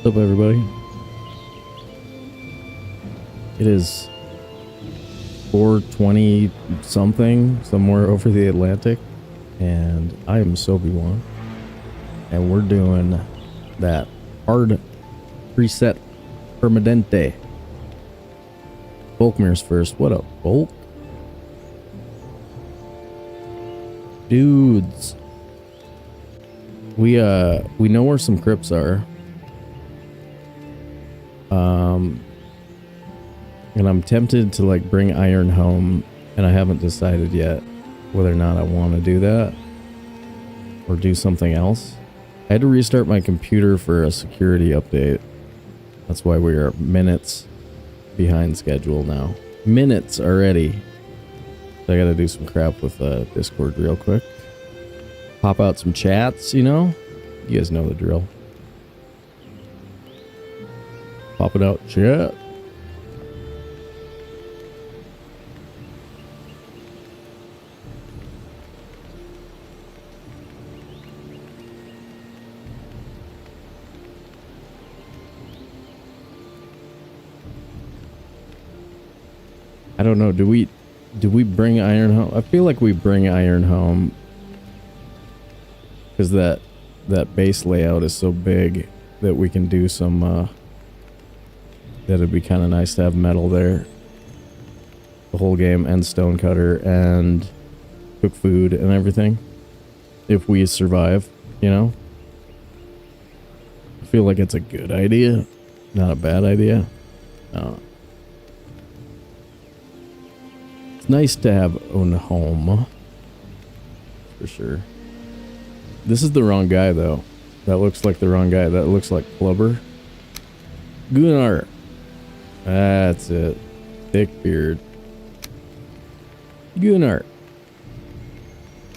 What's up, everybody? It is 4:20 something, somewhere over the Atlantic, and I am Sobe, and we're doing that hard preset Permadeath. Bulk mirrors first. What up, bulk? Dudes. We know where some crypts are. And I'm tempted to like bring iron home, and I haven't decided yet whether or not I want to do that or do something else. I had to restart my computer for a security update. That's why we are minutes behind schedule now. Minutes already. So I gotta do some crap with Discord real quick. Pop out some chats, you know? You guys know the drill. Pop it out, chat. I don't know, do we bring iron home? I feel like we bring iron home because that base layout is so big that we can do some that it'd be kind of nice to have metal there the whole game, and stone cutter and cook food and everything if we survive, you know. I feel like it's a good idea, not a bad idea. Nice to have own home for sure. This is the wrong guy though. That looks like the wrong guy. That looks like Clubber. Gunnar. That's it. Thick beard. Gunnar.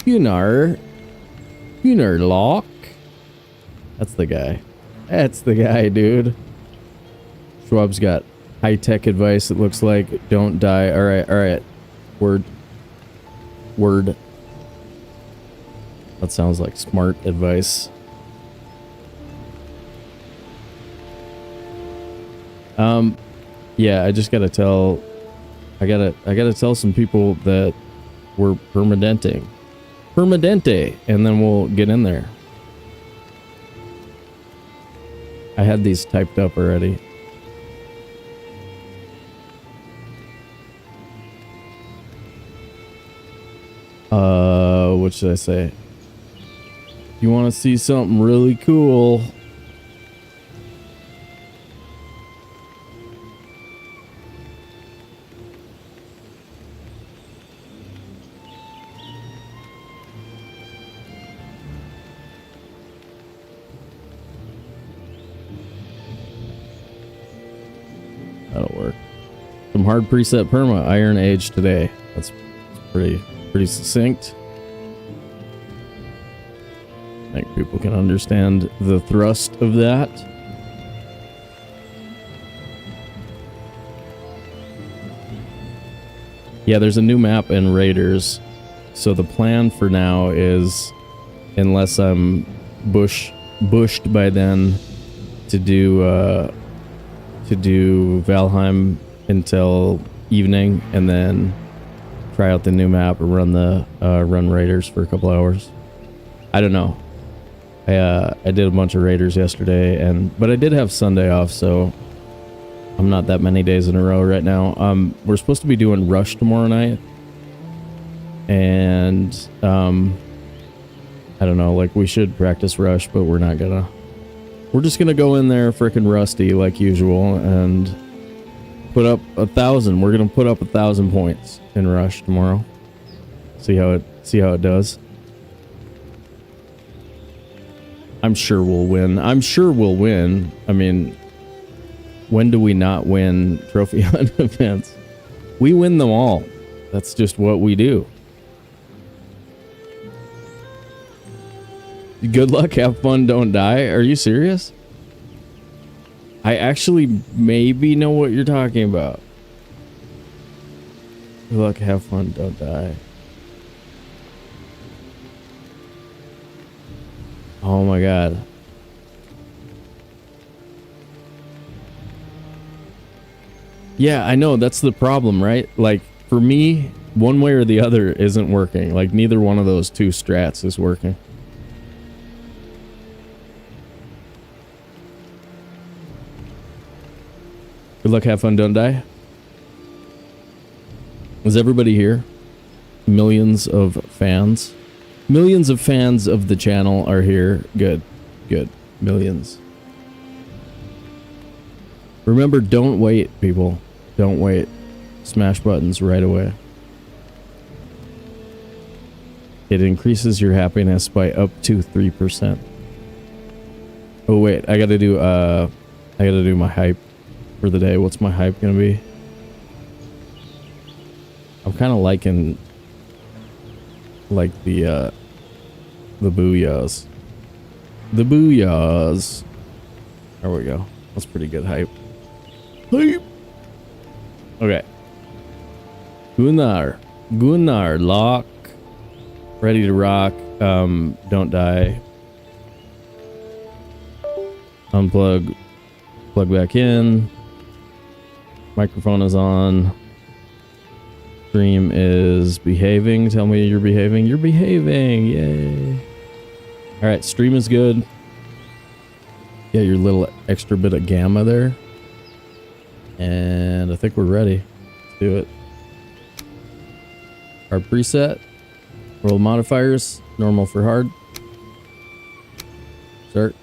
Gunnar Loch. That's the guy. That's the guy, dude. Schwab's got high-tech advice. It looks like don't die. All right. Word. That sounds like smart advice. Yeah, I just gotta tell. I gotta tell some people that we're Permadeath, and then we'll get in there. I had these typed up already. What should I say? You want to see something really cool? That'll work. Some hard preset perma iron age today. That's pretty succinct. I think people can understand the thrust of that. Yeah, there's a new map in Raiders. So the plan for now is, unless I'm bushed by then, to do Valheim until evening, and then try out the new map and run Raiders for a couple hours. I don't know. I did a bunch of Raiders yesterday, but I did have Sunday off, so I'm not that many days in a row right now. We're supposed to be doing Rush tomorrow night, and I don't know, like we should practice Rush, but we're not gonna. We're just gonna go in there frickin' rusty like usual and put up 1,000. We're gonna put up 1,000 points in Rush tomorrow. See how it does. I'm sure we'll win. I mean, when do we not win trophy hunt events? We win them all. That's just what we do. Good luck, have fun, don't die. Are you serious? I actually maybe know what you're talking about. Good luck, have fun, don't die. Oh my god. Yeah, I know. That's the problem, right? Like, for me, one way or the other isn't working. Like, neither one of those two strats is working. Good luck, have fun, don't die. Is everybody here? Millions of fans. Millions of fans of the channel are here. Good. Good. Millions. Remember, don't wait, people. Don't wait. Smash buttons right away. It increases your happiness by up to 3%. Oh wait, I gotta do my hype for the day. What's my hype gonna be? I'm kind of liking like the booyahs. The booyahs. There we go. That's pretty good hype. Hype. Okay. Gunnar Loch. Ready to rock. Don't die. Unplug. Plug back in. Microphone is on. Stream is behaving. Tell me you're behaving. You're behaving. Yay. Alright, stream is good. Get your little extra bit of gamma there. And I think we're ready. Let's do it. Our preset. Roll modifiers. Normal for hard. Start.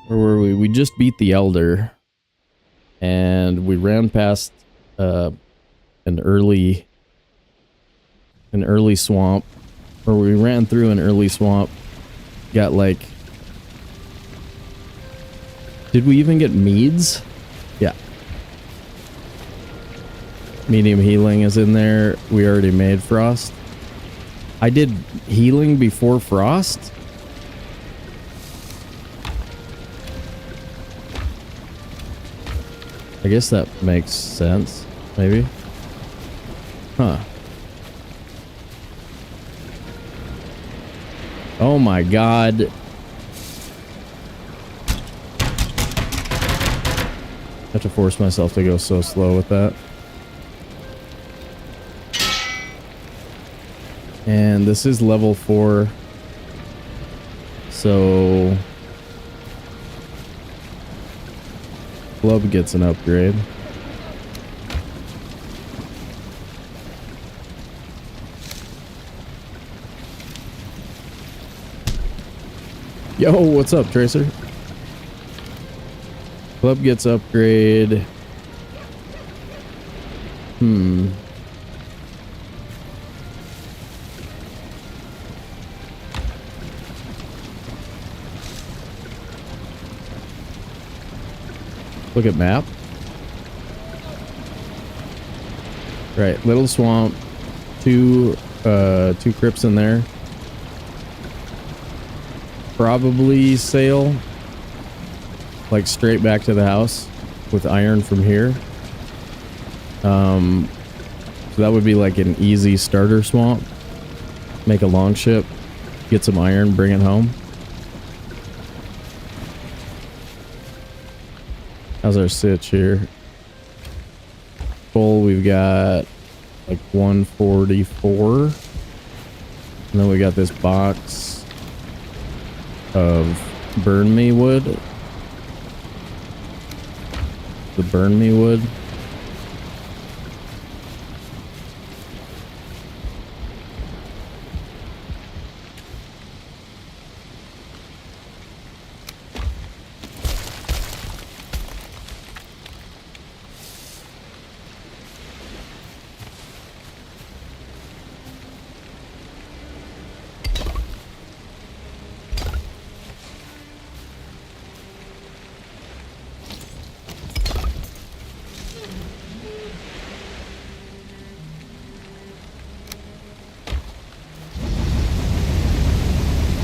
Where were we? We just beat the Elder. And we ran past an early swamp. Or we ran through an early swamp. Got like... Did we even get meads? Yeah. Medium healing is in there. We already made frost. I did healing before frost? I guess that makes sense, maybe. Huh. Oh my god. I have to force myself to go so slow with that. And this is level 4. So... Club gets an upgrade. Yo, what's up, Tracer? Club gets upgrade. Look at map. Right, little swamp. Two crypts in there. Probably sail like straight back to the house with iron from here. So that would be like an easy starter swamp. Make a long ship, get some iron, bring it home. How's our sitch here? Full, we've got like 144. And then we got this box of burn me wood. The burn me wood.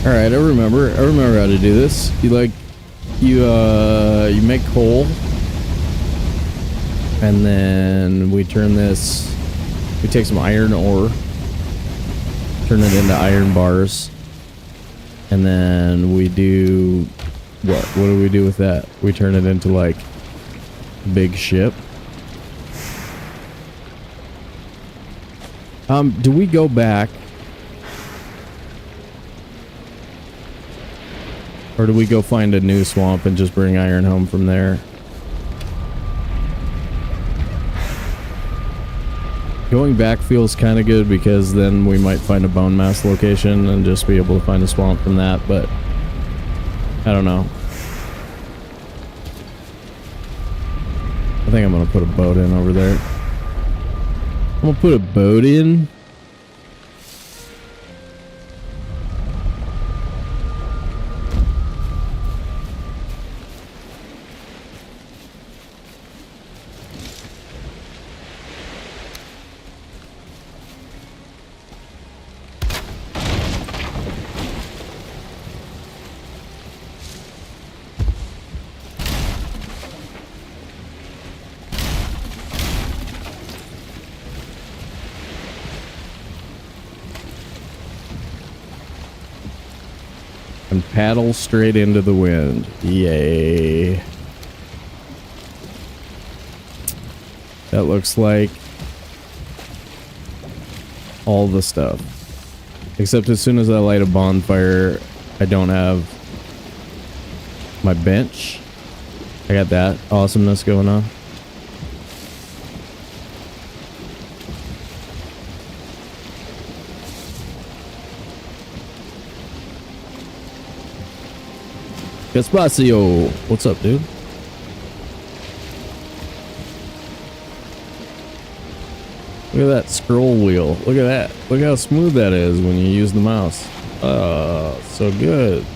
Alright, I remember how to do this. You make coal, and then we turn this, we take some iron ore, turn it into iron bars, and then we do What do we do with that? We turn it into like big ship. Do we go back? Or do we go find a new swamp and just bring iron home from there? Going back feels kind of good because then we might find a bone mass location and just be able to find a swamp from that, but I don't know. I think I'm gonna put a boat in over there. I'm gonna put a boat in. And paddle straight into the wind. Yay. That looks like all the stuff. Except as soon as I light a bonfire, I don't have my bench. I got that awesomeness going on. Gaspacio, what's up, dude? Look at that scroll wheel. Look at that. Look how smooth that is when you use the mouse. Oh, so good.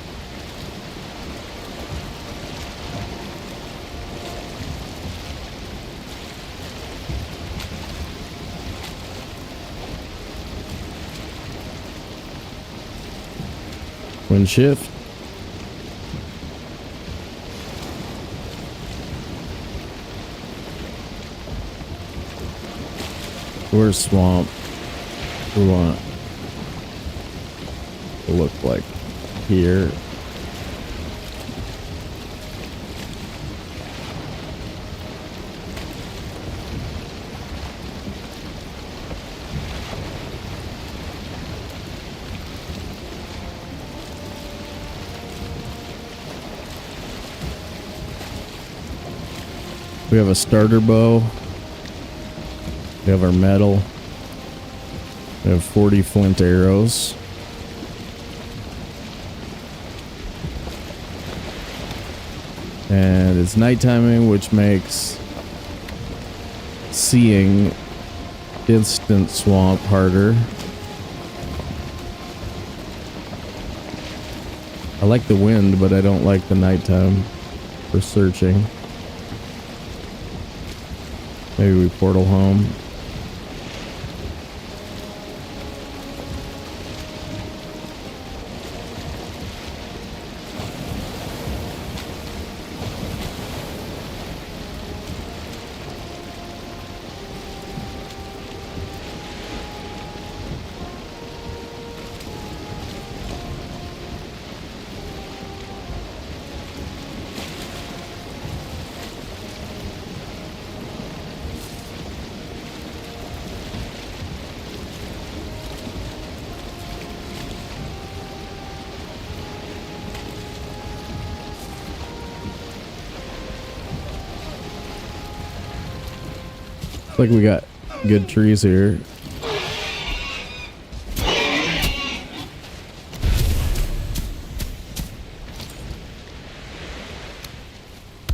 Wind shift. Where's swamp? We want it to look like here. We have a starter bow. We have our metal. We have 40 flint arrows. And it's night timing, which makes seeing instant swamp harder. I like the wind, but I don't like the nighttime for searching. Maybe we portal home. Like we got good trees here.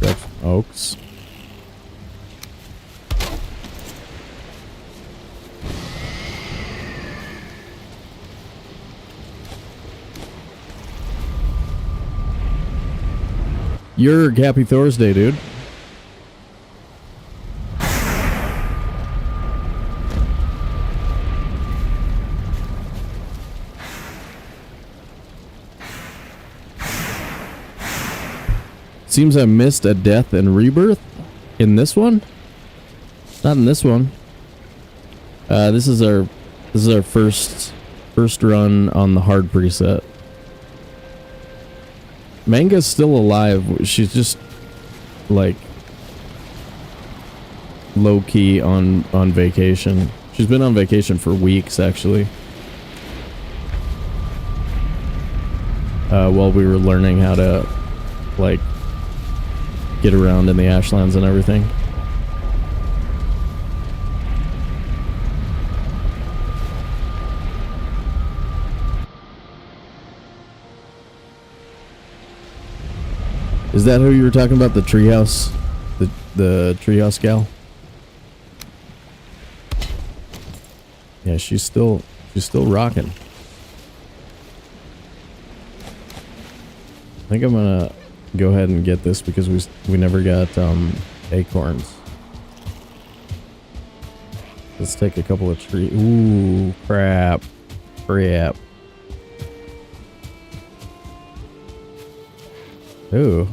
Got some oaks. You're happy Thursday, dude. Seems I missed a death and rebirth in this one. Not in this one. This is our first run on the hard preset. Manga's still alive. She's just like low key on vacation. She's been on vacation for weeks actually. While we were learning how to like get around in the Ashlands and everything. Is that who you were talking about? The treehouse? The treehouse gal? Yeah, she's still rocking. I think I'm gonna go ahead and get this because we never got acorns. Let's take a couple of trees. Ooh, crap. Ooh.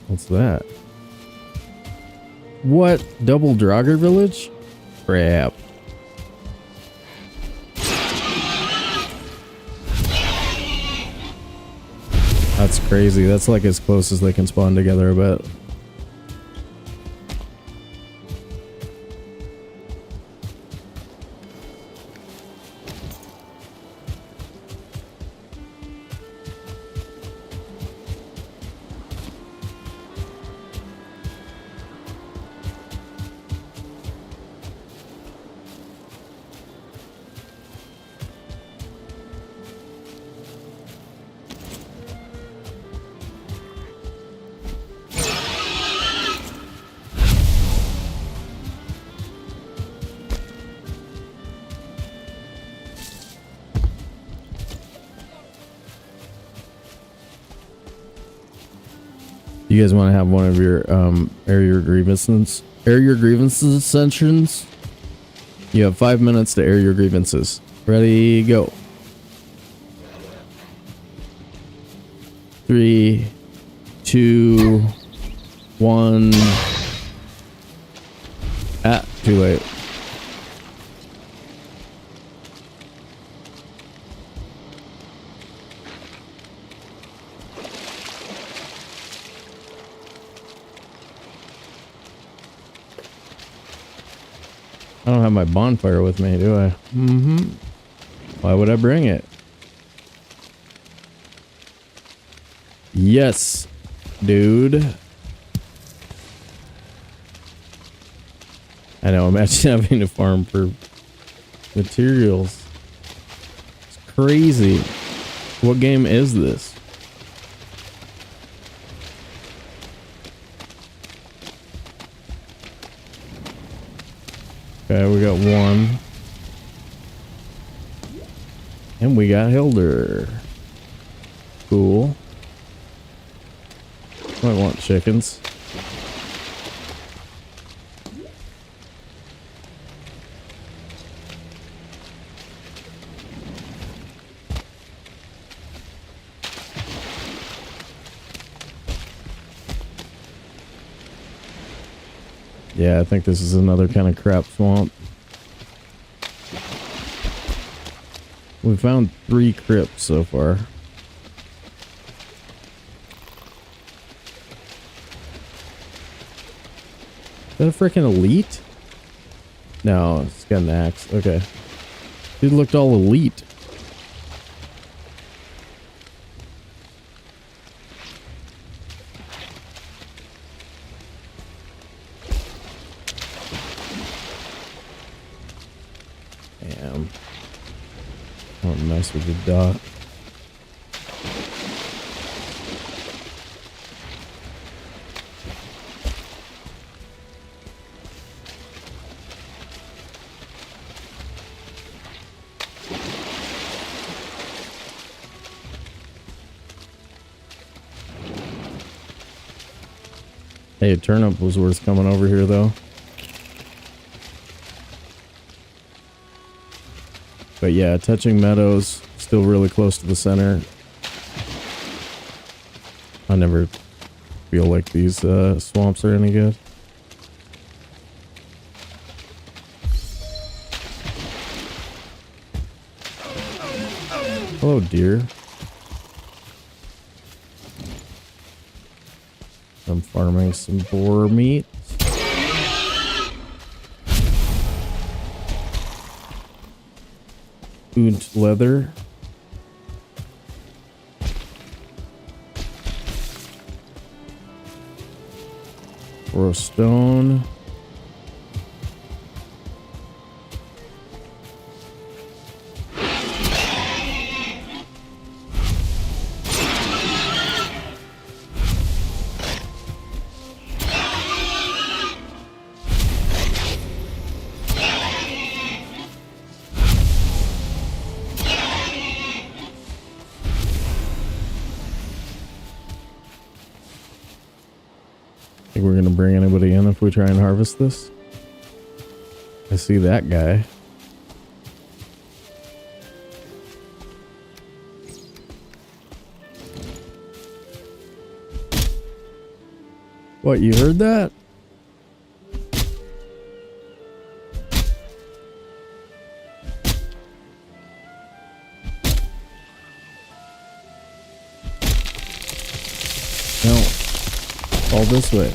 What's that? What? Double Draugr village? Crap. That's crazy. That's like as close as they can spawn together, I bet. You guys want to have one of your air your grievances sessions? You have 5 minutes to air your grievances. Ready, go. 3, 2, 1. Ah, too late. I don't have my bonfire with me, do I? Mm-hmm. Why would I bring it? Yes, dude. I know, imagine having to farm for materials. It's crazy. What game is this? Okay, we got one. And we got Hilder. Cool. Might want chickens. Yeah, I think this is another kind of crap swamp. We found 3 crypts so far. Is that a freaking elite? No, it's got an axe. Okay. Dude looked all elite. Damn. I don't mess with the dot. Hey, a turnip was worth coming over here, though. But yeah, touching meadows, still really close to the center. I never feel like these swamps are any good. Hello, deer. I'm farming some boar meat. Und leather. Or a stone. Think we're gonna bring anybody in if we try and harvest this? I see that guy. What, you heard that? No. All this way.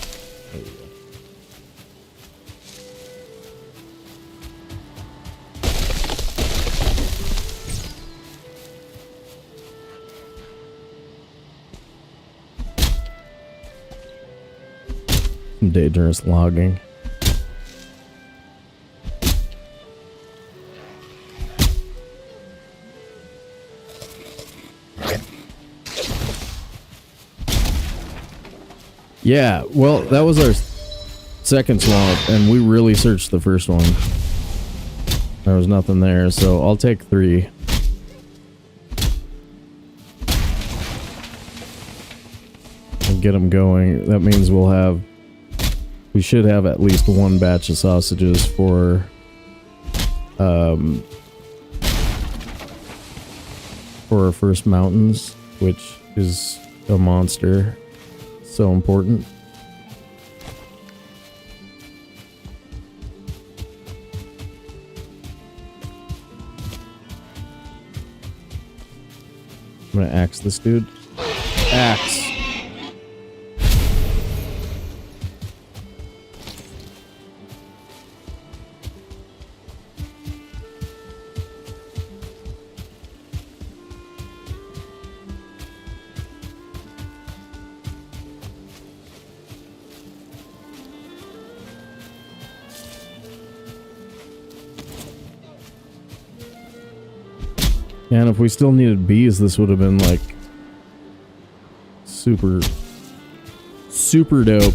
Dangerous logging. Yeah, well, that was our second swamp, and we really searched the first one. There was nothing there, so I'll take 3. And get them going. That means we should have at least 1 batch of sausages for our first mountains, which is a monster. So important. I'm gonna axe this dude. Axe. And if we still needed bees, this would have been like super dope.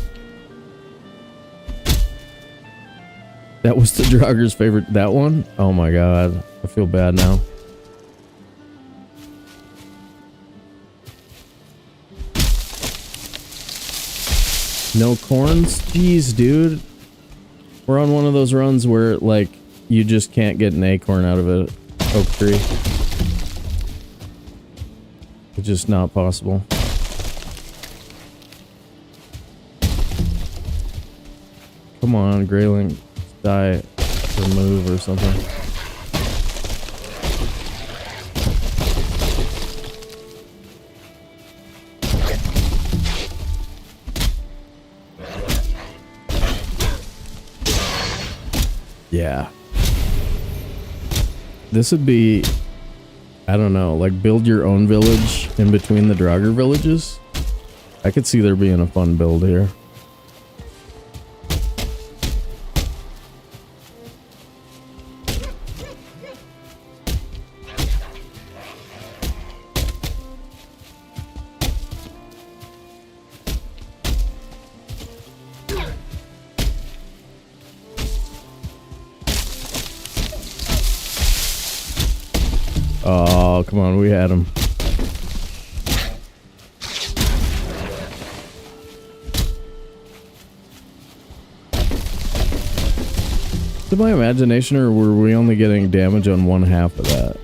That was the Draugr's favorite. That one? Oh my god. I feel bad now. No corns? Jeez, dude. We're on one of those runs where, like, you just can't get an acorn out of an oak tree. It's just not possible. Come on, Grayling. Die or move or something. Yeah. This would be, I don't know, like build your own village in between the Draugr villages. I could see there being a fun build here. Oh, come on, we had him. Is it my imagination, or were we only getting damage on one half of that?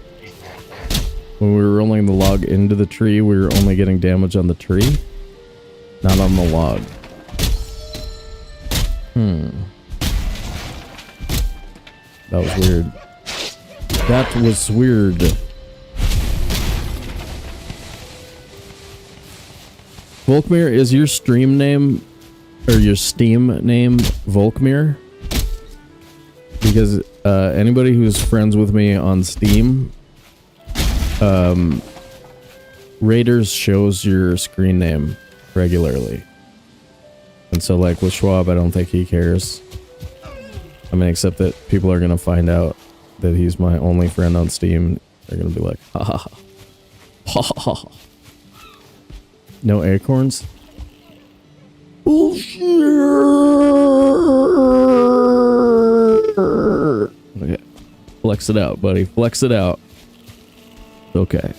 When we were rolling the log into the tree, we were only getting damage on the tree, not on the log. That was weird. That was weird. Volkmir, is your stream name or your Steam name Volkmir, because anybody who's friends with me on Steam, Raiders shows your screen name regularly. And so like with Schwab, I don't think he cares. I mean, except that people are gonna find out that he's my only friend on Steam. They're gonna be like, ha ha ha. Ha ha ha. No acorns? Bullshit! Okay. Flex it out, buddy. Flex it out. Okay.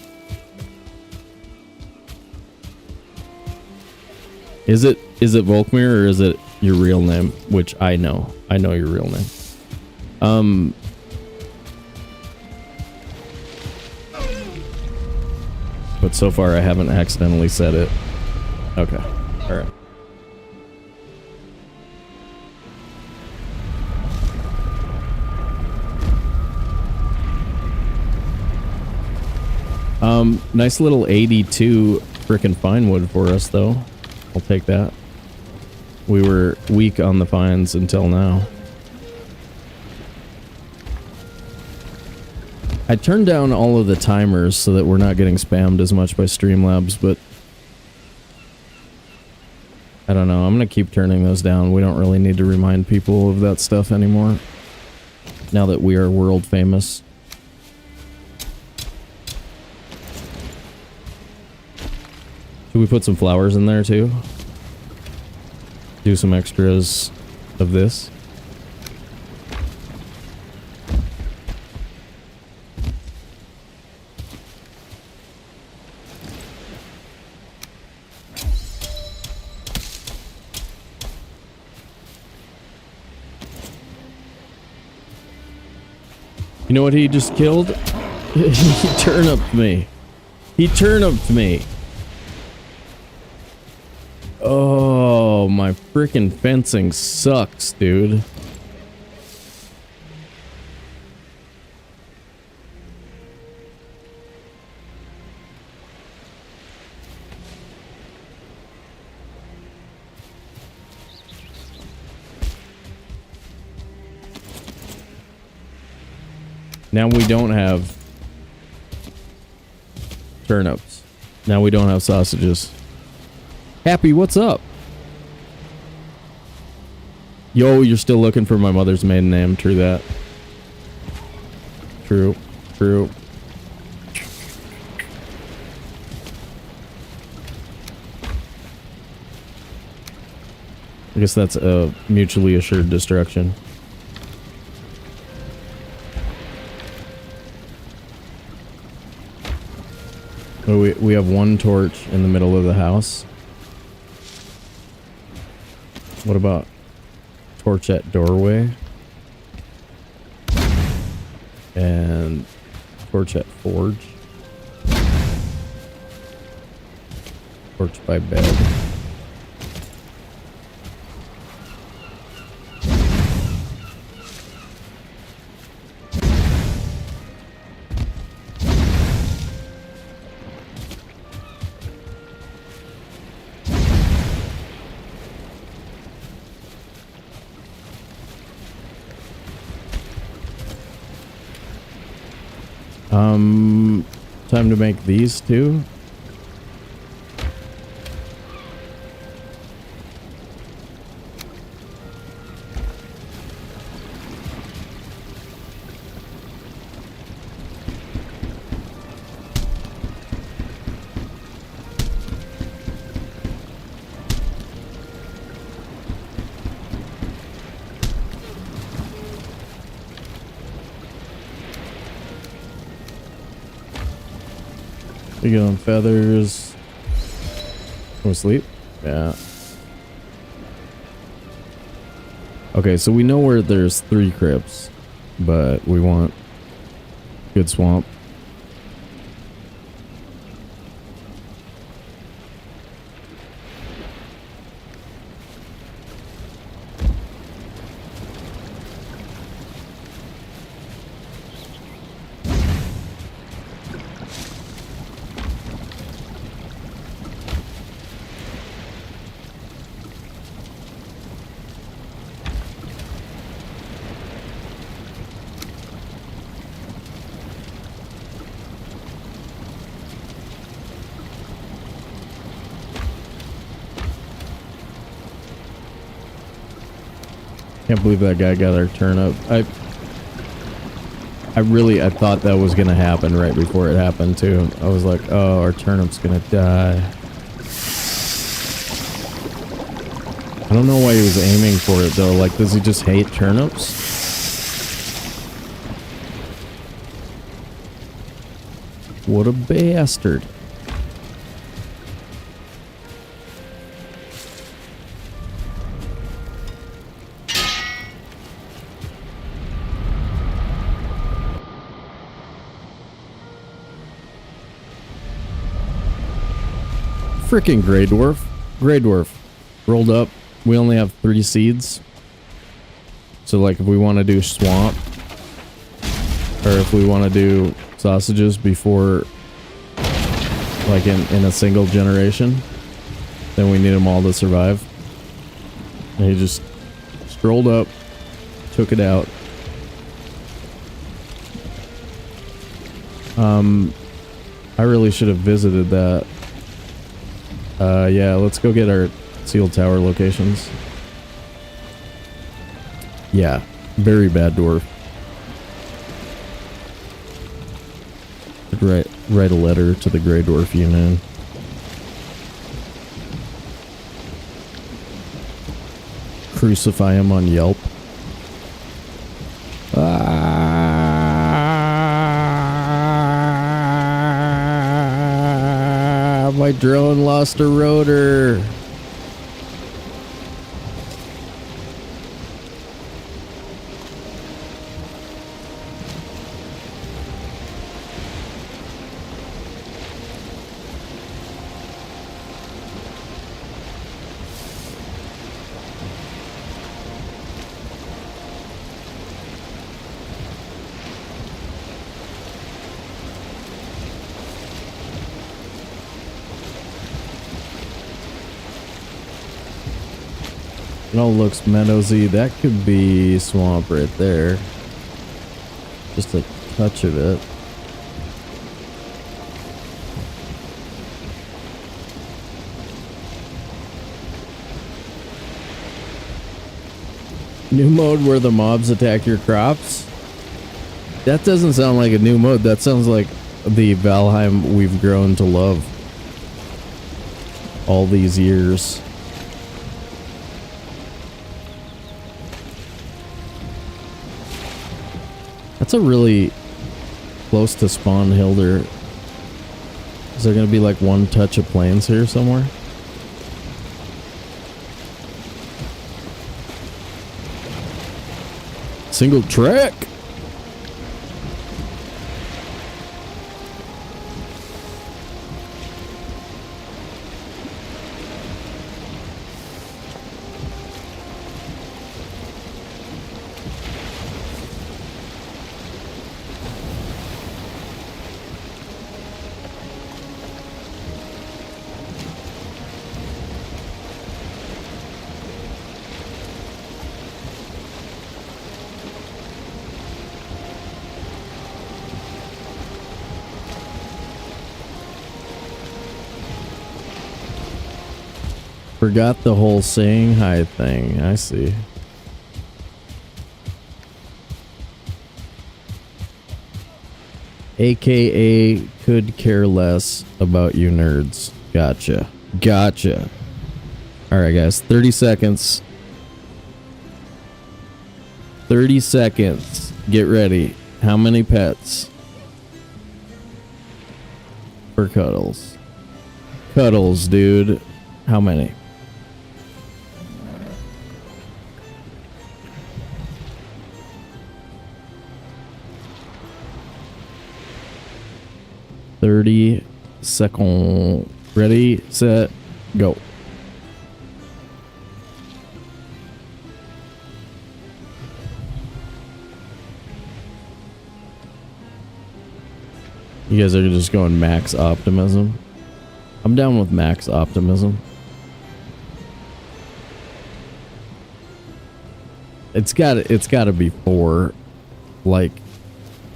Is it Volkmir or is it your real name? Which I know. I know your real name. But so far I haven't accidentally said it. Okay. Alright. Nice little 82 frickin' fine wood for us though. I'll take that. We were weak on the fines until now. I turned down all of the timers so that we're not getting spammed as much by Streamlabs, but I don't know. I'm gonna keep turning those down. We don't really need to remind people of that stuff anymore. Now that we are world famous. Should we put some flowers in there too? Do some extras of this. You know what he just killed? He turniped me. He turniped me. Oh, my freaking fencing sucks, dude. Now we don't have turnips. Now we don't have sausages. Happy, what's up? Yo, you're still looking for my mother's maiden name. True that. True. True. I guess that's a mutually assured destruction. So we have one torch in the middle of the house. What about torch at doorway? And torch at forge. Torch by bed. Time to make these two. You get on feathers. Go sleep? Yeah. Okay, so we know where there's 3 crypts, but we want good swamp. Can't believe that guy got our turnip. I thought that was gonna happen right before it happened too. I was like, oh, our turnip's gonna die. I don't know why he was aiming for it though. Like, does he just hate turnips? What a bastard. Freaking Grey Dwarf. Grey Dwarf. Rolled up. We only have 3 seeds. So like if we want to do swamp, or if we want to do sausages before, like in a single generation, then we need them all to survive. And he just strolled up, took it out. I really should have visited that. Yeah, let's go get our sealed tower locations. Yeah, very bad dwarf. Write a letter to the Grey Dwarf Union. Crucify him on Yelp. My drone lost a rotor. It all looks meadowsy. That could be swamp right there. Just a touch of it. New mode where the mobs attack your crops? That doesn't sound like a new mode. That sounds like the Valheim we've grown to love all these years. That's a really close to spawn Hilder. Is there going to be like one touch of plains here somewhere? Single track. Forgot the whole saying hi thing. I see. AKA could care less about you nerds. Gotcha. Gotcha. Alright guys, 30 seconds. 30 seconds. Get ready. How many pets? For Cuddles. Cuddles, dude. How many? Second. Ready, set, go. You guys are just going max optimism. I'm down with max optimism. It's gotta be 4. Like,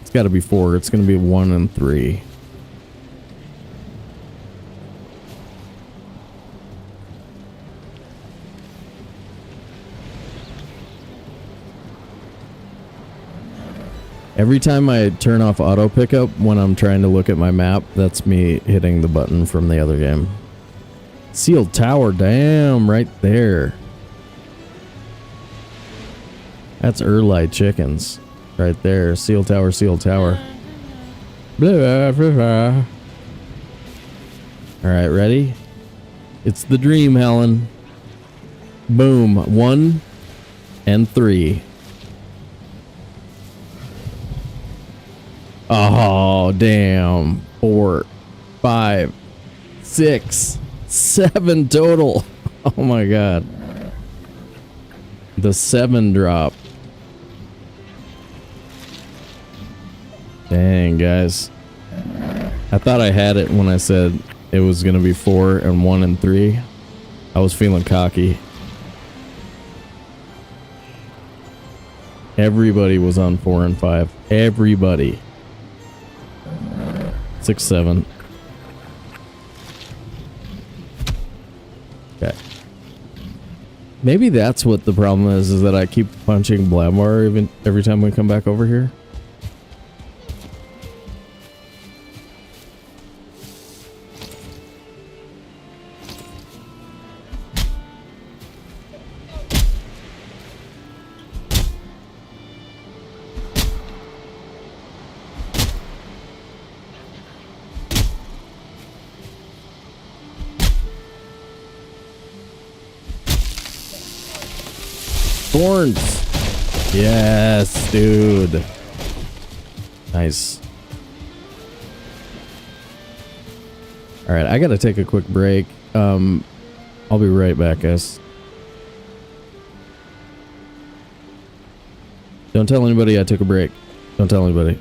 it's gotta be 4. It's gonna be 1 and 3. Every time I turn off auto pickup when I'm trying to look at my map, that's me hitting the button from the other game. Sealed tower, damn, right there. That's Early chickens right there. Sealed tower, sealed tower. Blah, blah, blah. All right, ready? It's the dream, Helen. Boom. 1 and 3. Oh, damn. 4, 5, 6, 7 total. Oh my god. The 7 drop. Dang, guys. I thought I had it when I said it was going to be 4 and 1 and 3. I was feeling cocky. Everybody was on 4 and 5. Everybody. 6, 7. Okay. Maybe that's what the problem is that I keep punching Blamar even every time we come back over here. Thorns. Yes, dude. Nice. All right, I gotta take a quick break. I'll be right back, guys. Don't tell anybody I took a break. Don't tell anybody.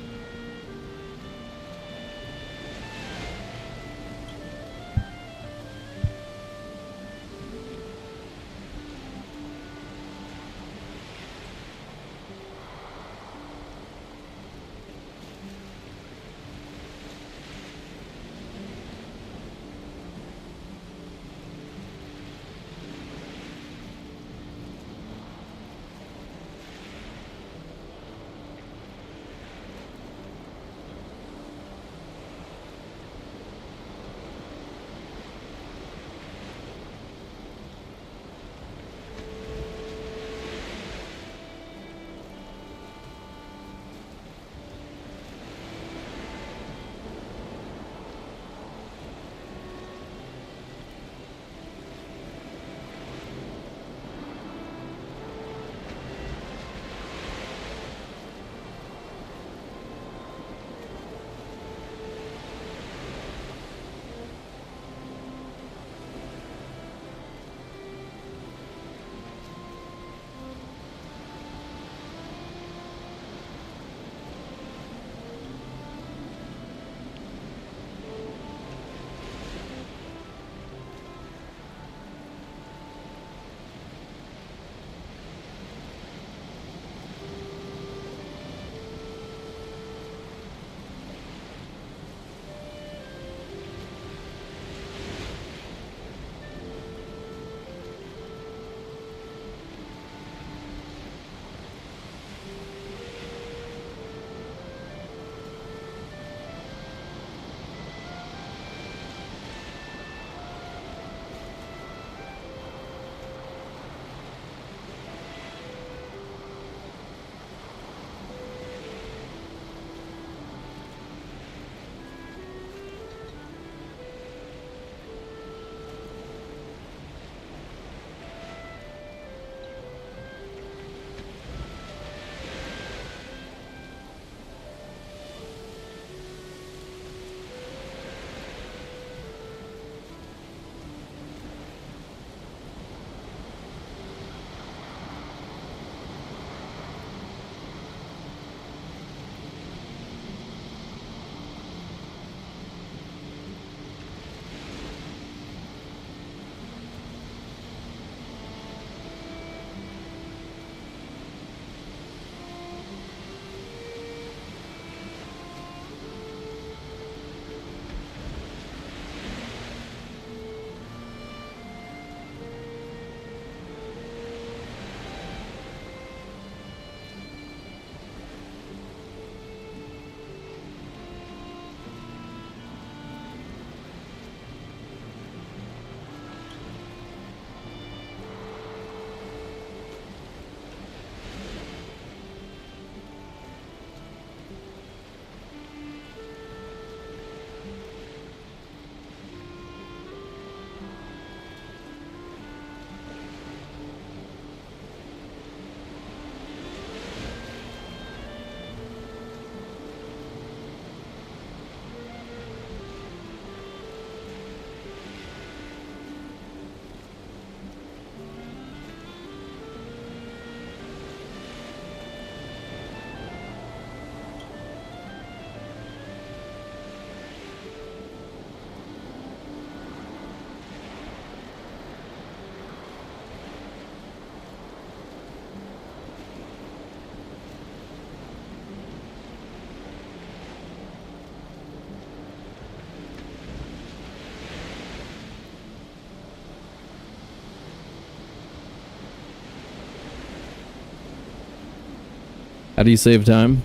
How do you save time?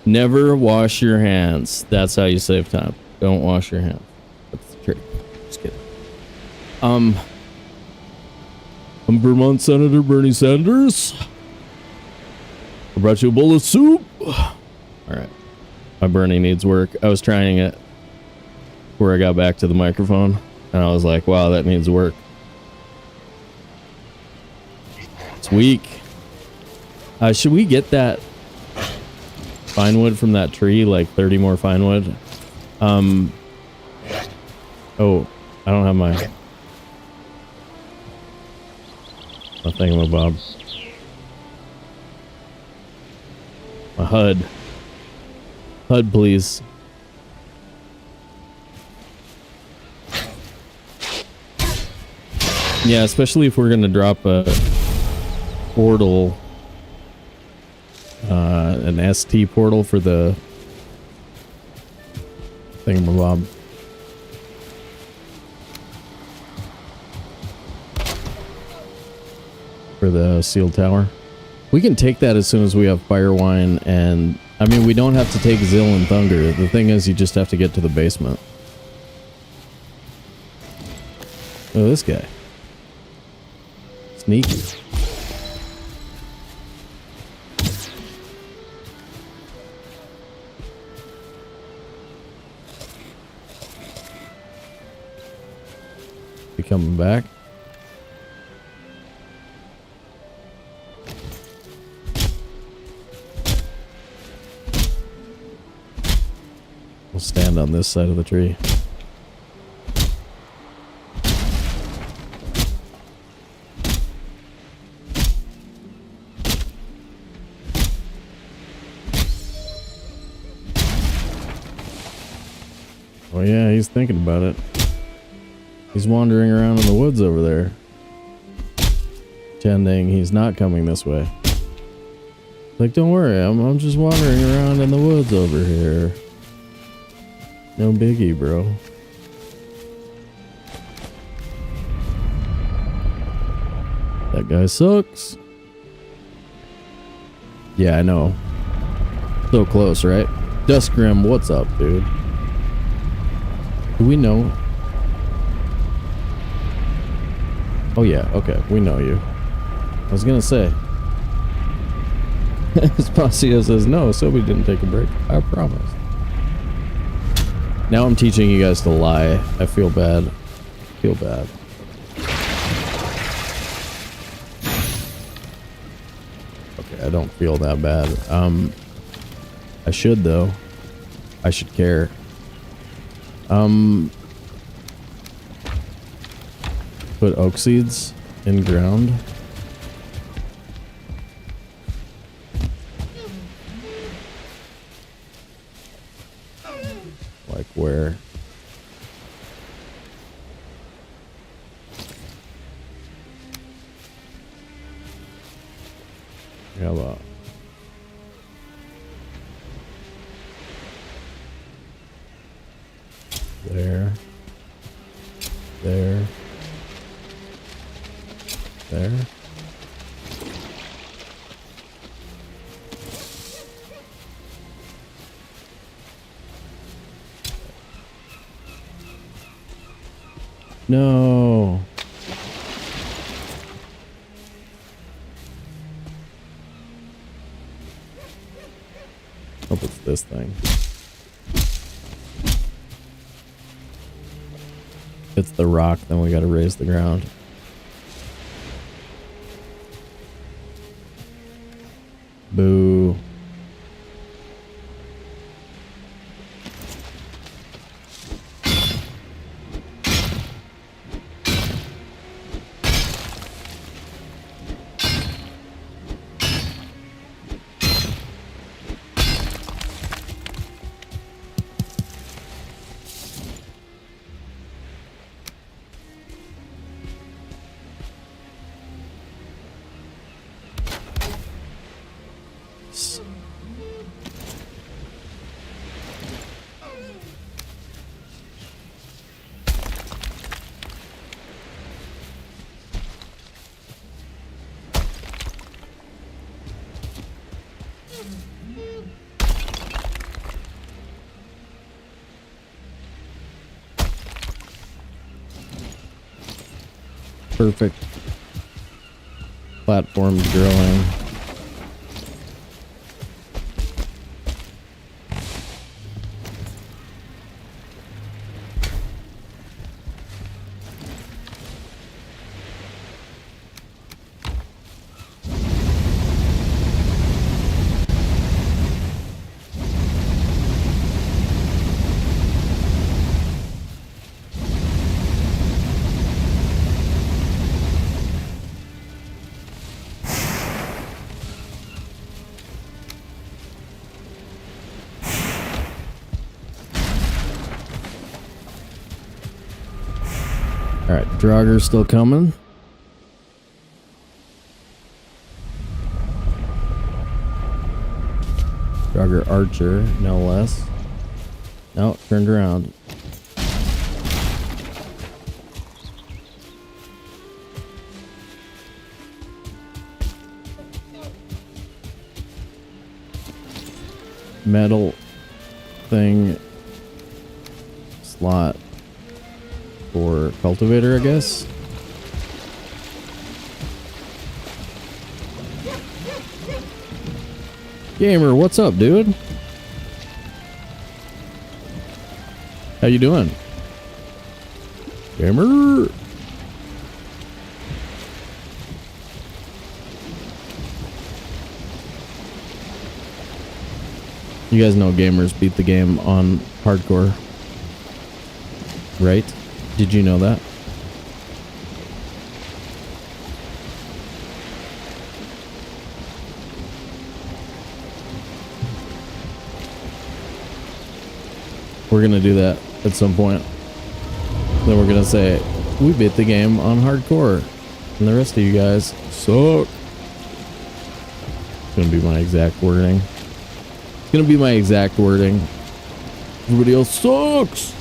Never wash your hands. That's how you save time. Don't wash your hands. That's the trick. Just kidding. I'm Vermont Senator Bernie Sanders. I brought you a bowl of soup. All right. My Bernie needs work. I was trying it before I got back to the microphone, and I was like, wow, that needs work. It's weak. Should we get that fine wood from that tree? Like 30 more fine wood? Oh, I don't have my thingamabob. My HUD. HUD, please. Yeah, especially if we're gonna drop a portal, an ST portal for the thingamabob. For the sealed tower. We can take that as soon as we have fire wine, and I mean, we don't have to take Zill and Thunder. The thing is, you just have to get to the basement. Oh, this guy. Sneaky. He coming back? We'll stand on this side of the tree. Oh yeah, he's thinking about it. He's wandering around in the woods over there, pretending he's not coming this way. Like, don't worry, I'm just wandering around in the woods over here. No biggie, bro. That guy sucks. Yeah, I know. So close, right? Duskgrim, what's up, dude? Do we know? Oh yeah, okay, we know you. I was gonna say. Espacio says, no, Sobe didn't take a break. I promise. Now I'm teaching you guys to lie. I feel bad. I feel bad. Okay, I don't feel that bad. I should though. I should care. Put oak seeds in ground. Like where? How about there? There. There. No. Hope it's this thing. If it's the rock, then we gotta raise the ground. Boo. Perfect platform drilling. Alright, Draugr's still coming. Draugr Archer, no less. No, turned around. Metal thing slot for cultivator, I guess. Gamer, what's up, dude? How you doing? Gamer. You guys know gamers beat the game on hardcore, right? Did you know that? We're gonna do that at some point. Then we're gonna say, we beat the game on hardcore. And the rest of you guys suck. It's gonna be my exact wording. It's gonna be my exact wording. Everybody else sucks.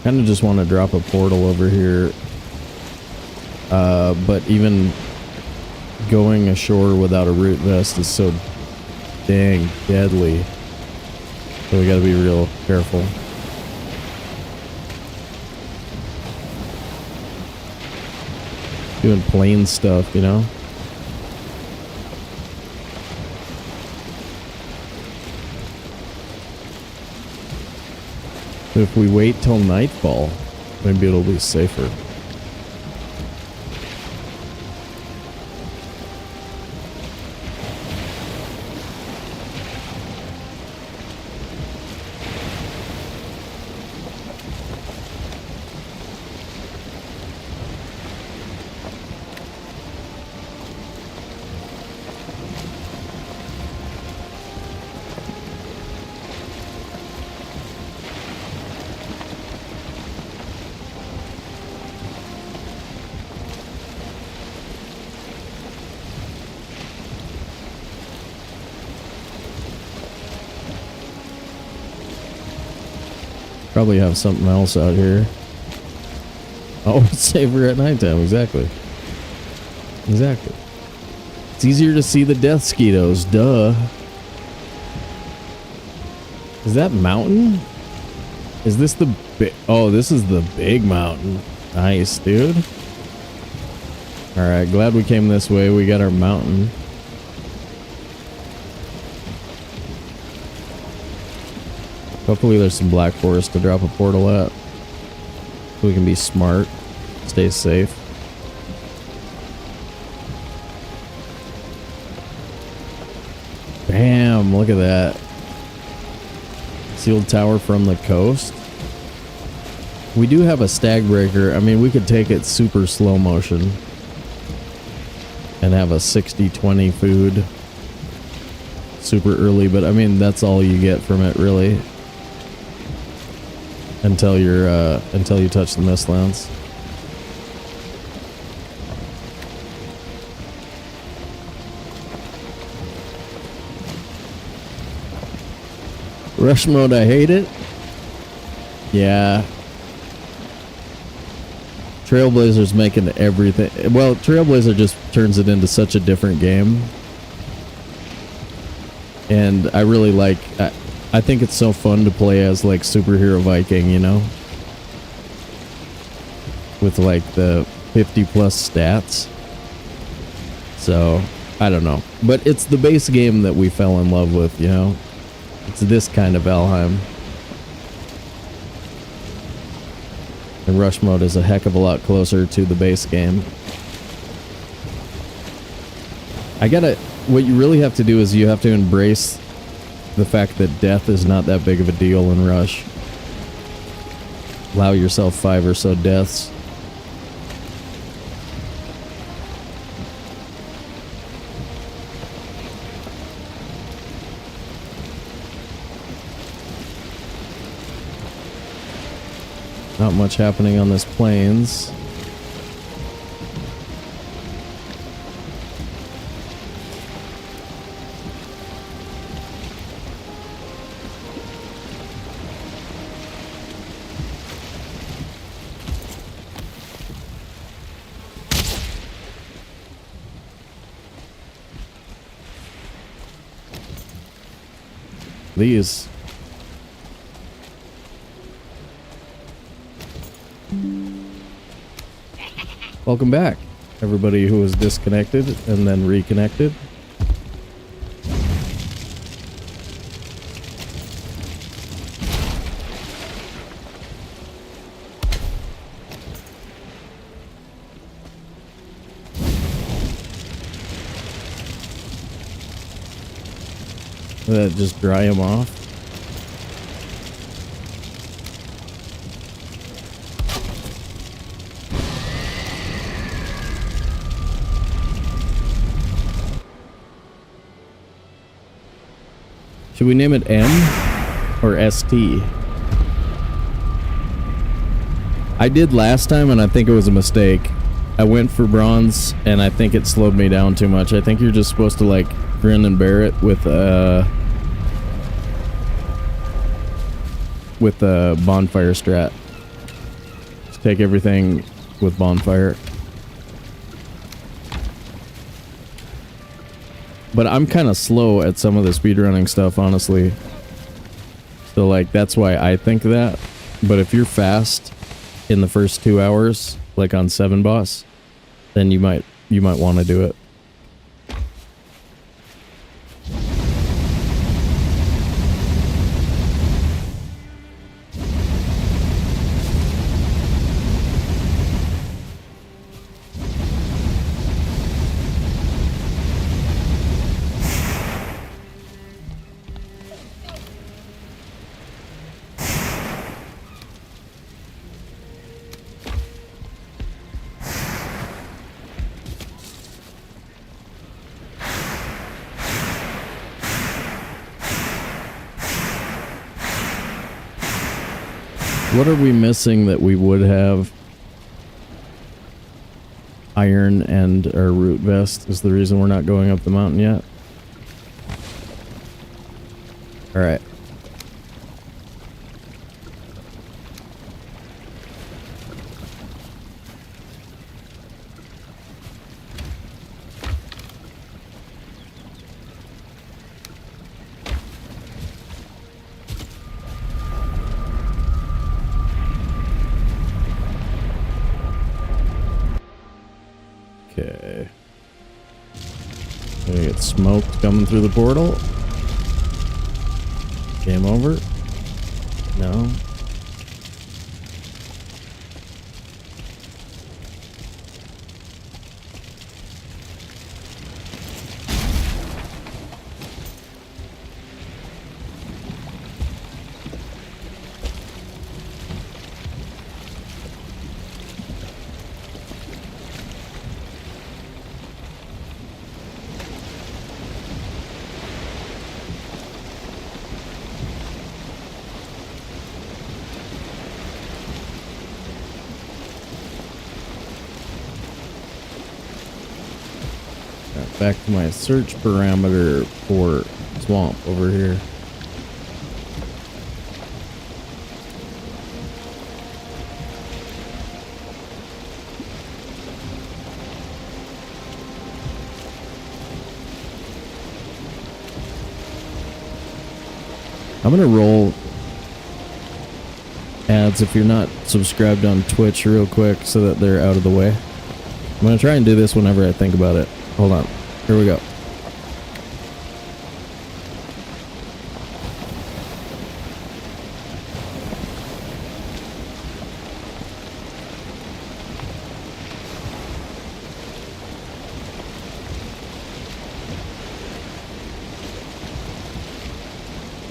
Kind of just want to drop a portal over here, but even going ashore without a root vest is so dang deadly, so we got to be real careful. Doing plain stuff, you know. If we wait till nightfall, maybe it'll be safer. Probably have something else out here. Oh, it's safer at nighttime. Exactly. Exactly. It's easier to see the death skeetos. Duh. Is that mountain? Is this the big... Oh, this is the big mountain. Nice, dude. Alright, glad we came this way. We got our mountain. Hopefully there's some black forest to drop a portal at. So we can be smart. Stay safe. Bam! Look at that. Sealed tower from the coast. We do have a stag breaker. I mean, we could take it super slow motion. And have a 60-20 food. Super early, but I mean, that's all you get from it, really. Until you touch the Mistlands. Rush mode, I hate it. Yeah. Trailblazer's making everything... Well, Trailblazer just turns it into such a different game. And I really like, I think it's so fun to play as like superhero Viking, you know? With like the 50 plus stats. So, I don't know. But it's the base game that we fell in love with, you know? It's this kind of Valheim. And rush mode is a heck of a lot closer to the base game. What you really have to do is you have to embrace the fact that death is not that big of a deal in Rush. Allow yourself 5 or so deaths. Not much happening on this plains. These. Welcome back, everybody who was disconnected and then reconnected. Just dry them off. Should we name it M or ST? I did last time and I think it was a mistake. I went for bronze and I think it slowed me down too much. I think you're just supposed to like grin and bear it with a bonfire strat. Just take everything with bonfire. But I'm kind of slow at some of the speedrunning stuff, honestly. So like that's why I think that. But if you're fast in the first 2 hours, like on 7 boss, then you might want to do it. What are we missing that we would have? Iron and our root vest is the reason we're not going up the mountain yet. Alright. Okay. Gonna get smoked coming through the portal. Game over. No. Back to my search parameter for swamp over here. I'm gonna roll ads if you're not subscribed on Twitch real quick so that they're out of the way. I'm gonna try and do this whenever I think about it. Hold on. Here we go.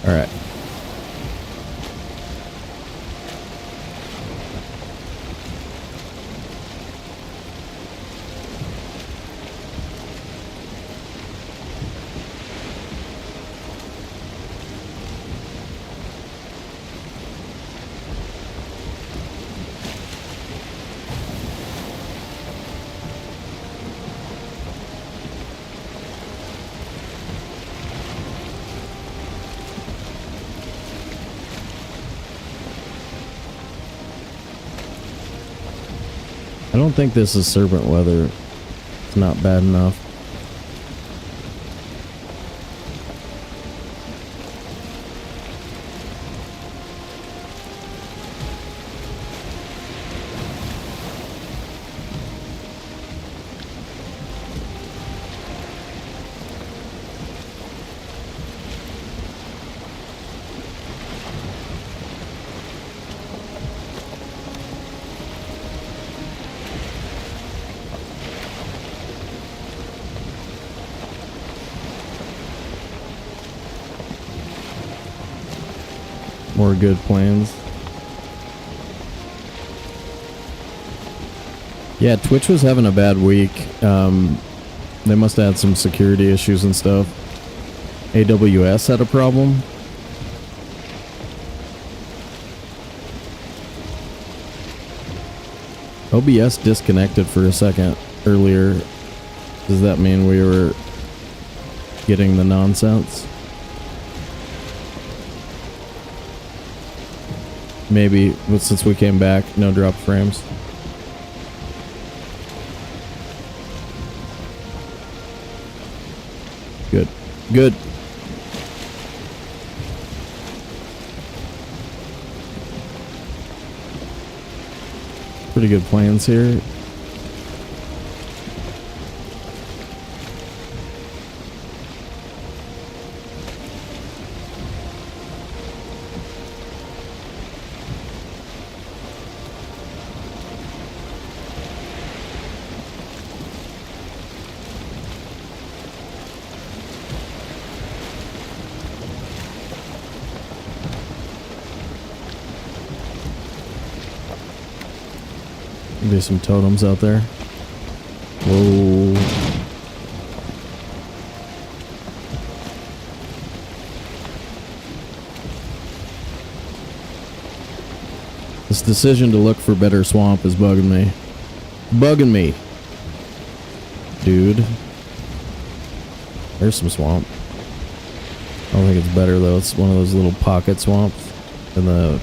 All right. I don't think this is serpent weather. It's not bad enough. More good plans. Yeah, Twitch was having a bad week. They must have had some security issues and stuff. AWS had a problem. OBS disconnected for a second earlier. Does that mean we were getting the nonsense? Maybe, but since we came back, no drop frames. Good. Good. Pretty good plans here. There's some totems out there. Whoa. This decision to look for better swamp is bugging me. Bugging me. Dude. There's some swamp. I don't think it's better though. It's one of those little pocket swamps in the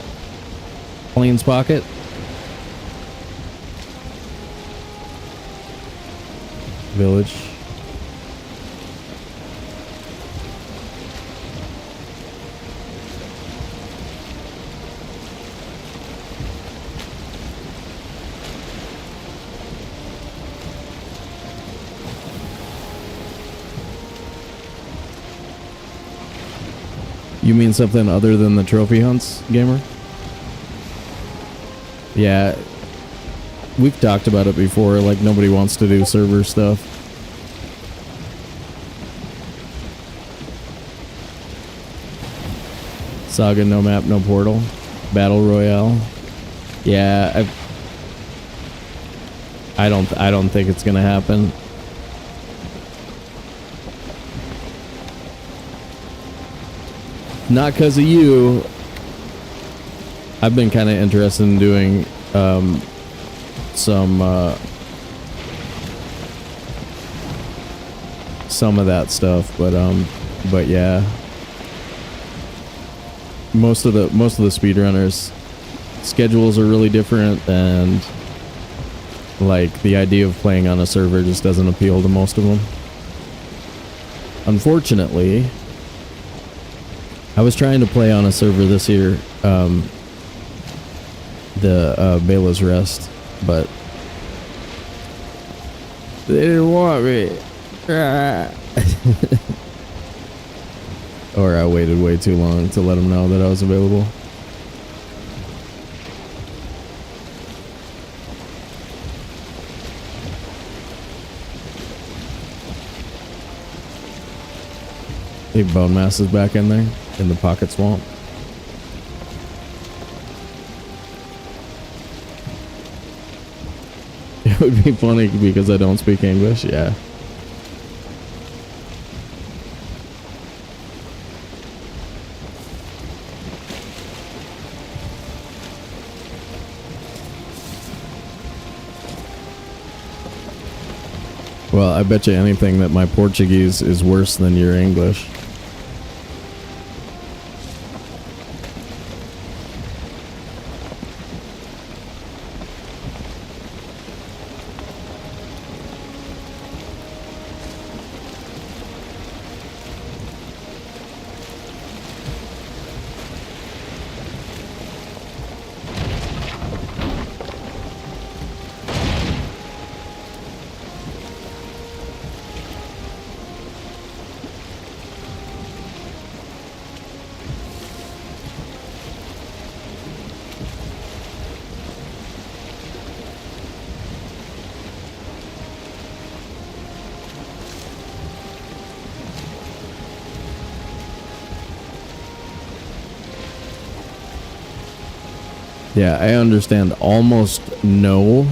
plains pocket. Village. You mean something other than the trophy hunts, gamer? Yeah. We've talked about it before, like nobody wants to do server stuff. Saga, no map, no portal. Battle Royale. Yeah, I don't think it's gonna happen. Not because of you. I've been kind of interested in doing some of that stuff, but yeah, most of the speedrunners schedules are really different, and like the idea of playing on a server just doesn't appeal to most of them, unfortunately. I was trying to play on a server this year, the Bela's Rest, but they didn't want me. Or I waited way too long to let them know that I was available. Hey, Bone Mass is back in there, in the pocket swamp. It would be funny because I don't speak English, yeah. Well, I bet you anything that my Portuguese is worse than your English. Yeah, I understand almost no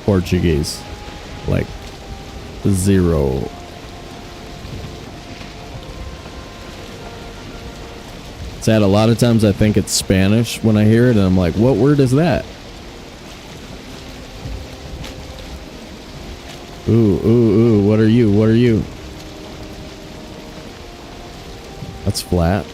Portuguese. Like, zero. Sad, a lot of times I think it's Spanish when I hear it, and I'm like, what word is that? Ooh, what are you? What are you? That's flat.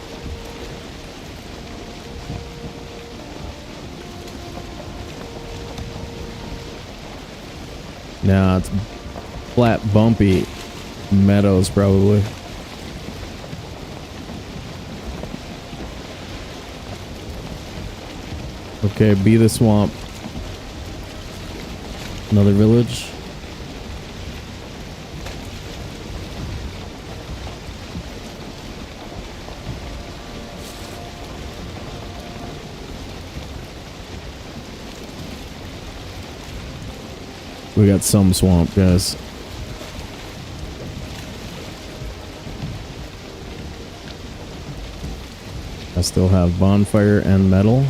Nah, it's flat, bumpy meadows, probably. Okay, be the swamp. Another village. We got some swamp, guys. I still have bonfire and metal.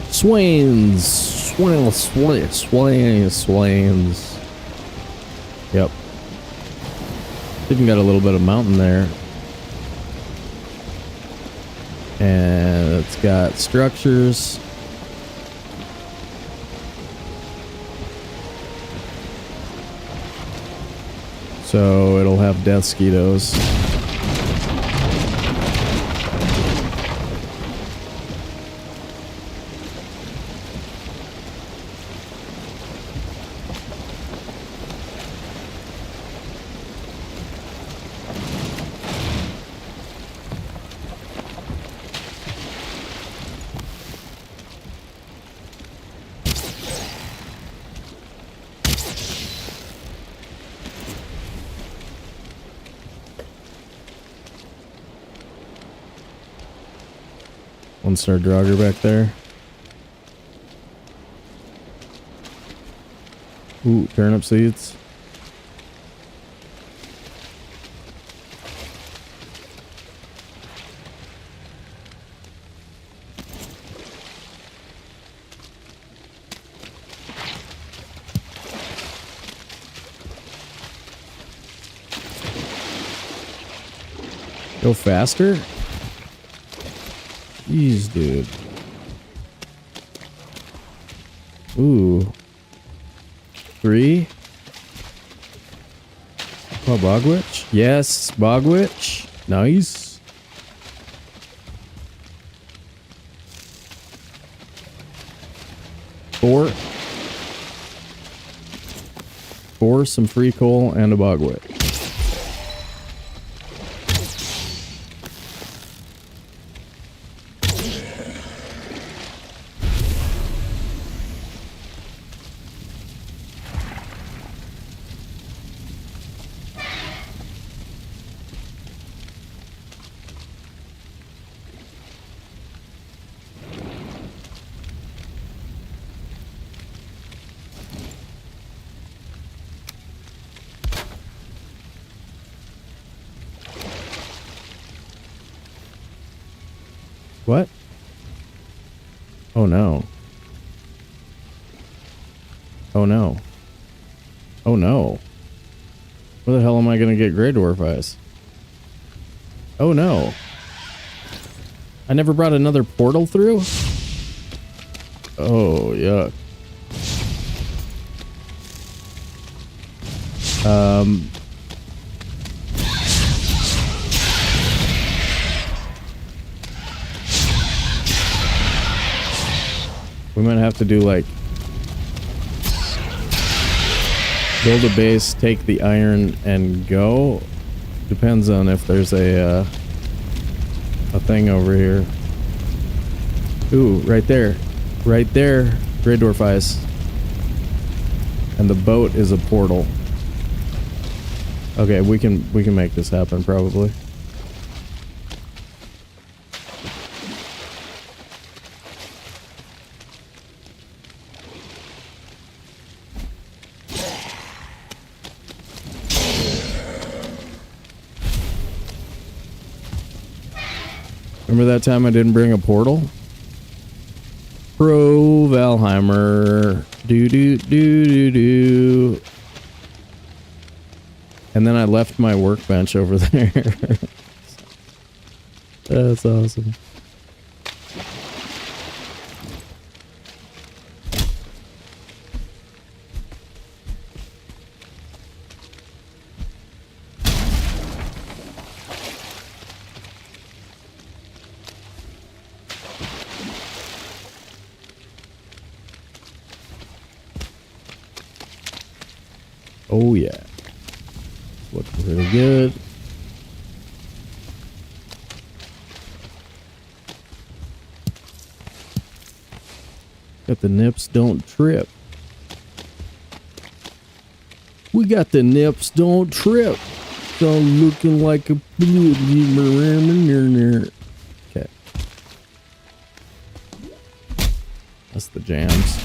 Swains. Swains. Yep. Even got a little bit of mountain there. And it's got structures. So it'll have death skeetos. One-star Draugr back there. Ooh, turnip seeds. Go faster? Jeez, dude. Ooh. 3. Oh, Bogwitch? Yes, Bogwitch. Nice. Four. for some free coal and a bogwick. What? Oh no. Oh no. Oh no. Where the hell am I gonna get Grey Dwarf Eyes? Oh no. I never brought another portal through? Oh, yuck. We might have to do like build a base, take the iron, and go. Depends on if there's a thing over here. Ooh, right there, right there, Grey Dwarf Eyes, and the boat is a portal. Okay, we can make this happen probably. Remember that time I didn't bring a portal? Pro Valheimer. Do do do do do. And then I left my workbench over there. That's awesome. Oh yeah. Looking really good. Got the nips don't trip. We got the nips don't trip. So looking like a okay. That's the jams.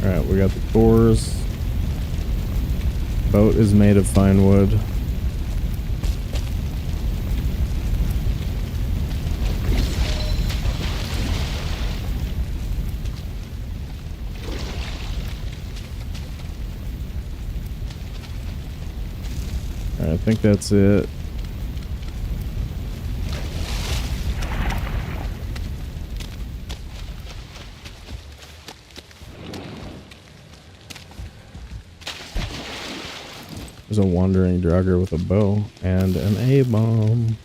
Alright, we got the cores. Boat is made of fine wood. Alright, I think that's it. There's a wandering drugger with a bow and an A-bomb.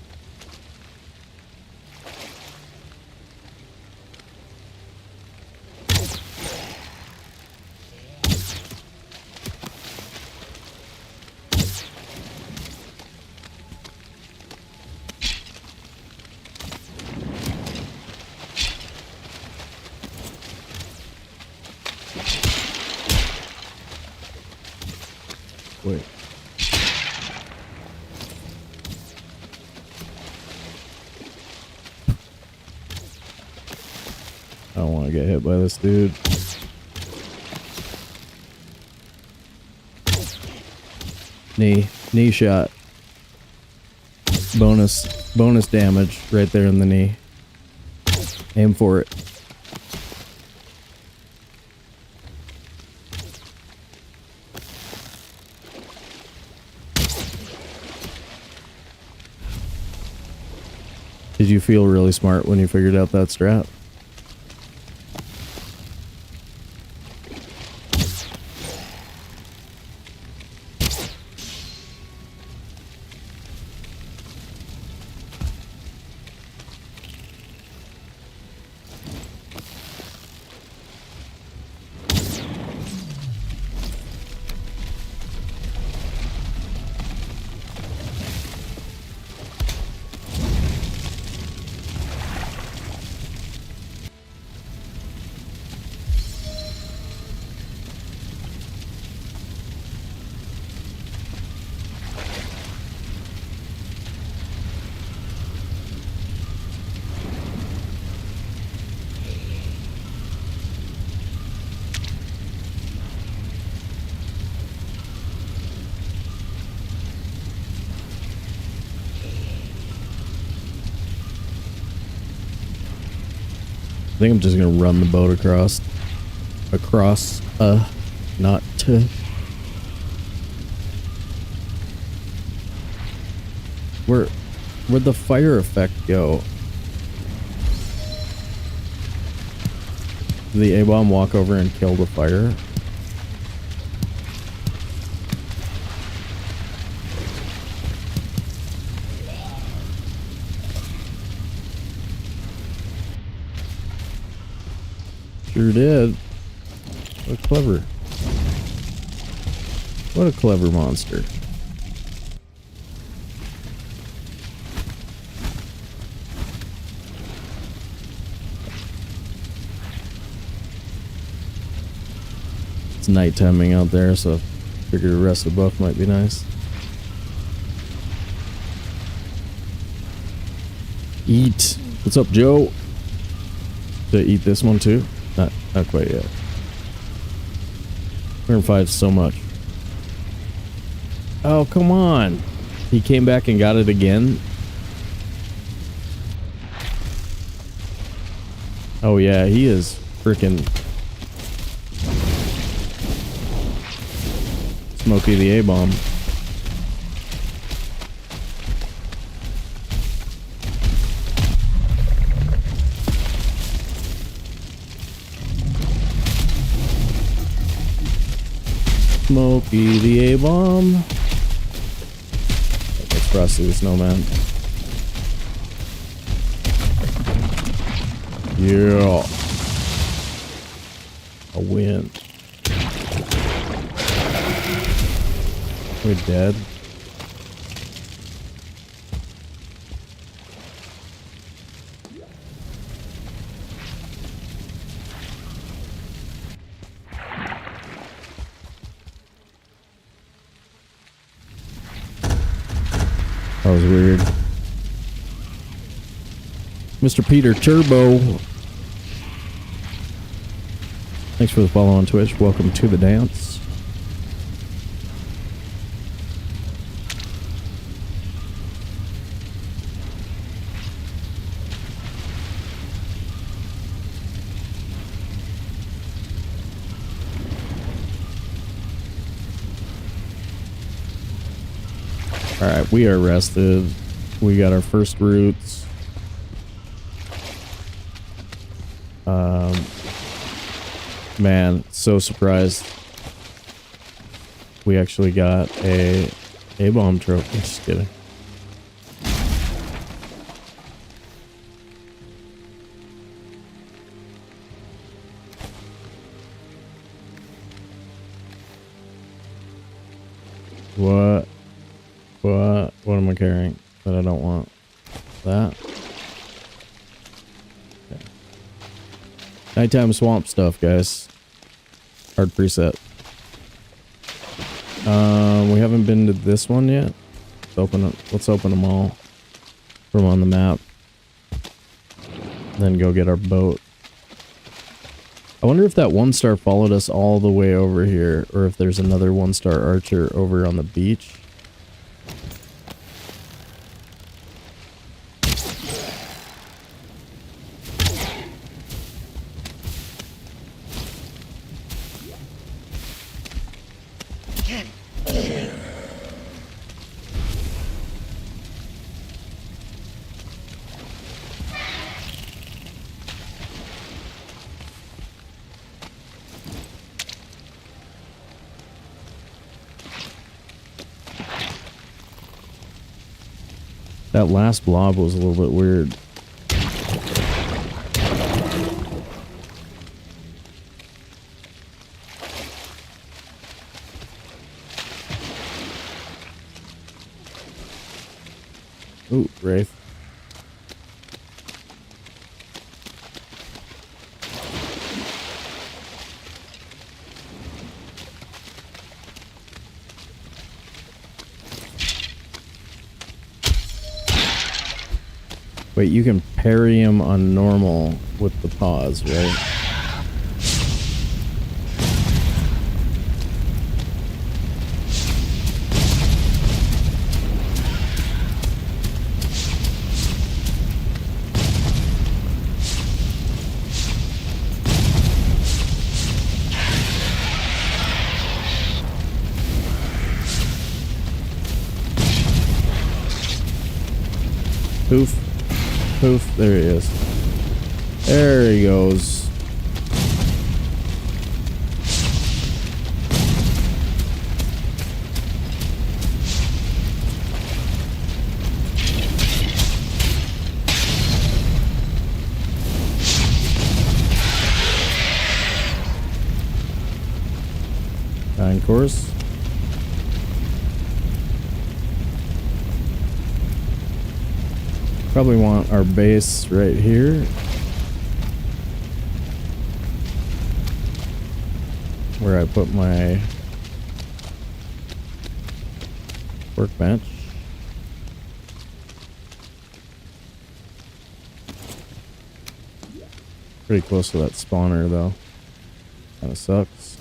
don't want to get hit by this dude. Knee shot. Bonus damage right there in the knee. Aim for it. Did you feel really smart when you figured out that strat? I think I'm just gonna run the boat across, not to. Where'd the fire effect go? Did the A-bomb walk over and kill the fire? Sure did. What clever. What a clever monster. It's night timing out there, so I figured a rest of buff might be nice. Eat. What's up, Joe? Did I eat this one too? Not quite yet. 105 so much. Oh, come on. He came back and got it again. Oh yeah, he is freaking Smokey the A-bomb. Smokey the A-bomb. That's Frosty the Snowman. Yeah. A win. We're dead. That was weird. Mr. Peter Turbo. Thanks for the follow on Twitch. Welcome to the dance. Alright, we are rested. We got our first roots. Man, so surprised we actually got a A-bomb trophy. Just kidding. What am I carrying that I don't want? That? Okay. Nighttime swamp stuff, guys. Hard preset. We haven't been to this one yet. Let's open them all from on the map. Then go get our boat. I wonder if that 1-star followed us all the way over here, or if there's another 1-star archer over on the beach. That last blob was a little bit weird. Ooh, Wraith. Wait, you can parry him on normal with the pause, right? Poof. Poof, there he is. There he goes. Nine course. Probably want our base right here. Where I put my workbench. Pretty close to that spawner though. Kinda sucks.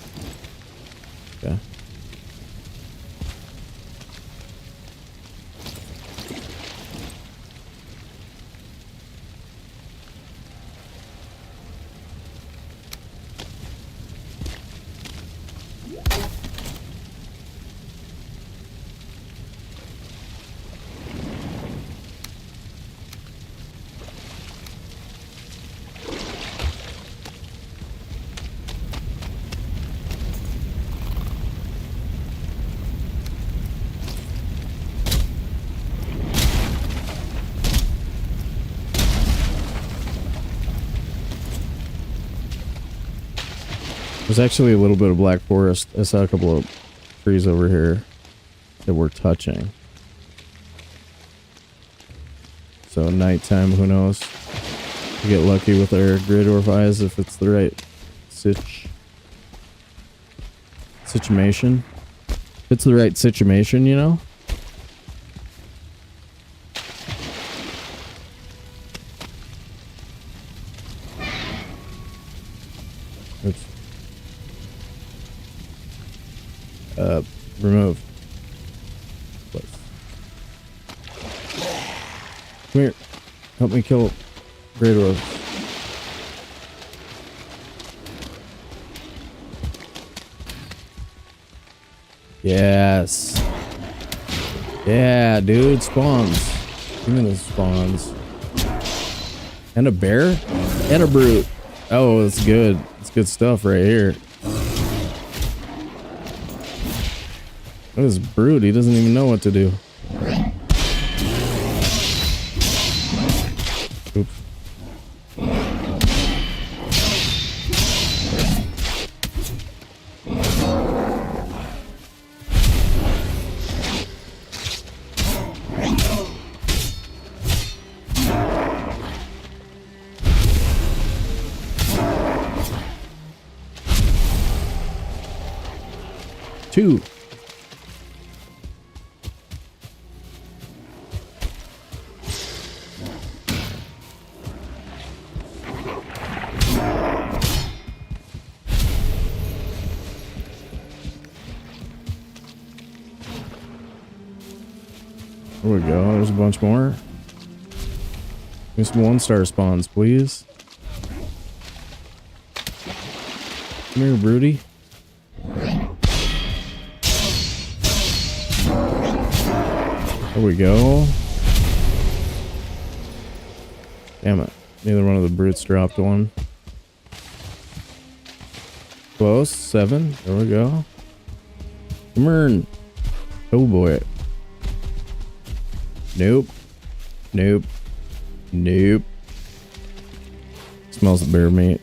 Okay. There's actually a little bit of black forest. I saw a couple of trees over here that we're touching. So nighttime, who knows? We get lucky with our grid orb eyes if it's the right situation. If it's the right situation, you know? Oops. Remove. Close. Come here. Help me kill Great Orb. Yes. Yeah, dude. Spawns. Give me the spawns. And a bear? And a brute. Oh, it's good. It's good stuff right here. Look at this brute. He doesn't even know what to do. Oops. Two. There we go. There's a bunch more. Give me some 1-star spawns, please. Come here, Broody. There we go. Damn it. Neither one of the brutes dropped one. Close. 7. There we go. Come on. Oh boy. Nope. Nope. Nope. Smells the bear meat.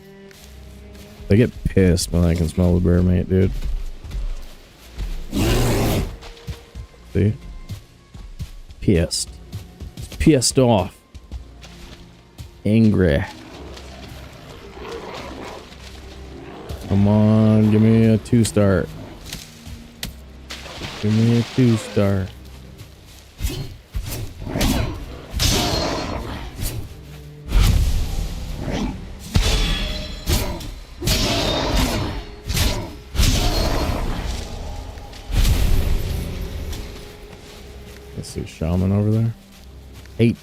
They get pissed when I can smell the bear meat, dude. See? Pissed. Pissed off. Angry. Come on, give me a 2-star. Give me a 2-star. Let's see, shaman over there. 8.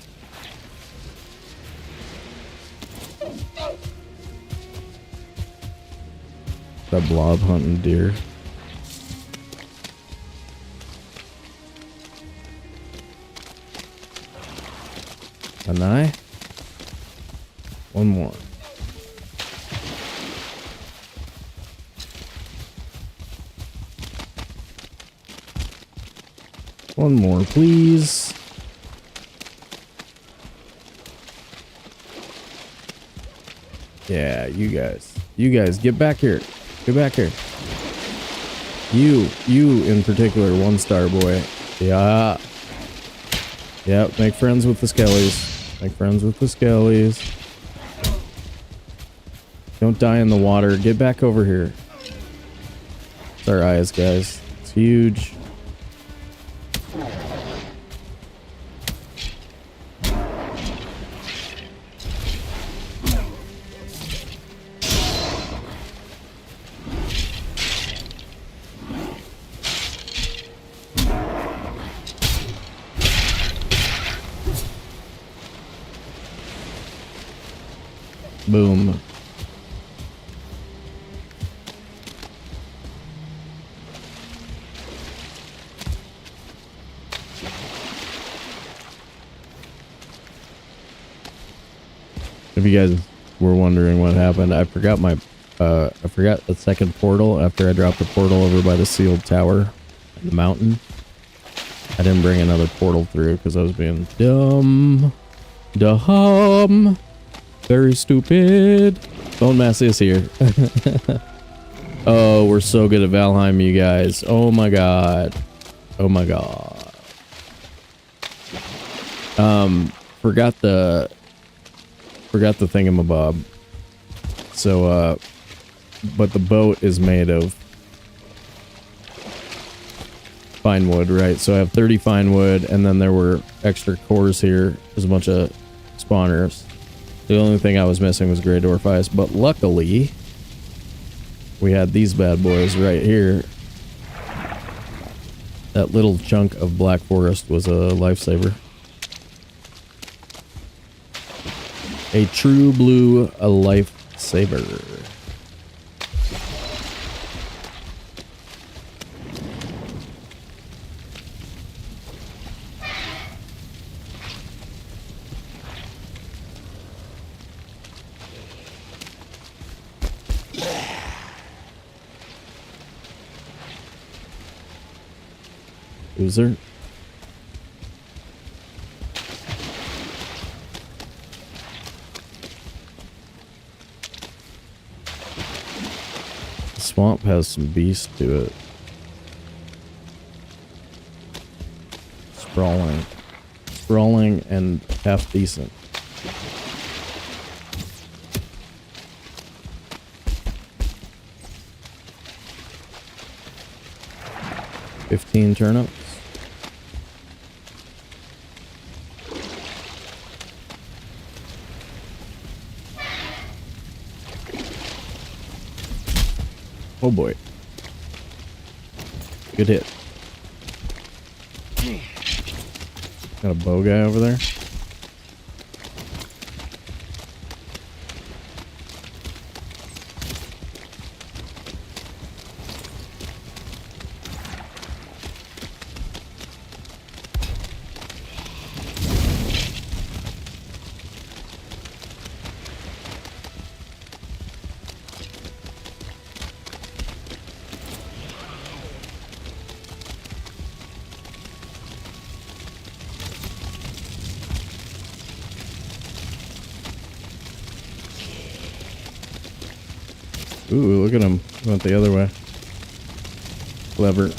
That blob hunting deer. An eye. One more. One more, please. Yeah, you guys, get back here. Get back here. You in particular, 1-star boy. Yeah. Yep, make friends with the skellies. Make friends with the skellies. Don't die in the water. Get back over here. It's our eyes, guys. It's huge. Boom. If you guys were wondering what happened, I forgot the second portal after I dropped the portal over by the sealed tower in the mountain. I didn't bring another portal through because I was being dumb. Dumb. Very stupid. Bone mass is here. Oh, we're so good at Valheim, you guys. Oh my god. Oh my god. Forgot the thingamabob. So, but the boat is made of fine wood, right? So I have 30 fine wood, and then there were extra cores here. There's a bunch of spawners. The only thing I was missing was Grey Dwarf Ice, but luckily, we had these bad boys right here. That little chunk of Black Forest was a lifesaver. A true blue lifesaver. Loser. The swamp has some beast to it. Sprawling. Sprawling and half decent. $15 turnips. Oh boy. Good hit. Got a bow guy over there. Ooh, look at him. Went the other way. Clever.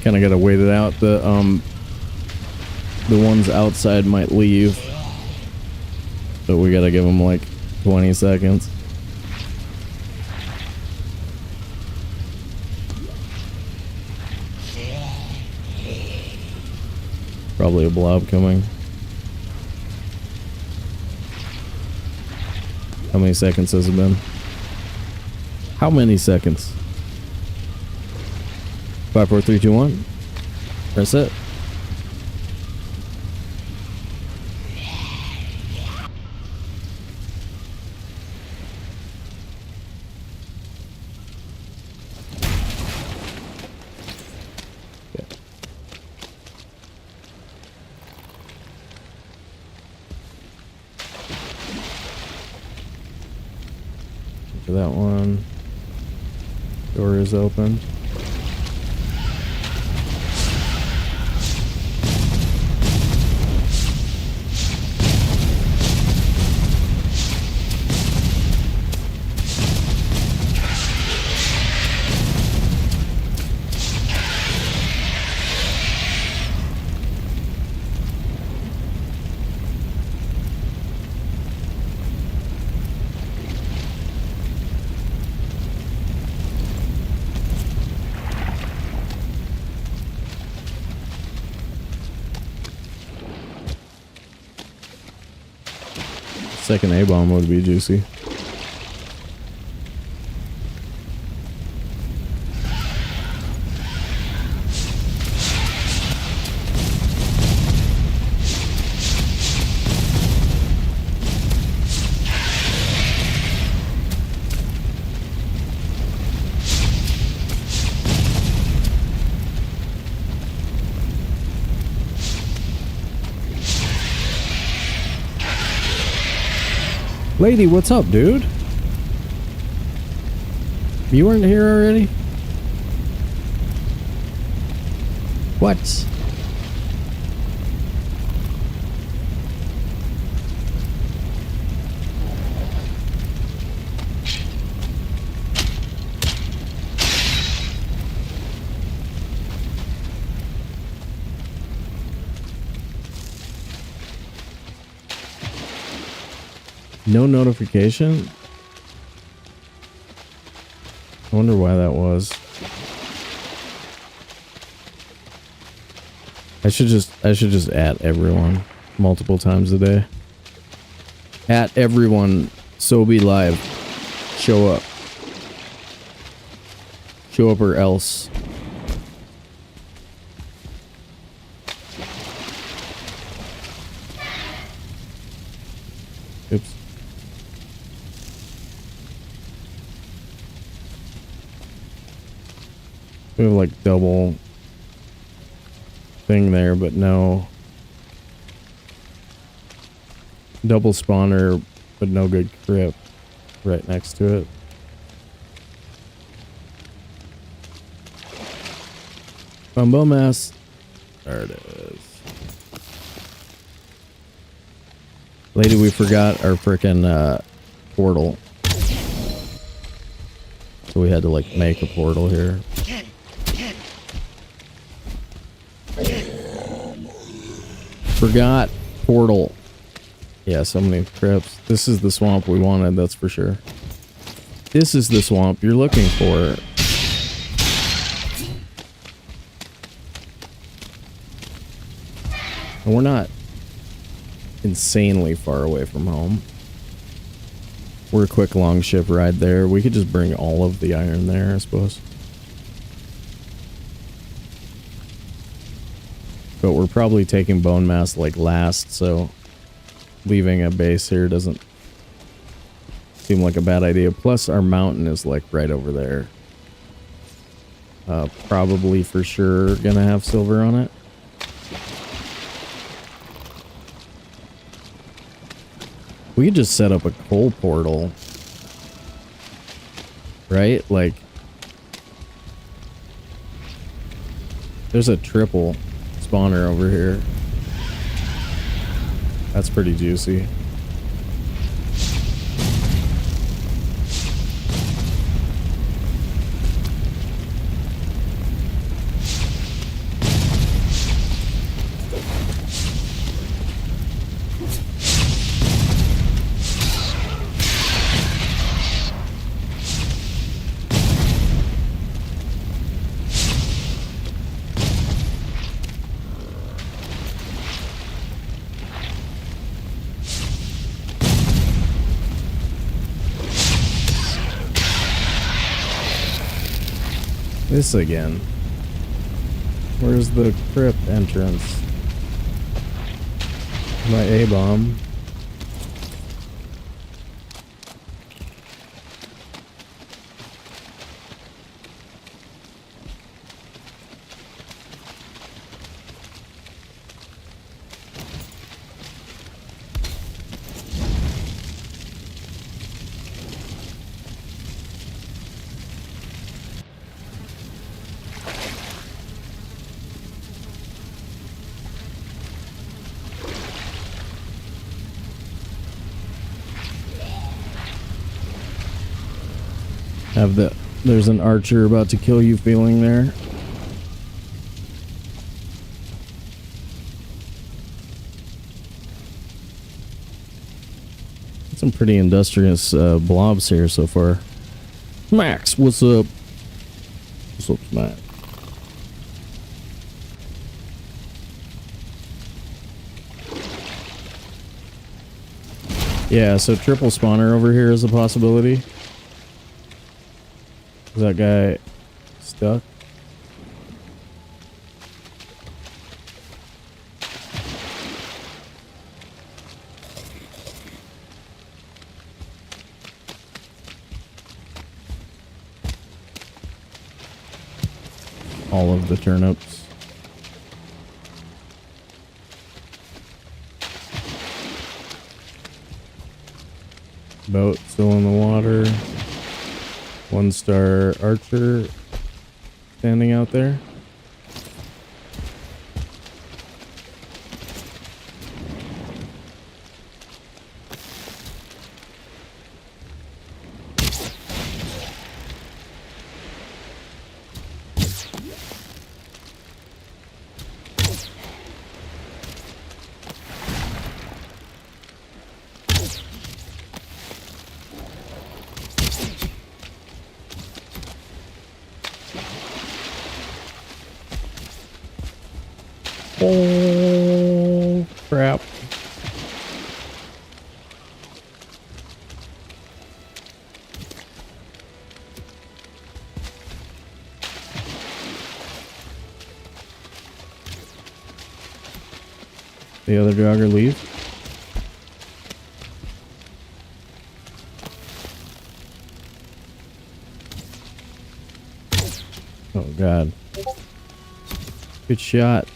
Kind of got to wait it out. The ones outside might leave, but we got to give them like 20 seconds. Probably a blob coming. How many seconds has it been? How many seconds? 5, 4, 3, 2, 1. Press it. Okay. For that one. Door is open. Second A-bomb would be juicy. Lady, what's up, dude? You weren't here already? What? No notification? I wonder why that was. I should just at everyone multiple times a day. At everyone, Sobe live. Show up. Show up or else. Oops. We have like double thing there, but no double spawner, but no good grip right next to it. Bumbo mass. There it is. Lady, we forgot our frickin' portal. So we had to like make a portal here. Forgot portal. Yeah, so many trips. This is the swamp we wanted, that's for sure. This is the swamp you're looking for. And we're not insanely far away from home. We're a quick long ship ride there. We could just bring all of the iron there, I suppose. But we're probably taking bone mass like last, so leaving a base here doesn't seem like a bad idea. Plus our mountain is like right over there. Probably for sure gonna have silver on it. We could just set up a coal portal. Right? Like there's a triple spawner over here. That's pretty juicy. This again. Where's the crypt entrance? My A-bomb. Have the there's an archer about to kill you feeling there. Some pretty industrious blobs here so far. Max, what's up? What's up, Max? Yeah, so triple spawner over here is a possibility. Is that guy stuck? All of the turnips. Boat still in the water. 1-star archer standing out there. Oh, crap. The other jogger leave. Oh, God. Good shot.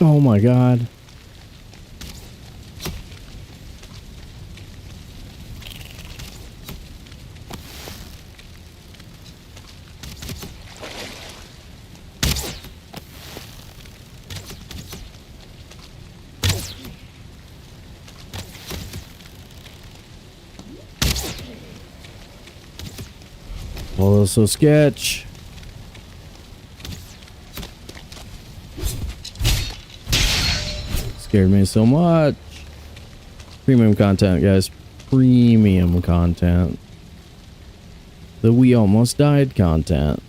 Oh my God. Oh, so sketch. Scared me so much. Premium content, guys. Premium content. The we almost died content.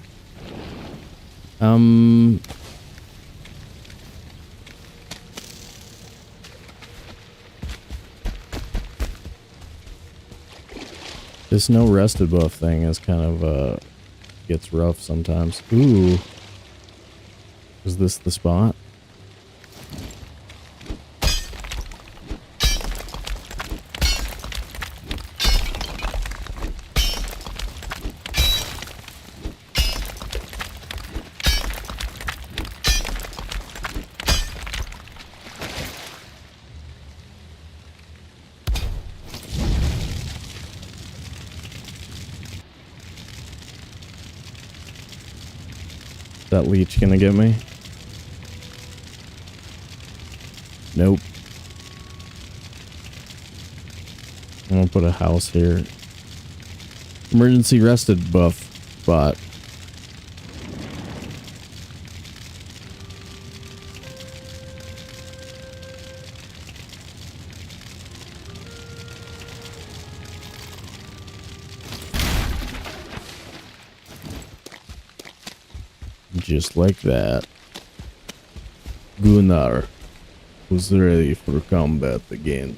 This no rested buff thing is kind of gets rough sometimes. Ooh. Is this the spot? That leech gonna get me? Nope. I'm gonna put a house here. Emergency rested buff spot. Just like that, Gunnar was ready for combat again.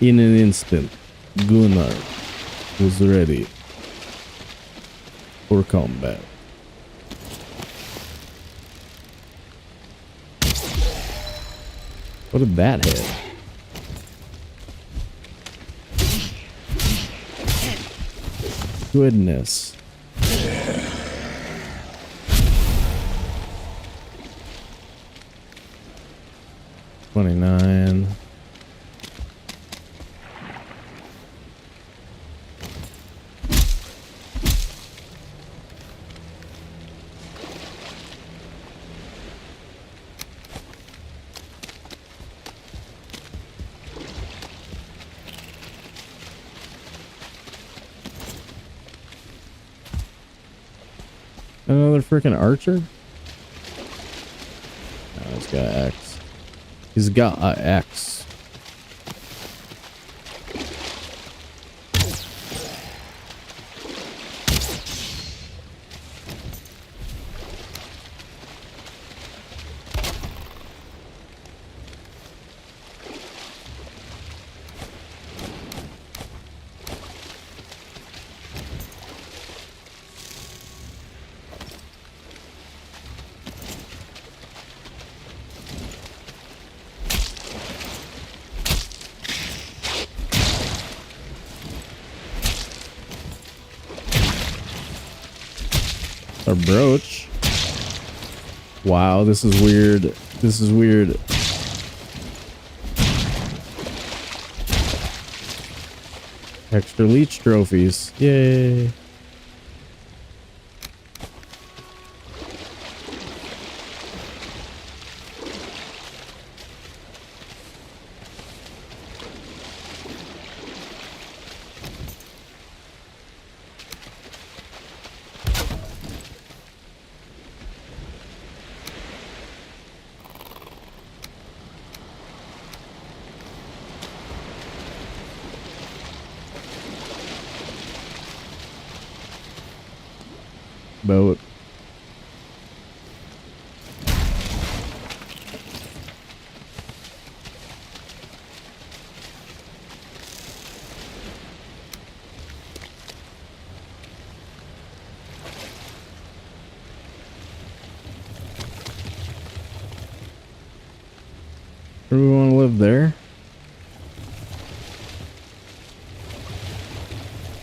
In an instant, Gunnar was ready for combat. What did that hit? Goodness. $29. Another freaking archer? No, he's got an axe. He's got an axe. A brooch. Wow, this is weird. This is weird. Extra leech trophies. Yay. Boat. Do we want to live there?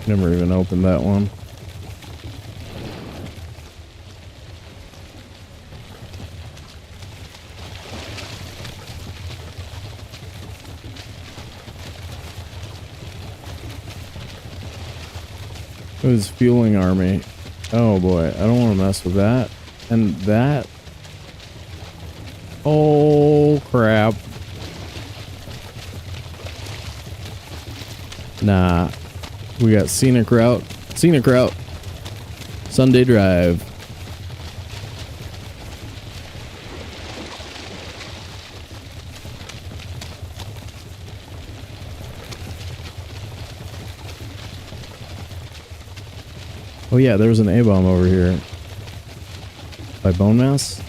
Never even opened that one. It was fueling army. Oh boy, I don't want to mess with that. And that. Oh crap. Nah. We got scenic route. Scenic route. Sunday drive. Oh yeah, there was an A-bomb over here. By Bone Mass?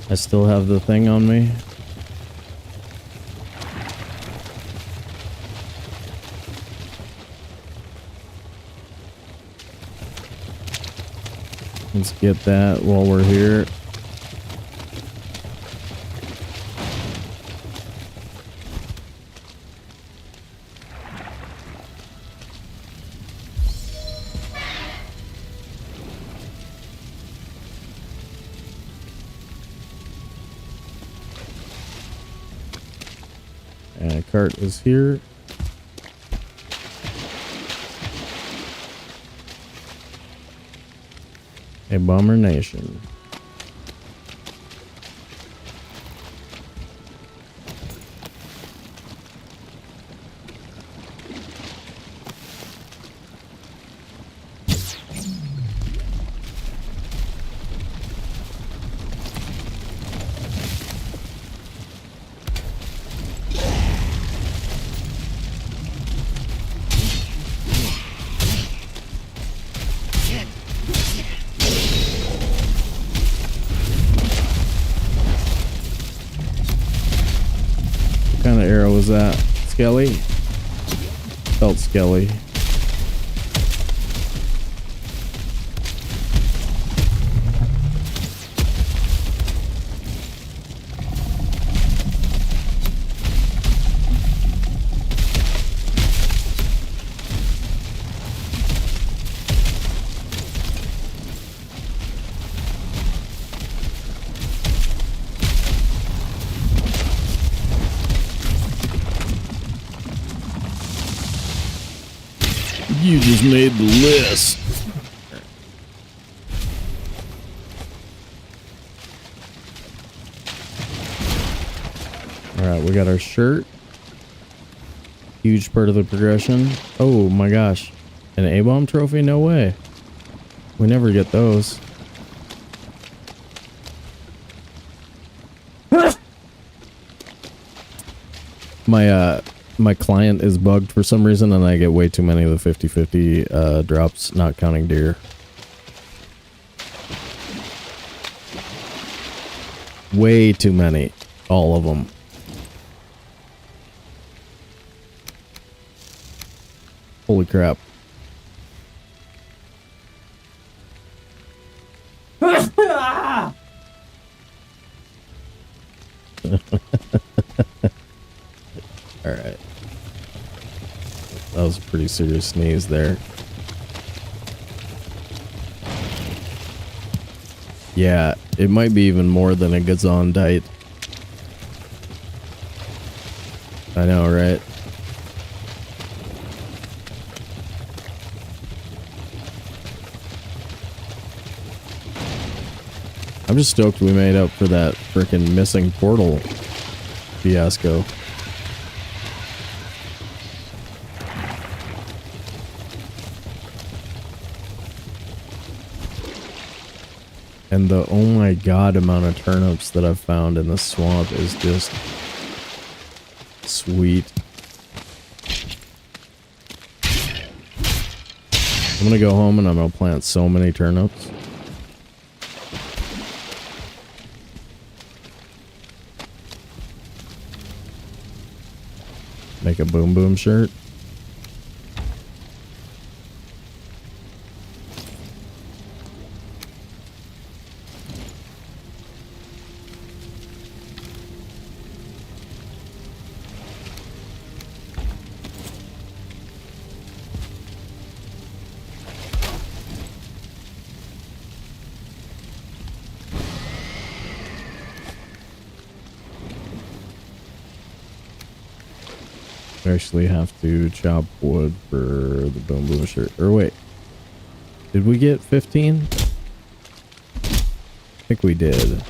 I still have the thing on me. Let's get that while we're here. And cart is here. A Bomber Nation. What kind of arrow was that? Skelly? Felt skelly. You just made the list. Alright, we got our shirt. Huge part of the progression. Oh my gosh. An A-bomb trophy? No way. We never get those. My client is bugged for some reason, and I get way too many of the 50-50 drops, not counting deer. Way too many. All of them. Holy crap. Alright. That was a pretty serious sneeze there. Yeah, it might be even more than a Gesundheit. I know, right? I'm just stoked we made up for that frickin' missing portal fiasco. And the oh my god amount of turnips that I've found in the swamp is just sweet. I'm gonna go home and I'm gonna plant so many turnips. Make a boom boom shirt. We actually have to chop wood for the boom boom shirt. Or wait, did we get 15? I think we did.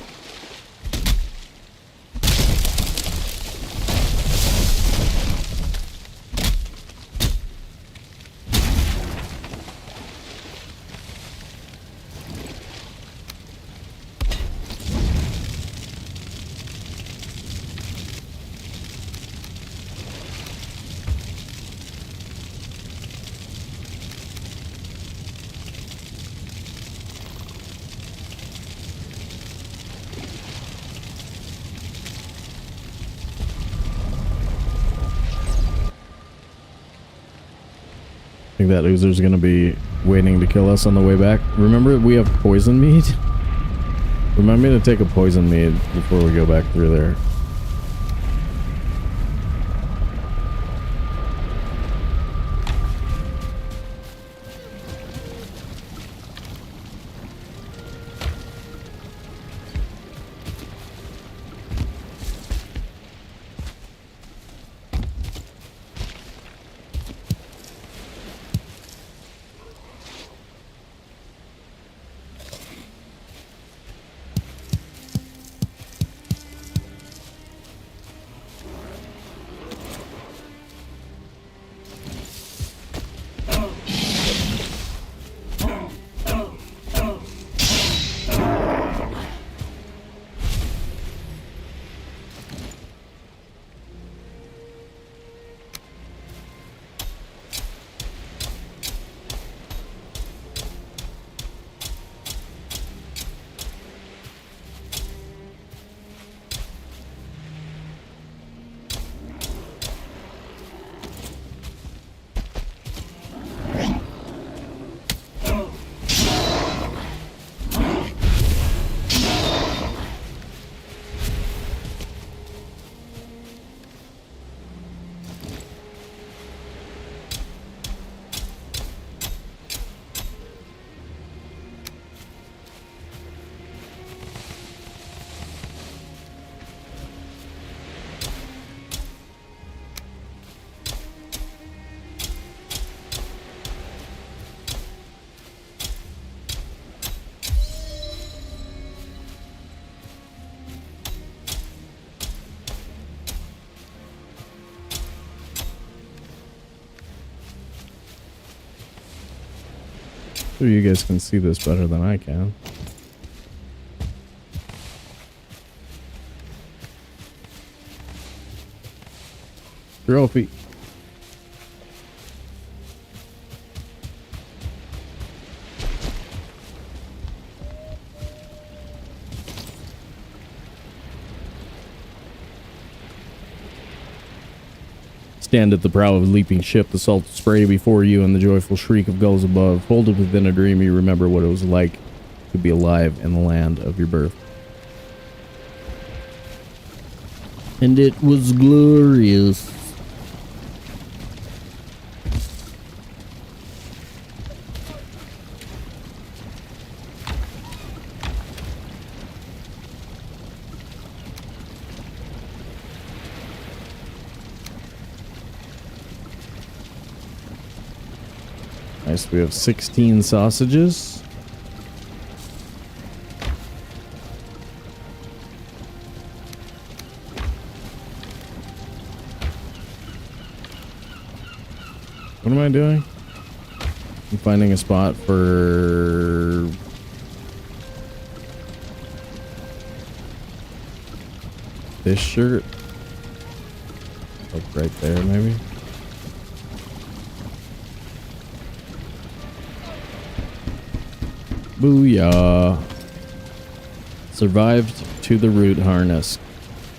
that Oozer's gonna be waiting to kill us on the way back. Remember, we have poison mead? Remind me to take a poison mead before we go back through there. So you guys can see this better than I can. Trophy. Stand at the prow of a leaping ship, the salt spray before you and the joyful shriek of gulls above. Folded within a dream, you remember what it was like to be alive in the land of your birth. And it was glorious. Nice, we have 16 sausages. What am I doing? I'm finding a spot for this shirt. Like right there, maybe. Booyah. Survived to the root harness.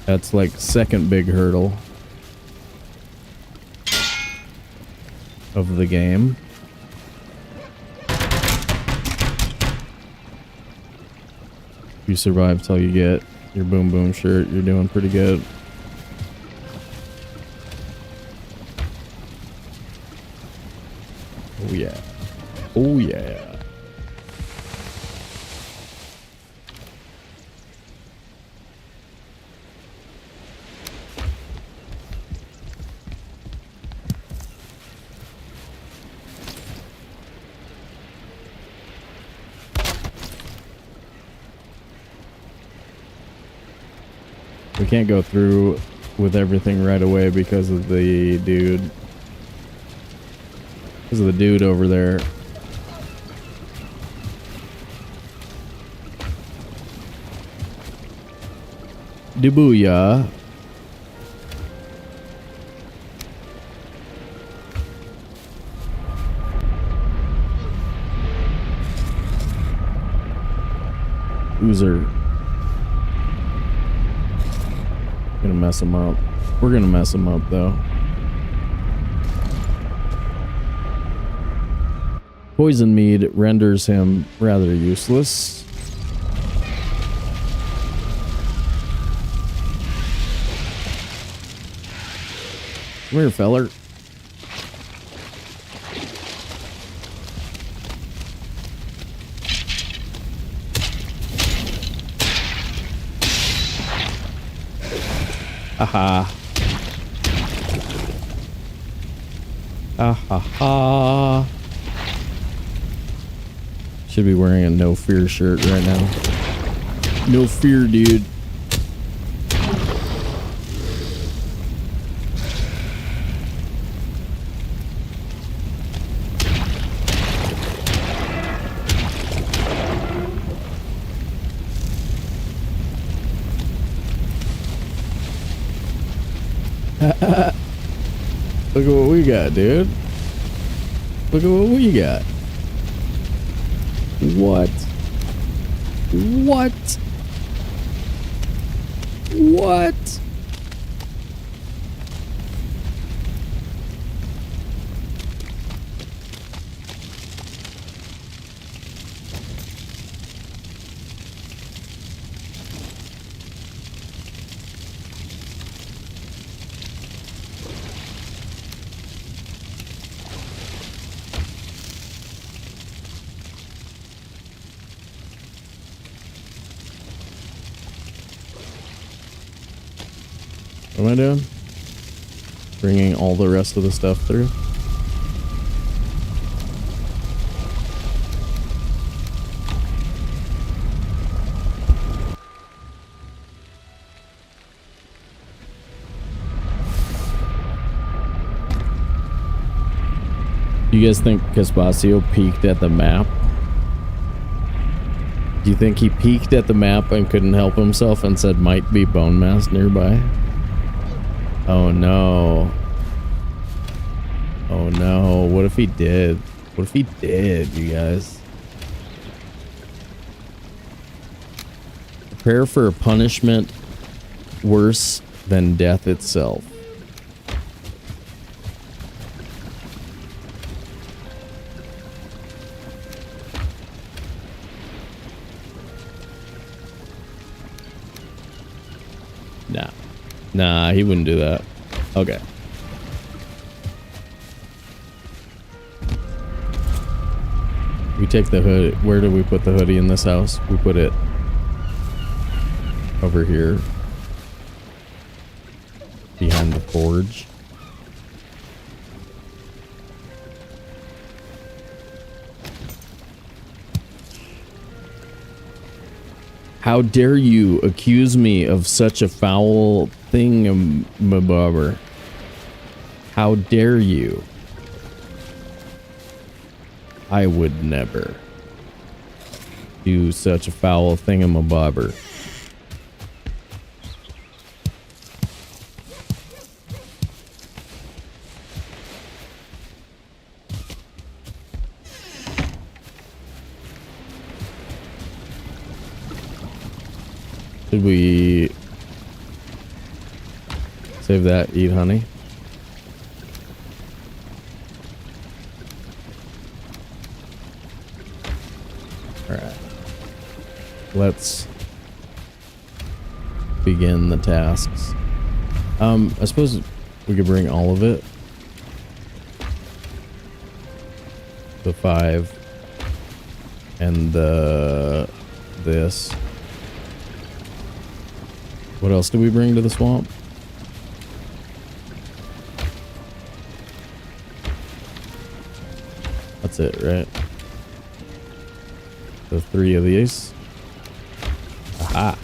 That's like second big hurdle of the game. If you survive till you get your boom boom shirt, you're doing pretty good. Oh yeah. Oh yeah. We can't go through with everything right away because of the dude. Because of the dude over there. Debooyah. Oozer. Gonna mess him up. We're gonna mess him up though. Poison mead renders him rather useless. Come here, feller. Aha. Ha. Should be wearing a no fear shirt right now. No fear, dude. Look at what we got, dude. Look at what we got. What? What? What? What am I doing? Bringing all the rest of the stuff through. Do you guys think Caspacio peeked at the map? Do you think he peeked at the map and couldn't help himself and said might be bone mass nearby? Oh no. Oh no. What if he did? What if he did, you guys? Prepare for a punishment worse than death itself. Nah, he wouldn't do that. Okay. We take the hood. Where do we put the hoodie in this house? We put it over here. Behind the forge. How dare you accuse me of such a foul thing, mabobber? How dare you? I would never do such a foul thingamabobber. Should we save that, eat honey? Alright. Let's begin the tasks. I suppose we could bring all of it. The 5 and this. What else do we bring to the swamp? That's it, right? The 3 of these. Aha.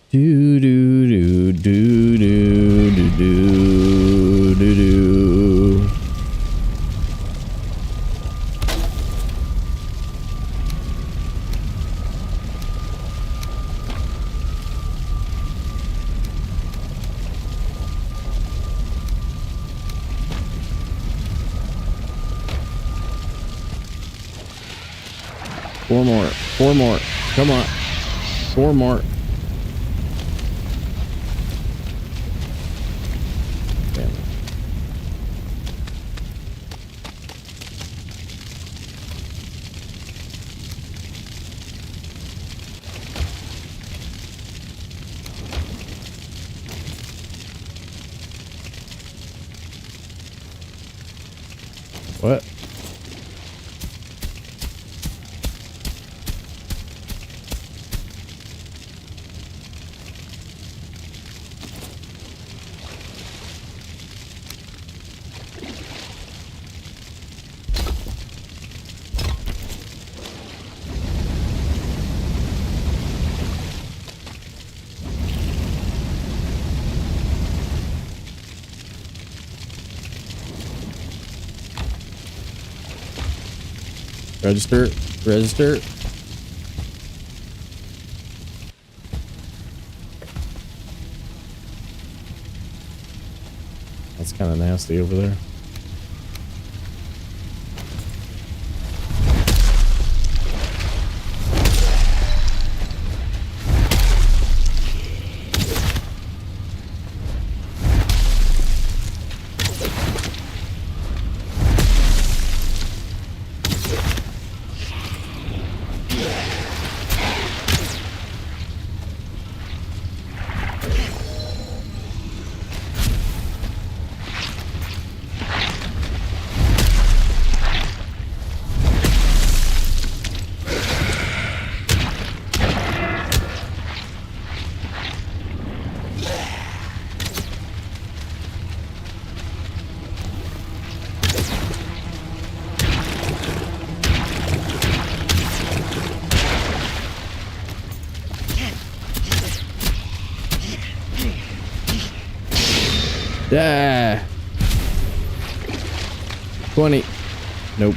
Do do do do do do do do do. 4 more. 4 more. Come on. 4 more. Damn it. What? Register. Register. That's kind of nasty over there. Yeah. 20. Nope.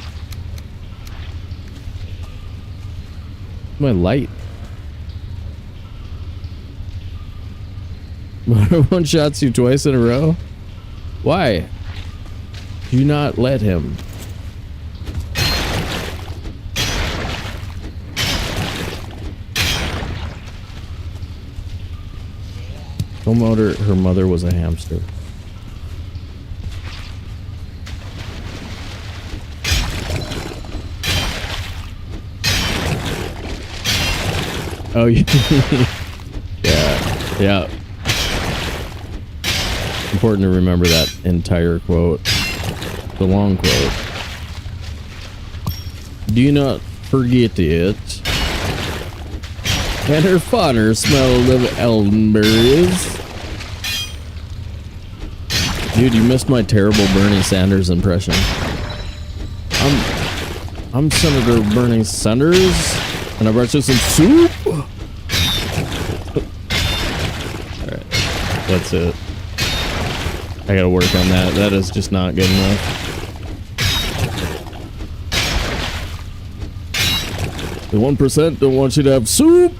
My light. One shots you twice in a row. Why? Do not let him. Her mother was a hamster. Oh, yeah. Yeah. Important to remember that entire quote. The long quote. Do not forget it. And her father smelled of elderberries. Dude, you missed my terrible Bernie Sanders impression. I'm Senator Bernie Sanders, and I brought you some soup. Alright, that's it. I gotta work on that. That is just not good enough. The 1% don't want you to have soup.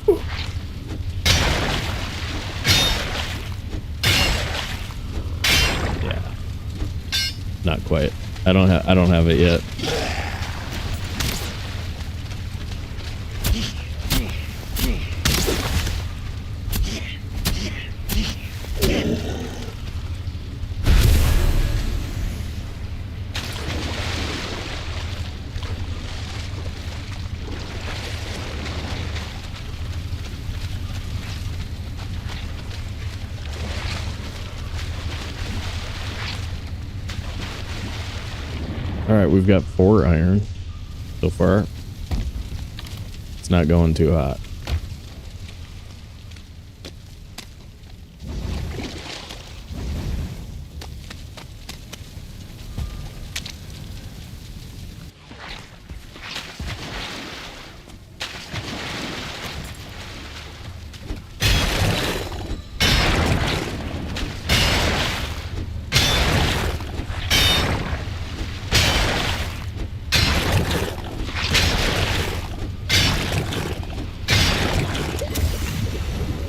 Yeah, not quite. I don't have it yet. Alright, we've got 4 iron so far. It's not going too hot.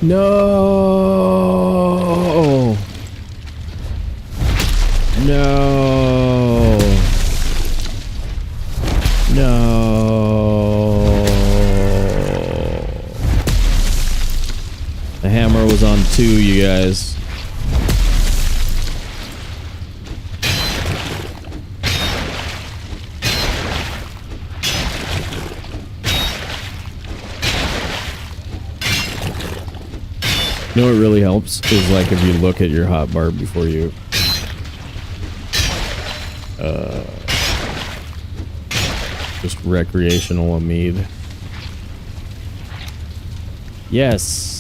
No. No. No. was on 2, you guys. You know what really helps is like if you look at your hotbar before you just recreational mead. Yes.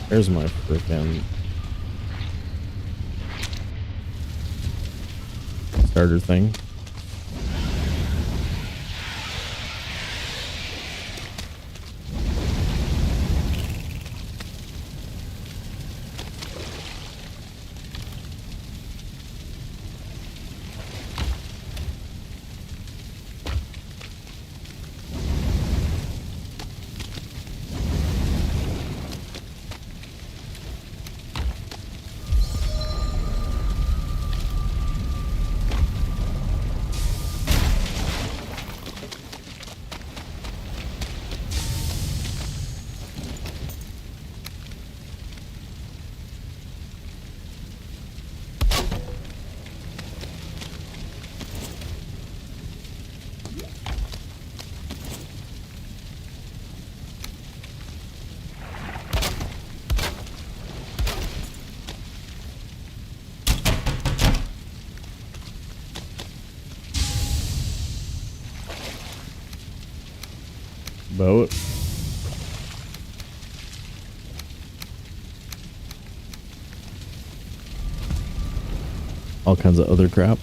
There's my frickin' starter thing. Boat. All kinds of other crap.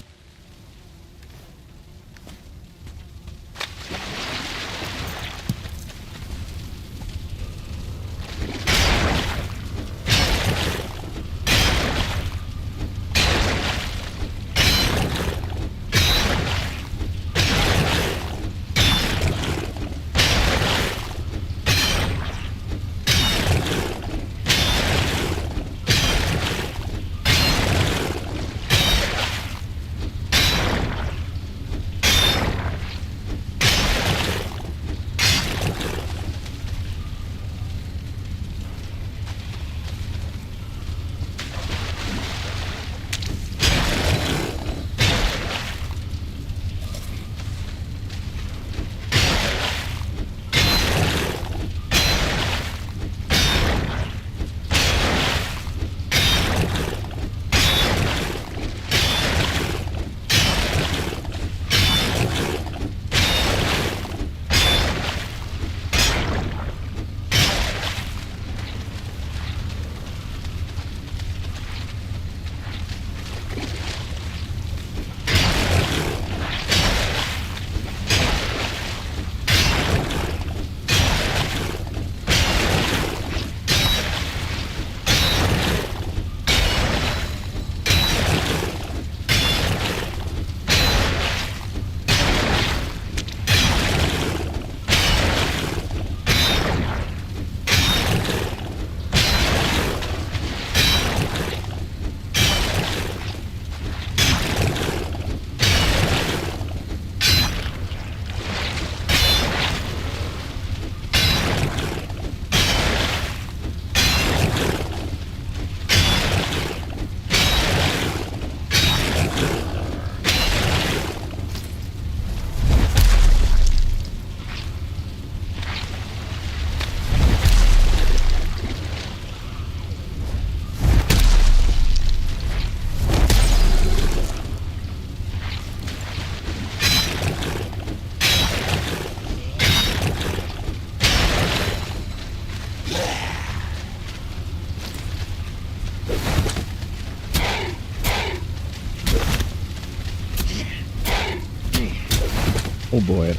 Oh boy.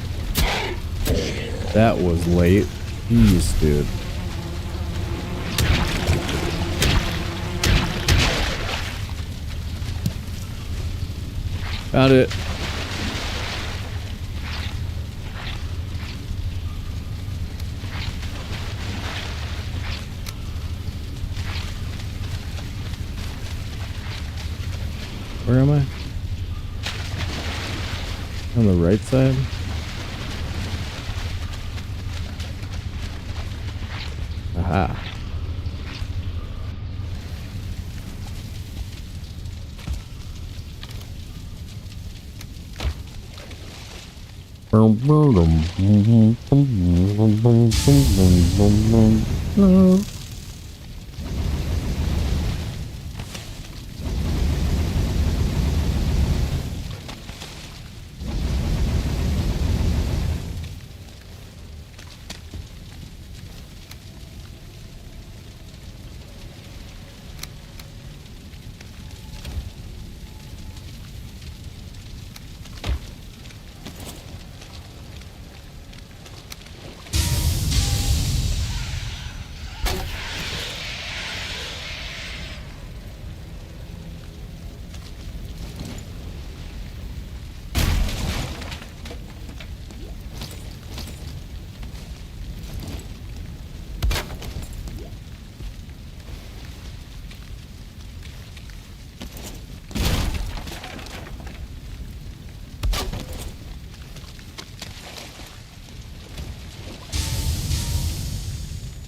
That was late. Jeez, dude. Got it. Where am I? On the right side? Aha.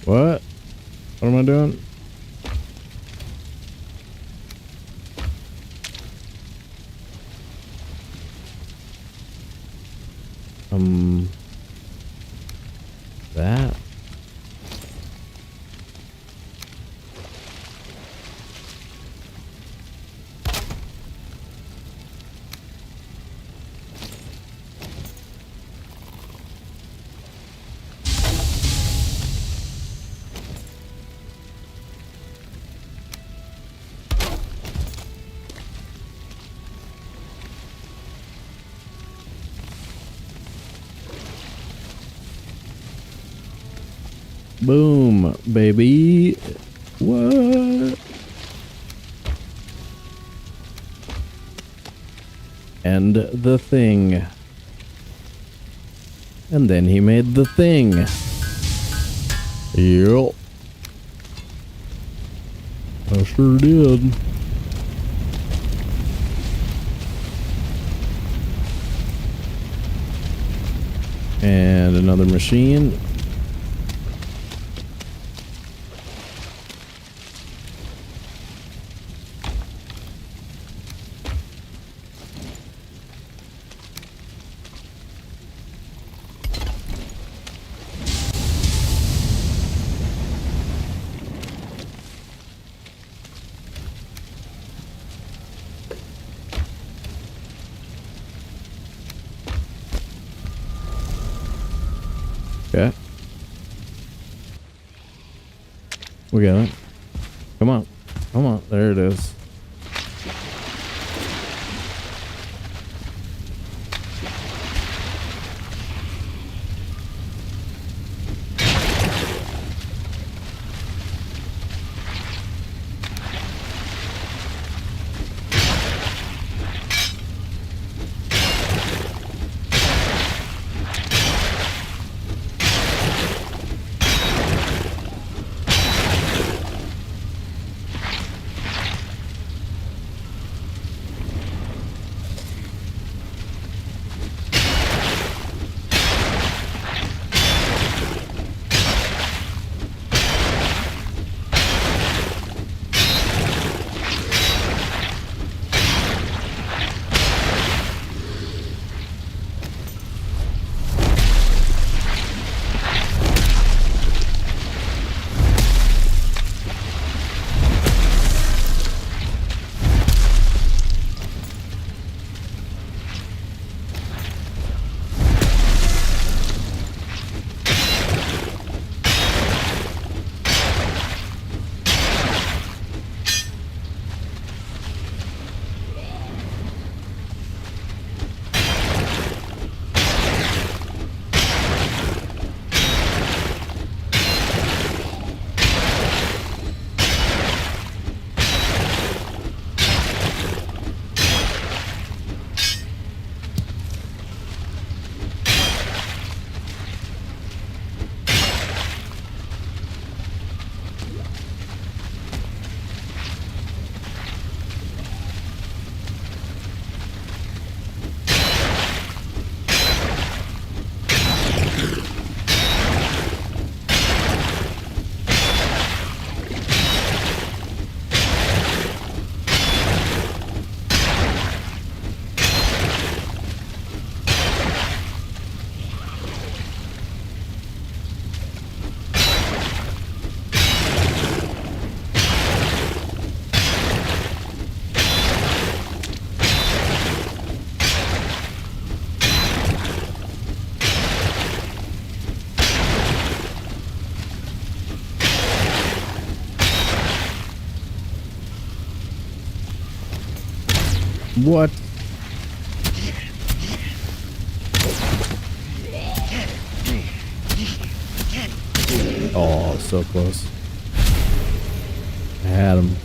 What? What am I doing? That? Boom, baby. What? And the thing. And then he made the thing. Yup. I sure did. And another machine. Okay. We got it. Come on. Come on. There it is. What? Oh, so close. I had him.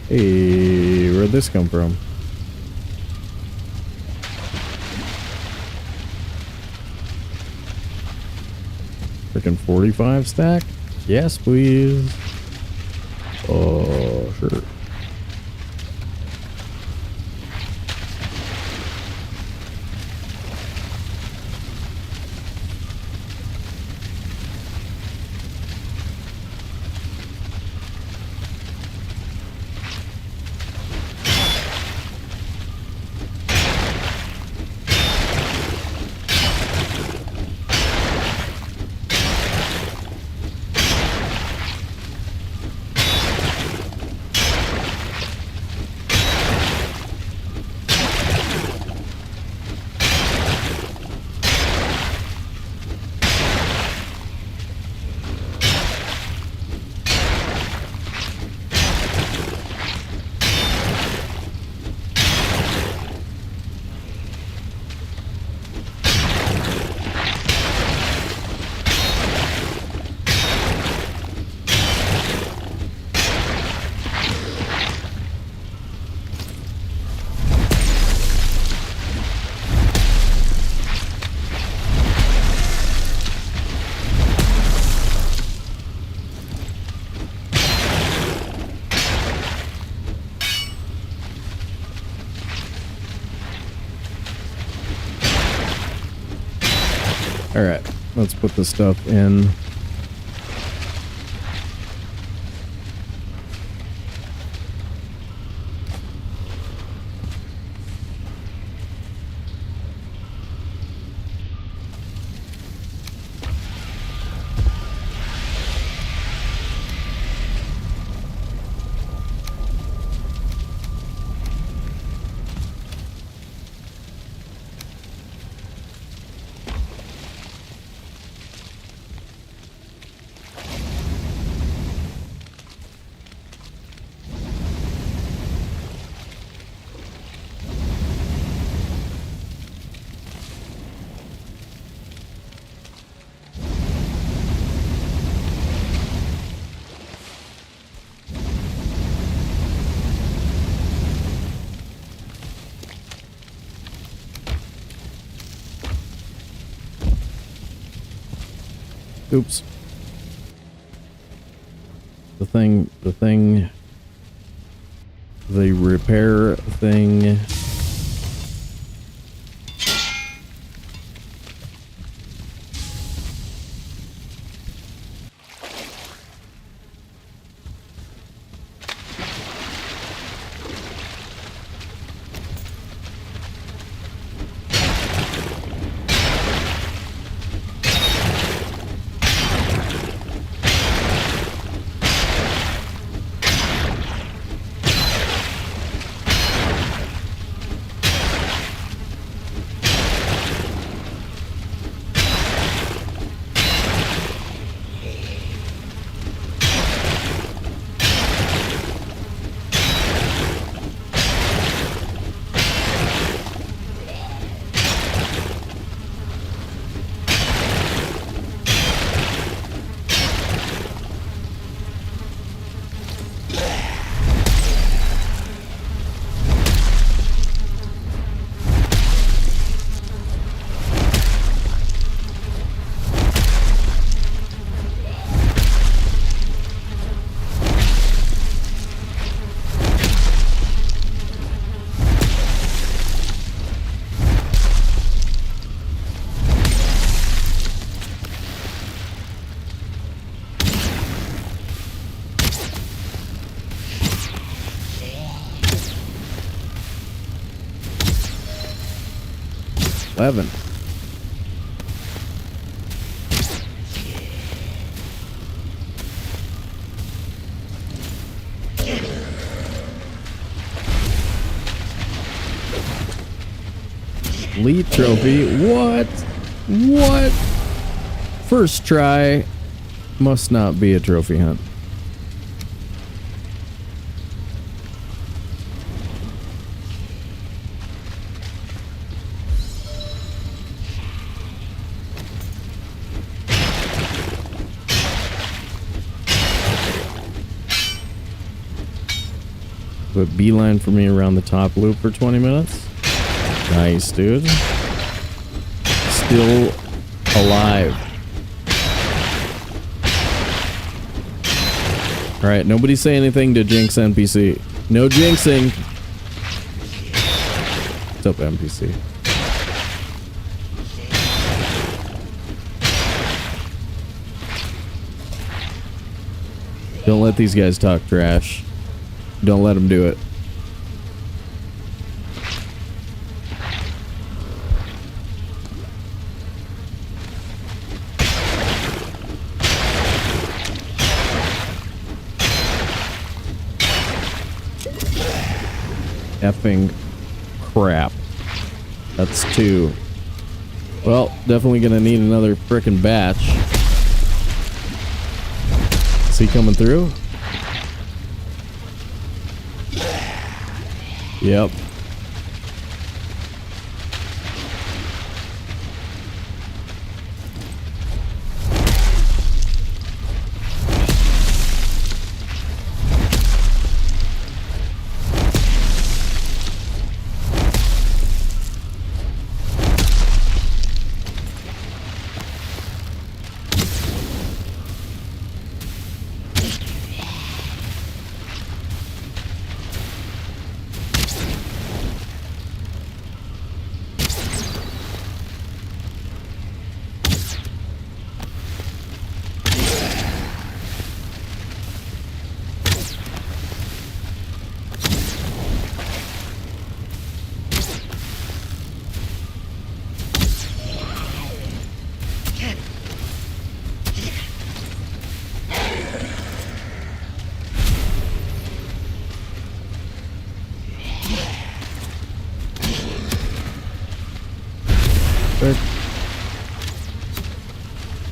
Hey, where'd this come from? Freaking 45 stack? Yes, please. Oh, sure. All right, let's put the stuff in. Oops. The repair thing. 11. Elite trophy. What? What? First try. Must not be a trophy hunt. Put beeline for me around the top loop for 20 minutes. Nice, dude. Still alive. Alright, nobody say anything to Jinx NPC. No jinxing. What's up, NPC? Don't let these guys talk trash. Don't let them do it. Effing crap. That's 2. Well, definitely gonna need another frickin' batch. Is he coming through? Yep.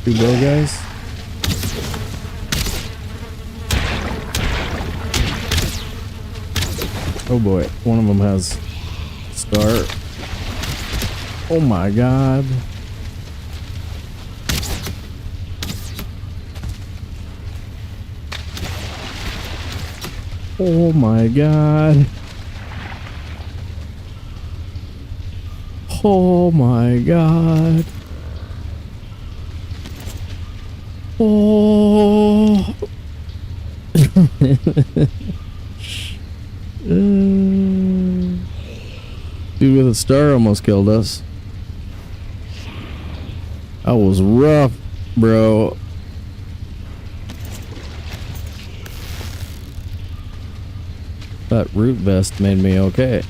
Two go, guys. Oh boy, one of them has star. Oh my god. Oh my god. Oh my god. Oh. Dude with a star almost killed us. That was rough, bro. That root vest made me okay.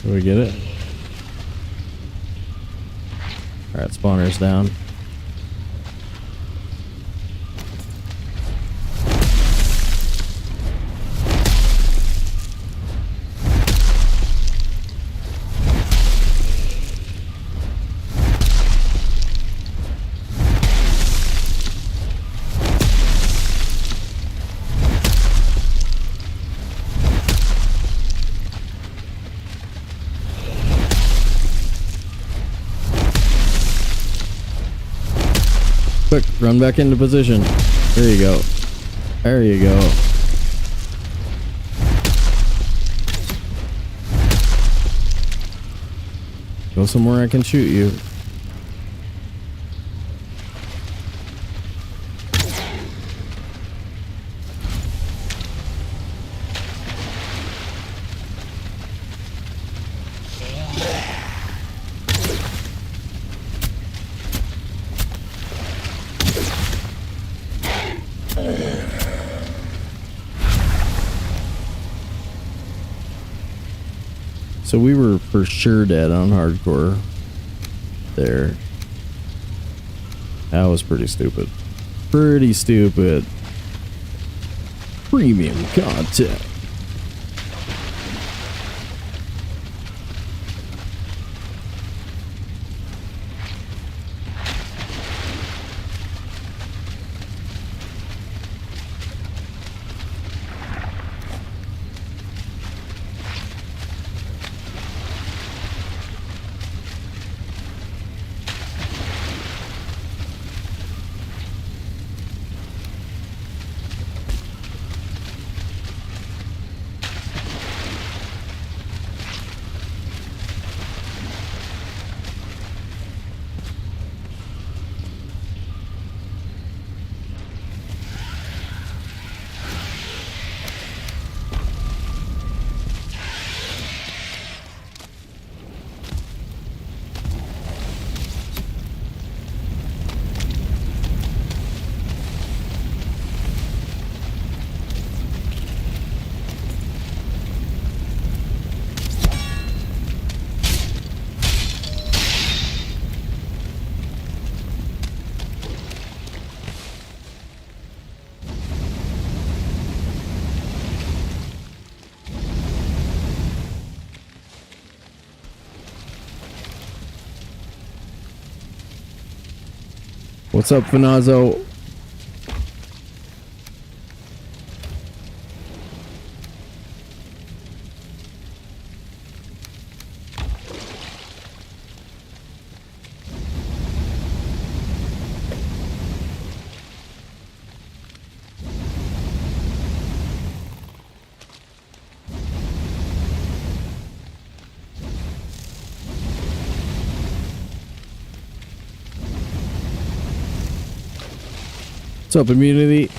Did we get it? Alright, spawner's down. Quick, run back into position. There you go. There you go. Go somewhere I can shoot you. So we were for sure dead on hardcore there. That was pretty stupid. Pretty stupid. Premium content. What's up, Finazzo? What's up, immunity?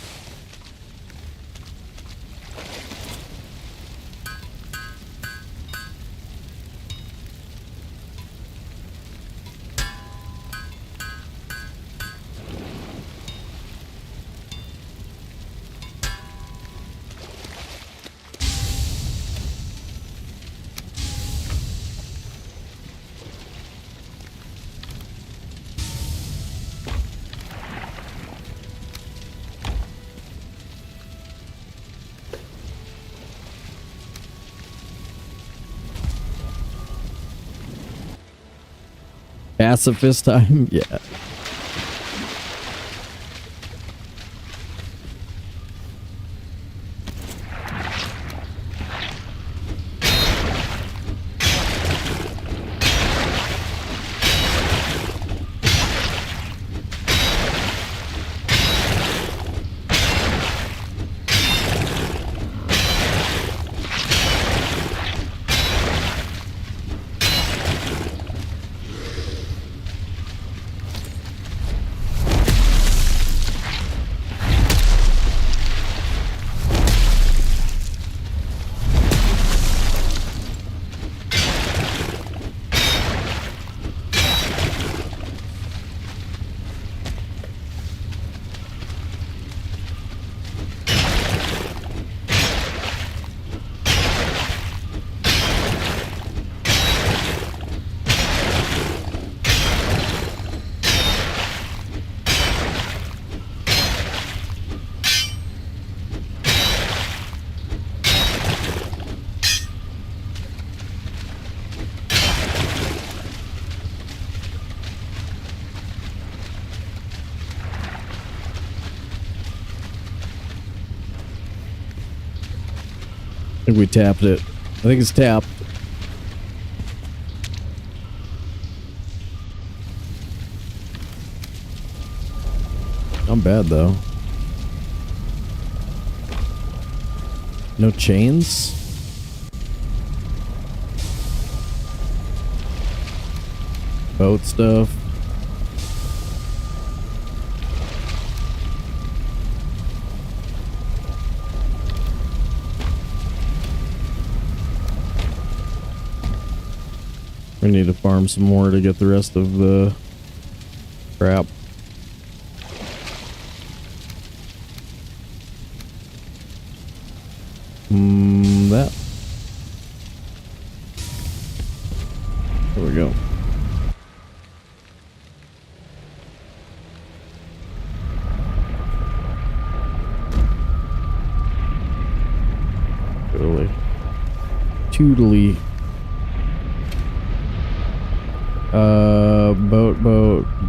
Pacifist time? Yeah. I think we tapped it. I think it's tapped. Not bad though. No chains? Boat stuff. We need to farm some more to get the rest of the crap. That. toodly.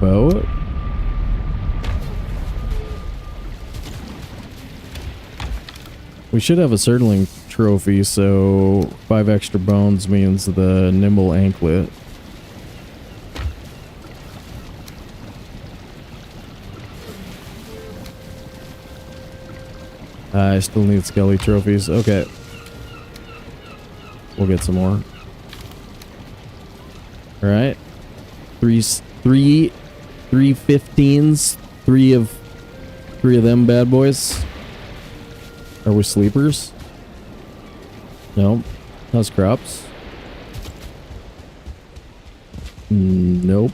Boat. We should have a Surtling trophy, so 5 extra bones means the nimble anklet. I still need skelly trophies. Okay. We'll get some more. Alright. Three 15s. Three of them bad boys. Are we sleepers? No. How's crops? Nope.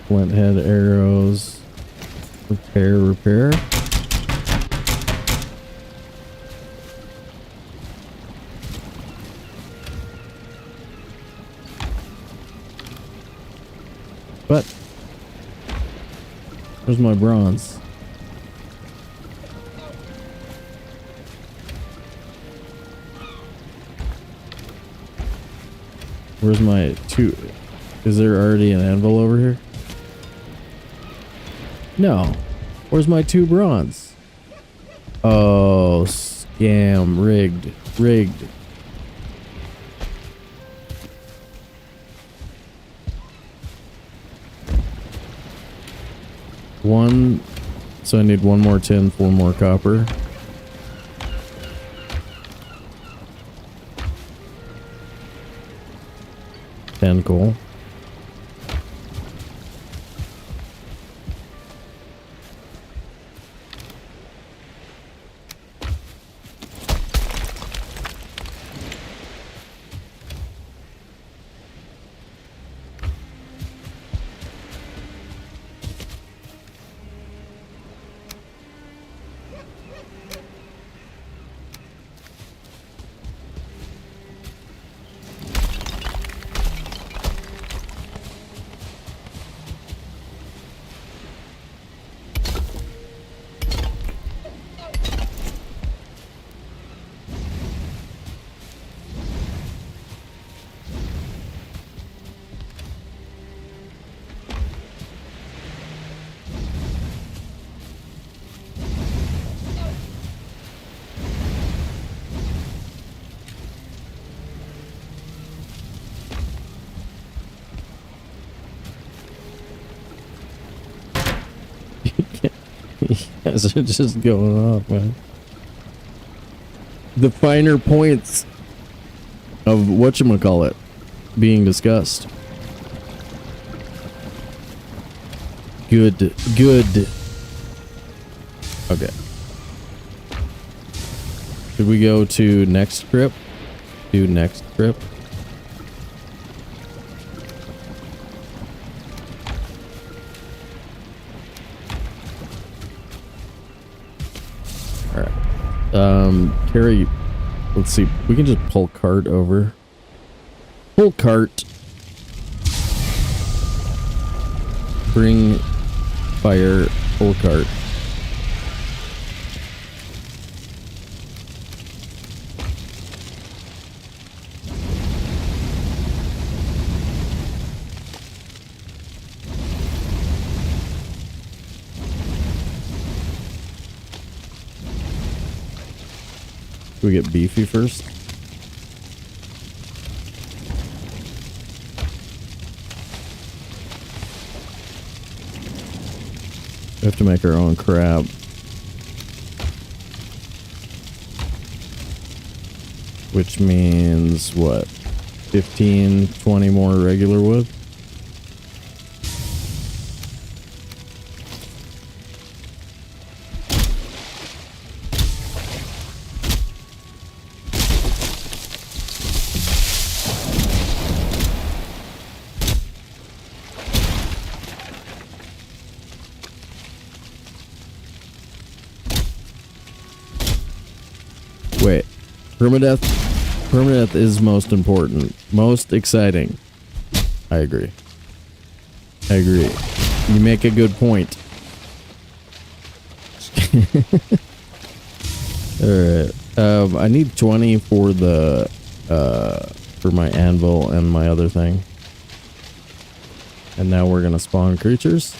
Flint head arrows. Repair. But where's my bronze? Where's my 2? Is there already an anvil over here? No. Where's my 2 bronze? Oh, scam. Rigged. One. So I need 1 more tin, 4 more copper. And coal. You guys are just going off, man. The finer points of whatchamacallit being discussed. Good. Okay. Should we go to next trip? Do next trip? Carry, let's see, we can just pull cart over. Pull cart. Bring fire, pull cart. We get beefy first. We have to make our own crab. Which means what? 15, 20 more regular wood? Wait, permadeath is most important, most exciting. I agree. I agree. You make a good point. Alright. I need 20 for the for my anvil and my other thing. And now we're gonna spawn creatures.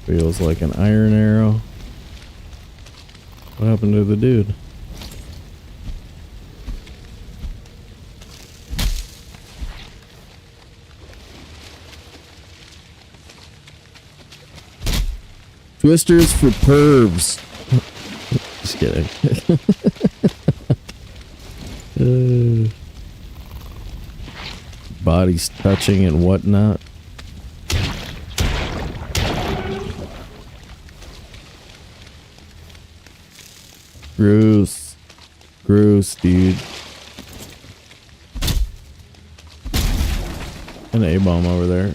Feels like an iron arrow. What happened to the dude? Twisters for pervs. Just kidding. Bodies touching and whatnot. Gross. Gross, dude. An A-bomb over there.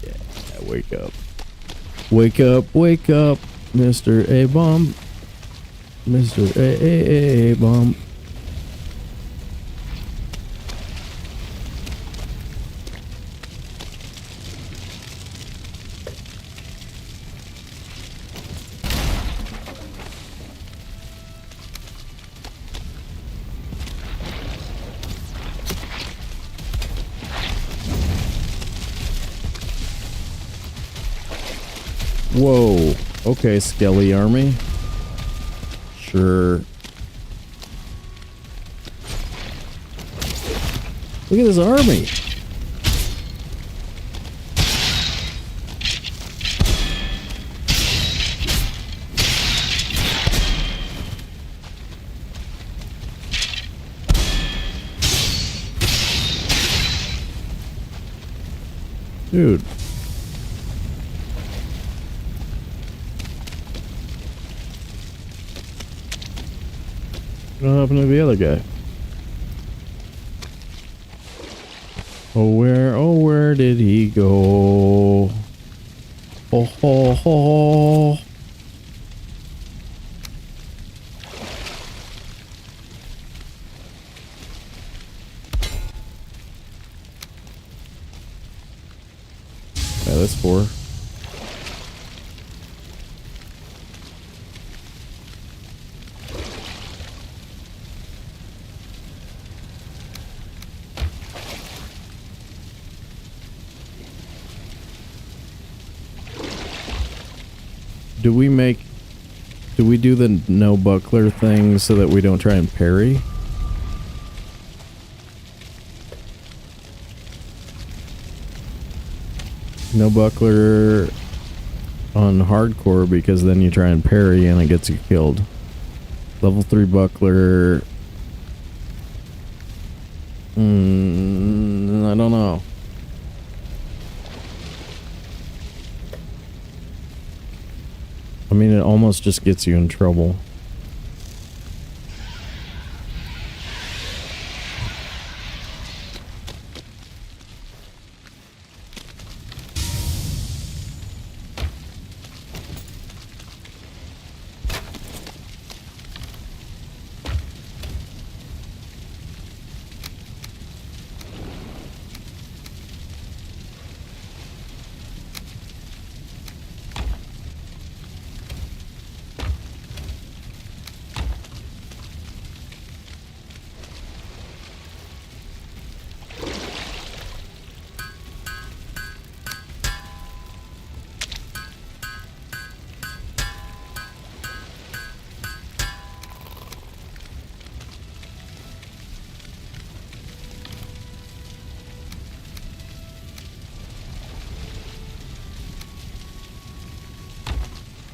Yeah, wake up. Wake up, wake up, Mr. A-bomb. Mr. A-bomb. Whoa. Okay, Skelly army. Sure. Look at this army. Dude. What happened to the other guy? Oh, where did he go? Oh, ho, ho. Yeah, that's 4. Do we do the no buckler thing so that we don't try and parry? No buckler on hardcore because then you try and parry and it gets you killed. Level 3 buckler. I don't know. I mean, it almost just gets you in trouble.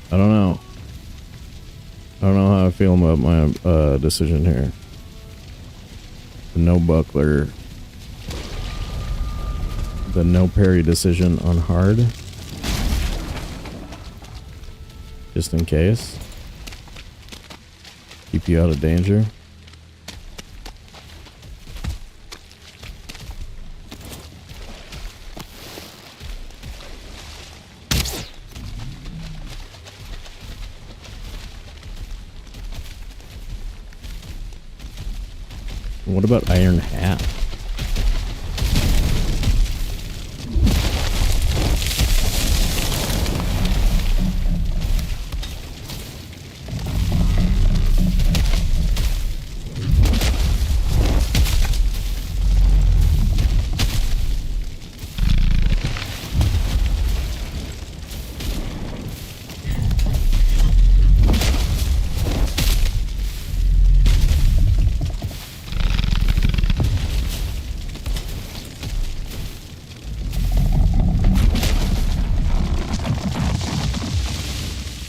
I don't know. I don't know how I feel about my decision here. The no buckler. the no parry decision on hard. Just in case. Keep you out of danger. What about Iron Hat?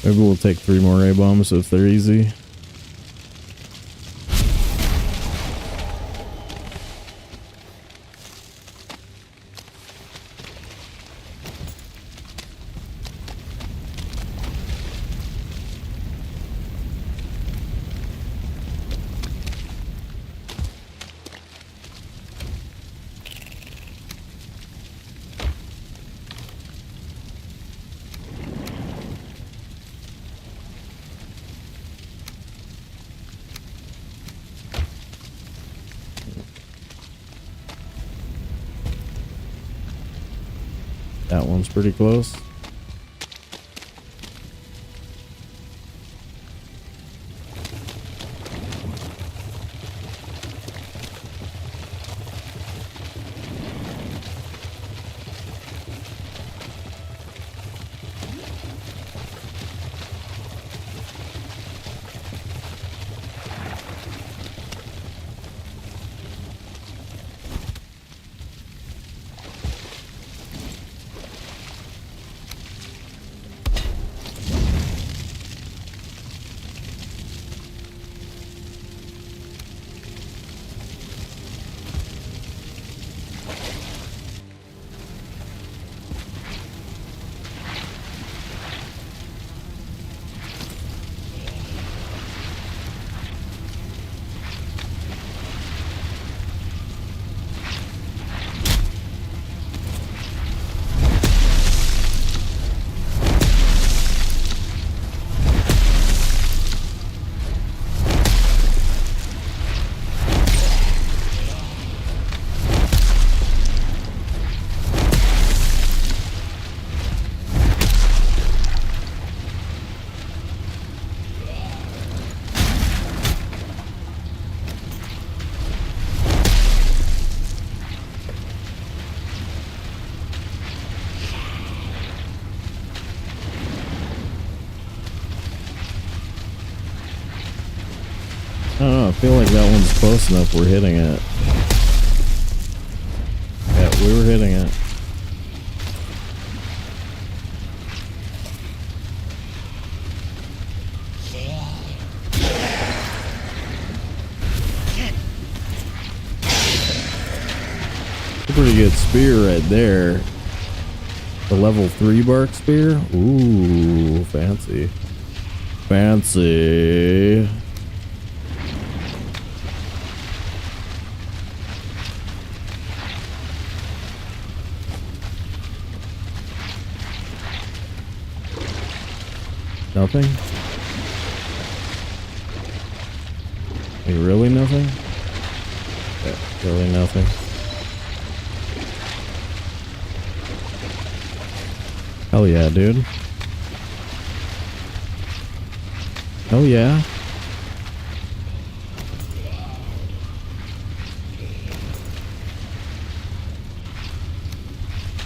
Maybe we'll take 3 more A-bombs if they're easy. That one's pretty close. I don't know, I feel like that one's close enough we're hitting it. Yeah, we were hitting it. A pretty good spear right there. The level 3 bark spear? Ooh, fancy. Fancy. Nothing? Wait, really nothing? Yeah, really nothing. Hell yeah, dude. Hell yeah.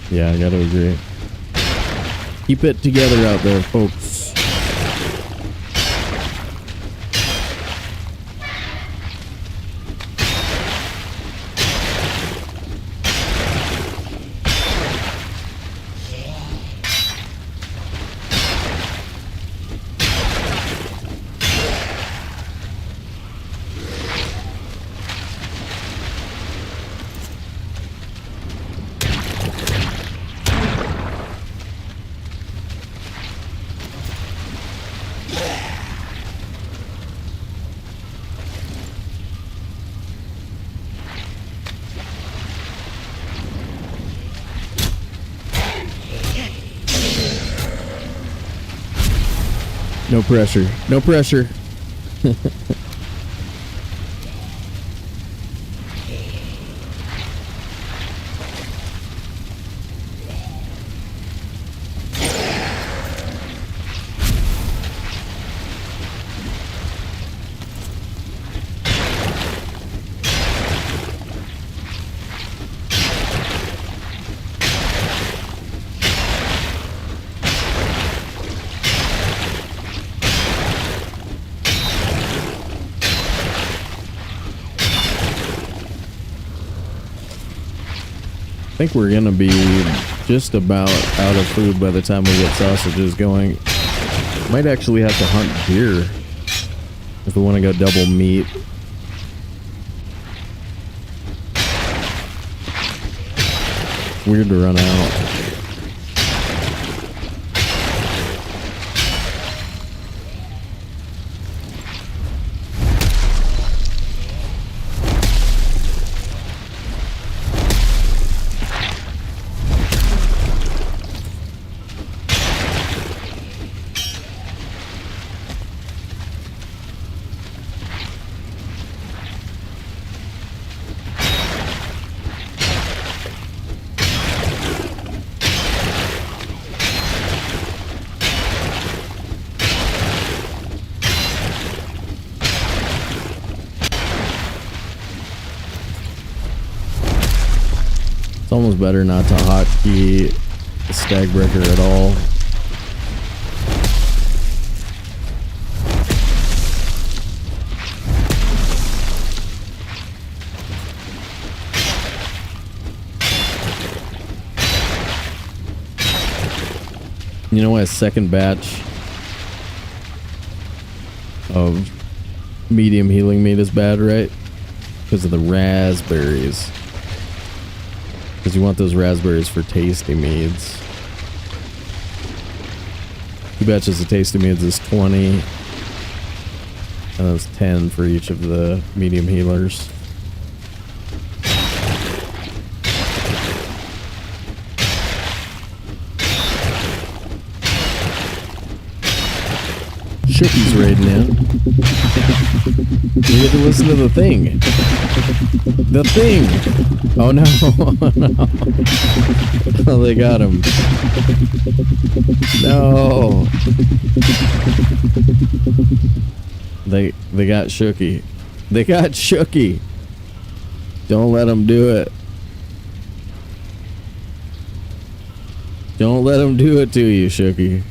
Yeah, I gotta agree. Keep it together out there, folks. No pressure. No pressure. I think we're gonna be just about out of food by the time we get sausages going. Might actually have to hunt deer if we want to go double meat. It's weird to run out. Almost better not to hotkey the stag breaker at all. You know why a second batch of medium healing meat is bad, right? Because of the raspberries. Because you want those raspberries for tasty meads. 2 batches of tasty meads is 20. And that's 10 for each of the medium healers. Shookie's raiding in. We get to listen to the thing. The thing! Oh no! Oh no! Oh, they got him. No! They got Shookie. They got Shookie! Don't let them do it. Don't let them do it to you, Shookie.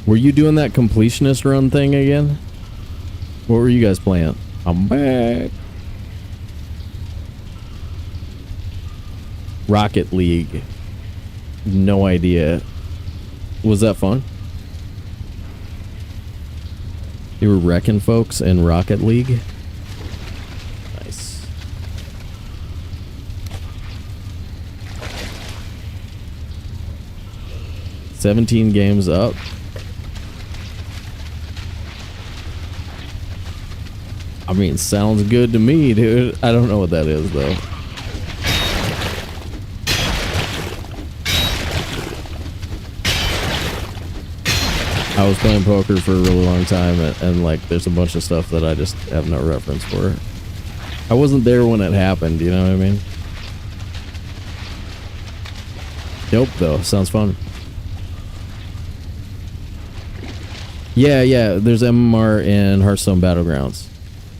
Were you doing that completionist run thing again? What were you guys playing? I'm back. Rocket League. No idea. Was that fun? You were wrecking folks in Rocket League? Nice. $17 games up. I mean, sounds good to me, dude. I don't know what that is, though. I was playing poker for a really long time, and like, there's a bunch of stuff that I just have no reference for. I wasn't there when it happened, you know what I mean? Dope, though. Sounds fun. Yeah, there's MMR in Hearthstone Battlegrounds.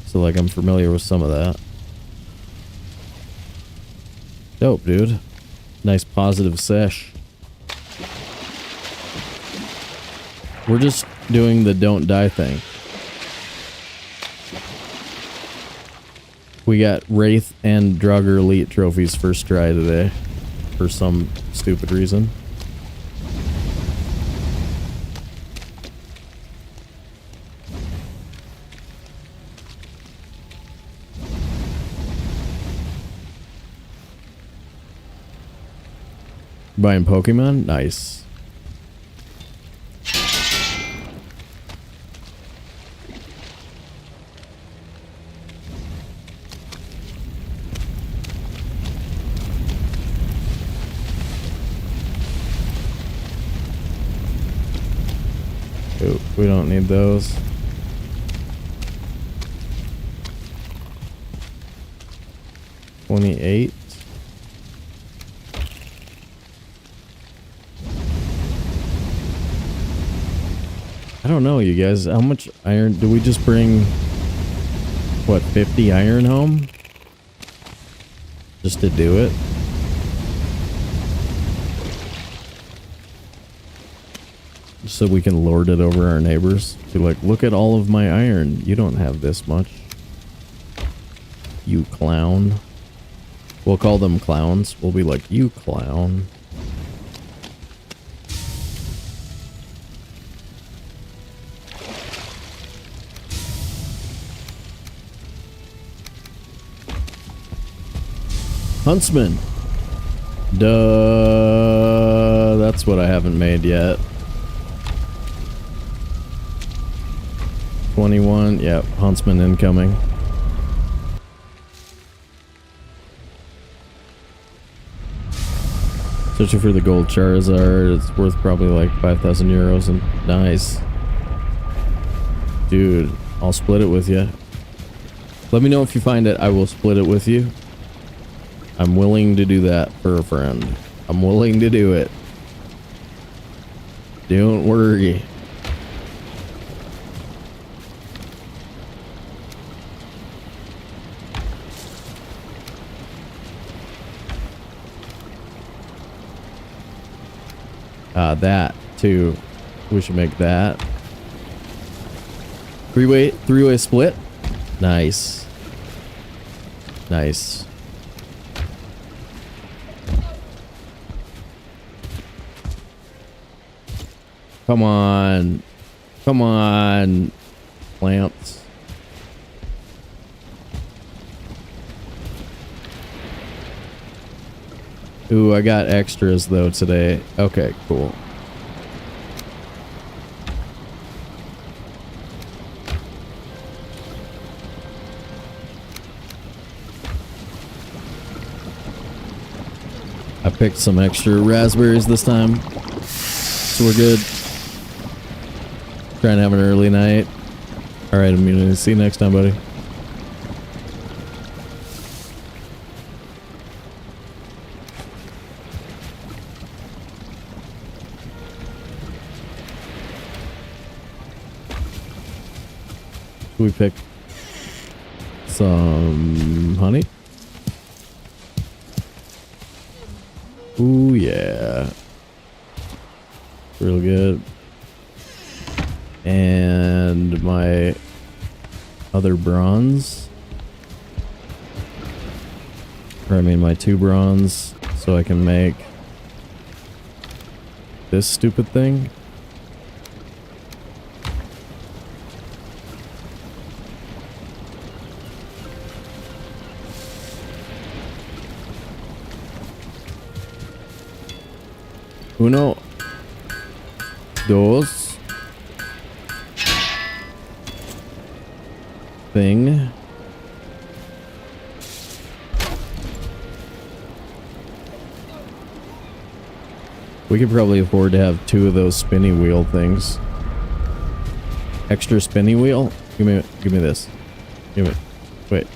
So, like, I'm familiar with some of that. Dope, dude. Nice positive sesh. We're just doing the don't die thing. We got Wraith and Draugr Elite trophies first try today. For some stupid reason. Buying Pokemon? Nice. Ooh, we don't need those. $28. I don't know, you guys. How much iron do we just bring? What, 50 iron home? Just to do it? Just so we can lord it over our neighbors. Be like, look at all of my iron. You don't have this much. You clown. We'll call them clowns. We'll be like, you clown. Huntsman. Duh. That's what I haven't made yet. 21. Yep. Huntsman incoming. Searching for the gold Charizard. It's worth probably like 5,000 euros. And nice. Dude, I'll split it with you. Let me know if you find it. I will split it with you. I'm willing to do that for a friend. I'm willing to do it. Don't worry. That too. We should make that. Three-way split. Nice. Nice. Come on. Come on. Plants. Ooh, I got extras though today. Okay, cool. I picked some extra raspberries this time, so we're good. Trying to have an early night. All right, immunity. See you next time, buddy. We pick some honey. Ooh, yeah. Real good. And my other bronze. Or I mean my 2 bronze. So I can make this stupid thing. Uno, dos, thing. We could probably afford to have 2 of those spinny wheel things. Extra spinny wheel? Give me this. Give me, wait.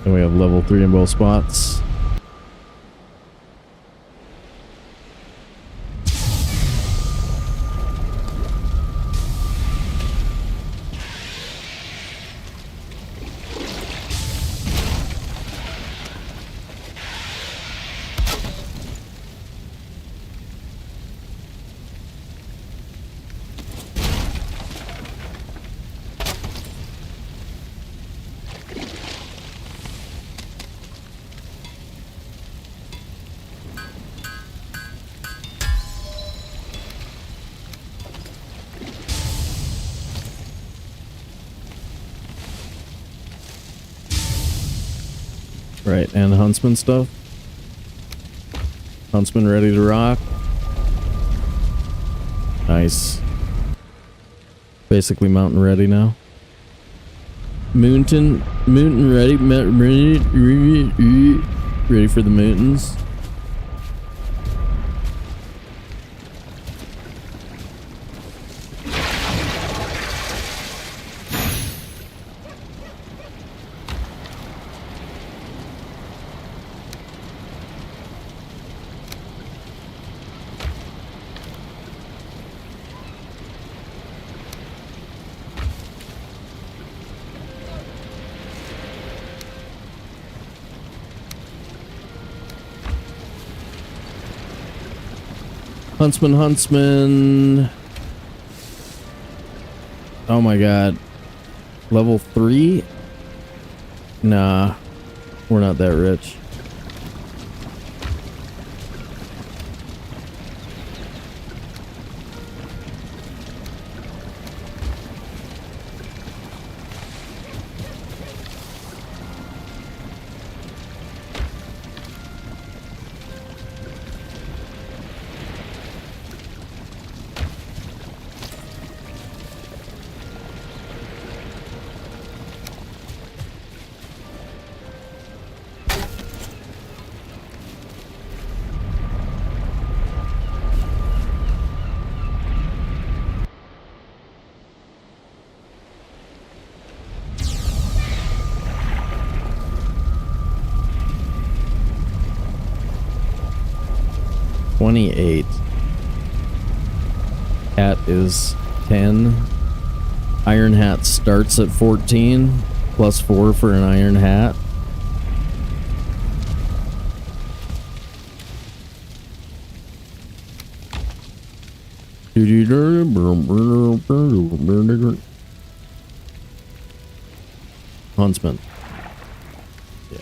And we have level 3 in both spots. Right, and Huntsman stuff. Huntsman ready to rock. Nice. Basically mountain ready now. Mountain ready, ready for the mountains. Huntsman. Oh my god. Level 3? Nah. We're not that rich. $28. Hat is 10. Iron hat starts at 14. Plus 4 for an iron hat. Huntsman. Yeah.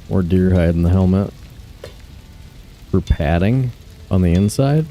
Or deer hide in the helmet for padding on the inside.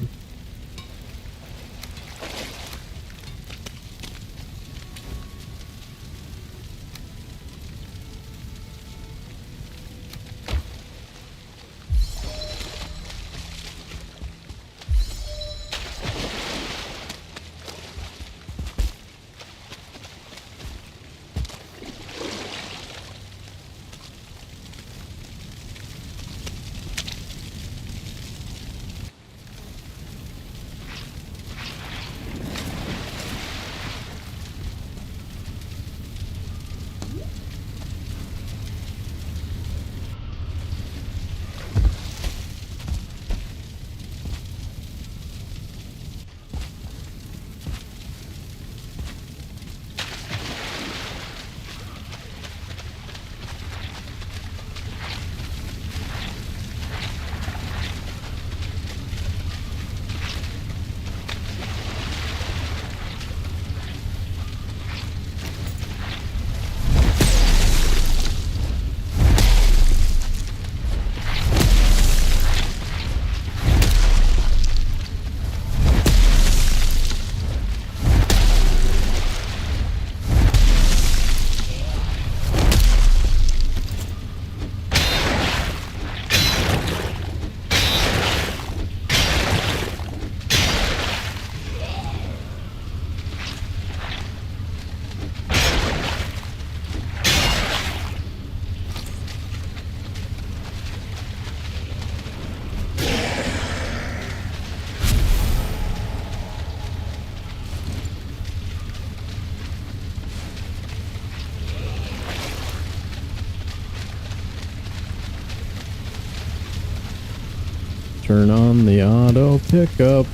Turn on the auto pickup.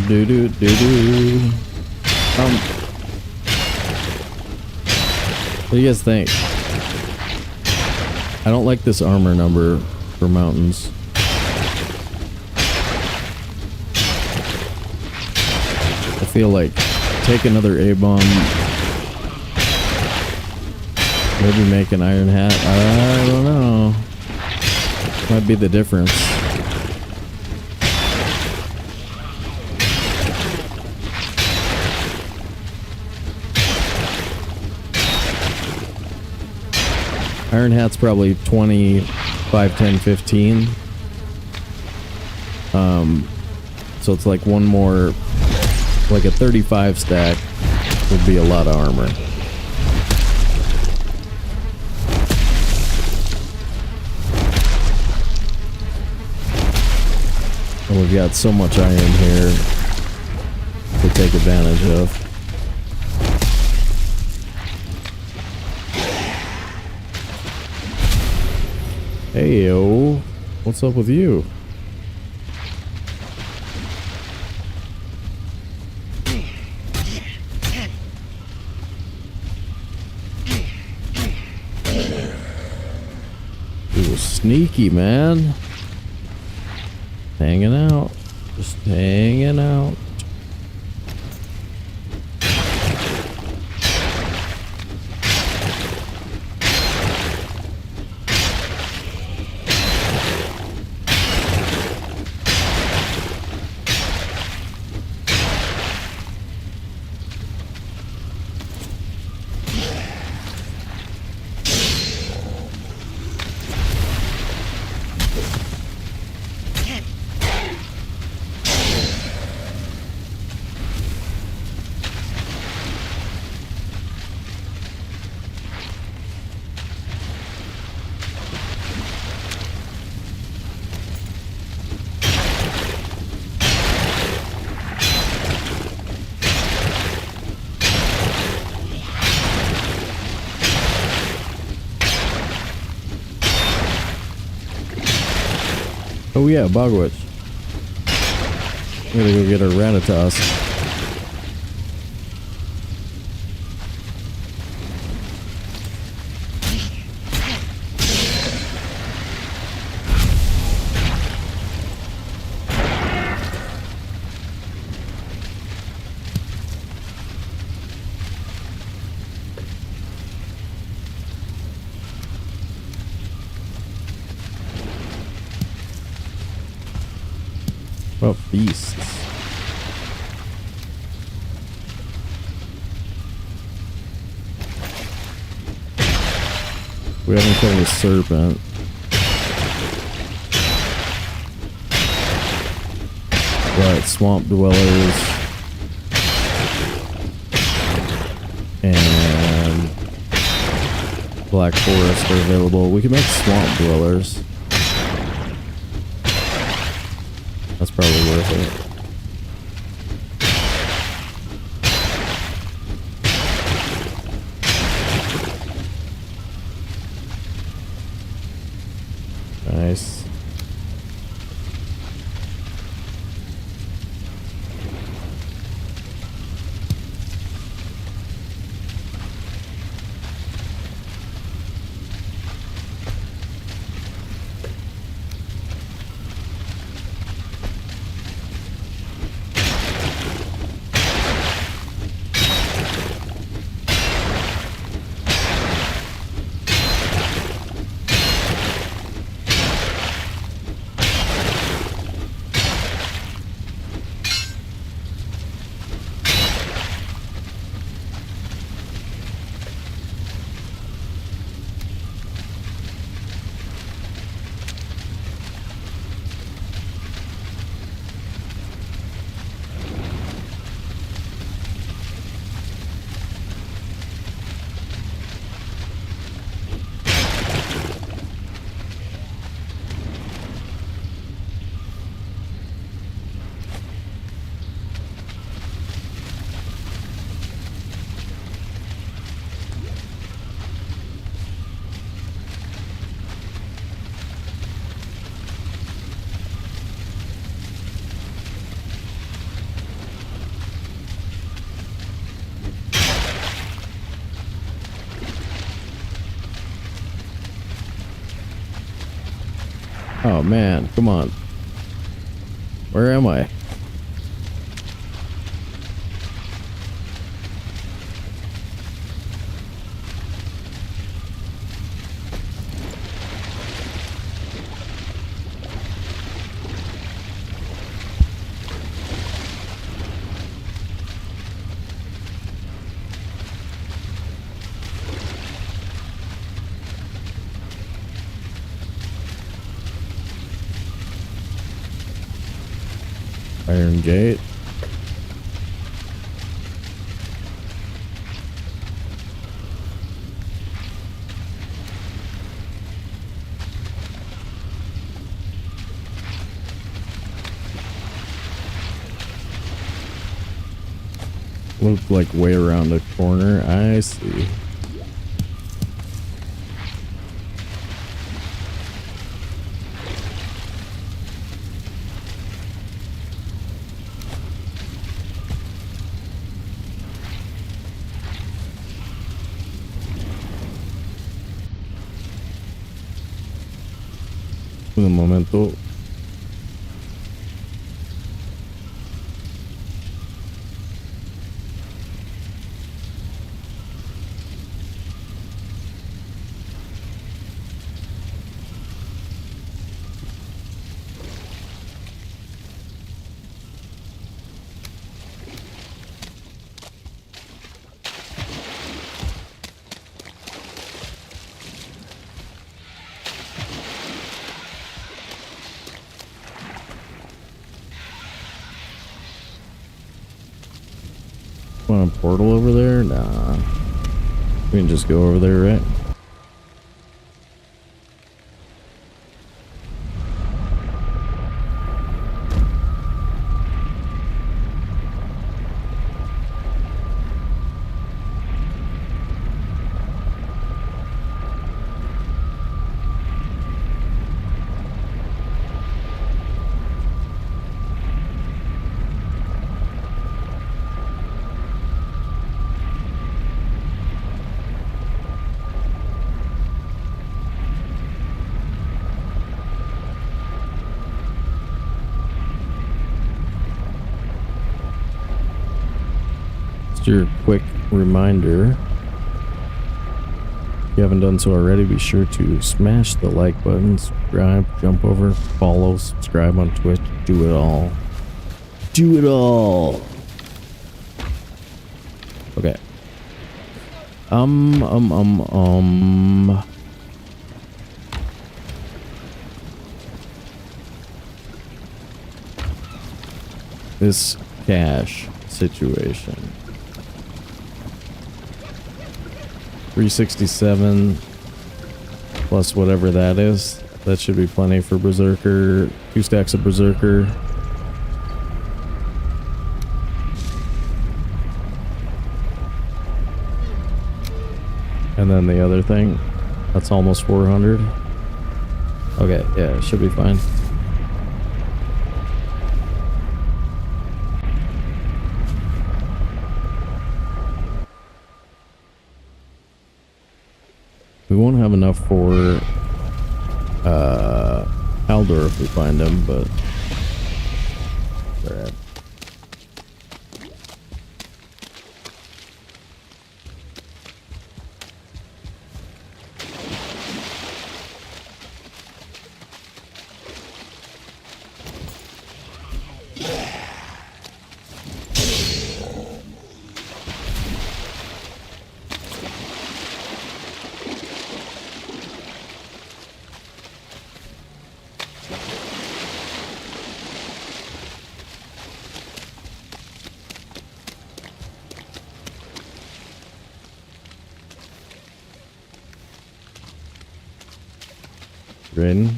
Do do do do. What do you guys think? I don't like this armor number for mountains. I feel like take another A-bomb. Maybe make an iron hat. I don't know. Might be the difference. Iron Hat's probably 20, 5, 10, 15. So it's like one more, like a 35 stack would be a lot of armor. And we've got so much iron here to take advantage of. Hey yo, what's up with you? Ooh, sneaky, man. Hanging out. Just hanging out. Oh yeah, Bogwitch. I'm gonna go get her Ratatas. Oh, beasts. We haven't killed a serpent. But swamp dwellers and black forest are available. We can make swamp dwellers. That's probably worth it. Nice. Oh man, come on. Where am I? Iron gate. Looked like way around the corner. I see. Un momento. Want a portal over there? Nah. We can just go over there, right? Your quick reminder, if you haven't done so already, be sure to smash the like button, subscribe, jump over, follow, subscribe on Twitch, do it all. Do it all. Okay. This cache situation. 367 plus whatever that is. That should be plenty for Berserker. 2 stacks of Berserker. And then the other thing, that's almost 400. Okay, yeah, it should be fine. We won't have enough for Haldor if we find him, but they're at. Raiden.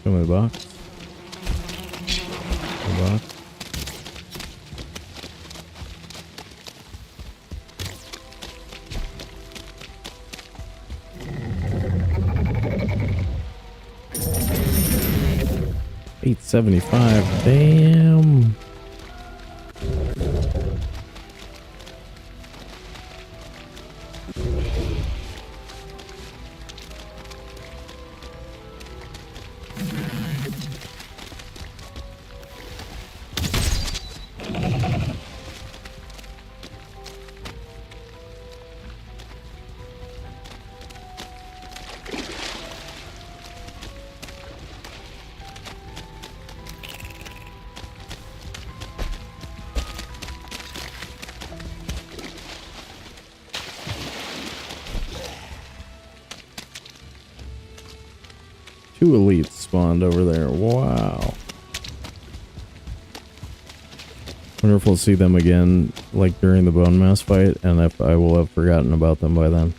Show me the box. The box. $875. Damn. Two elites. spawned over there. Wow. Wonder if we'll see them again, like during the bone mass fight, and if I will have forgotten about them by then.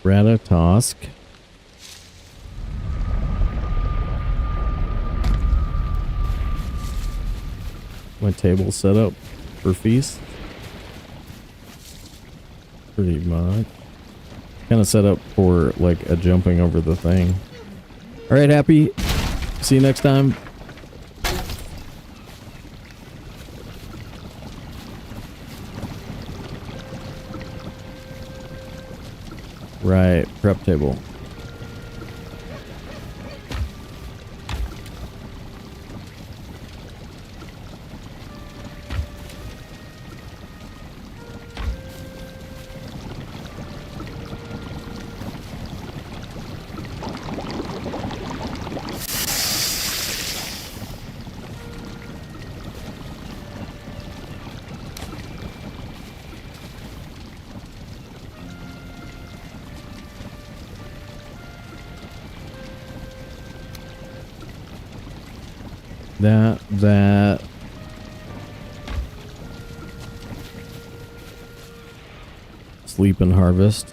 Ratatosk. My table set up for feast. Pretty much. Kind of set up for like a jumping over the thing. Alright, Happy. See you next time. Right, prep table. That. Sleep and harvest.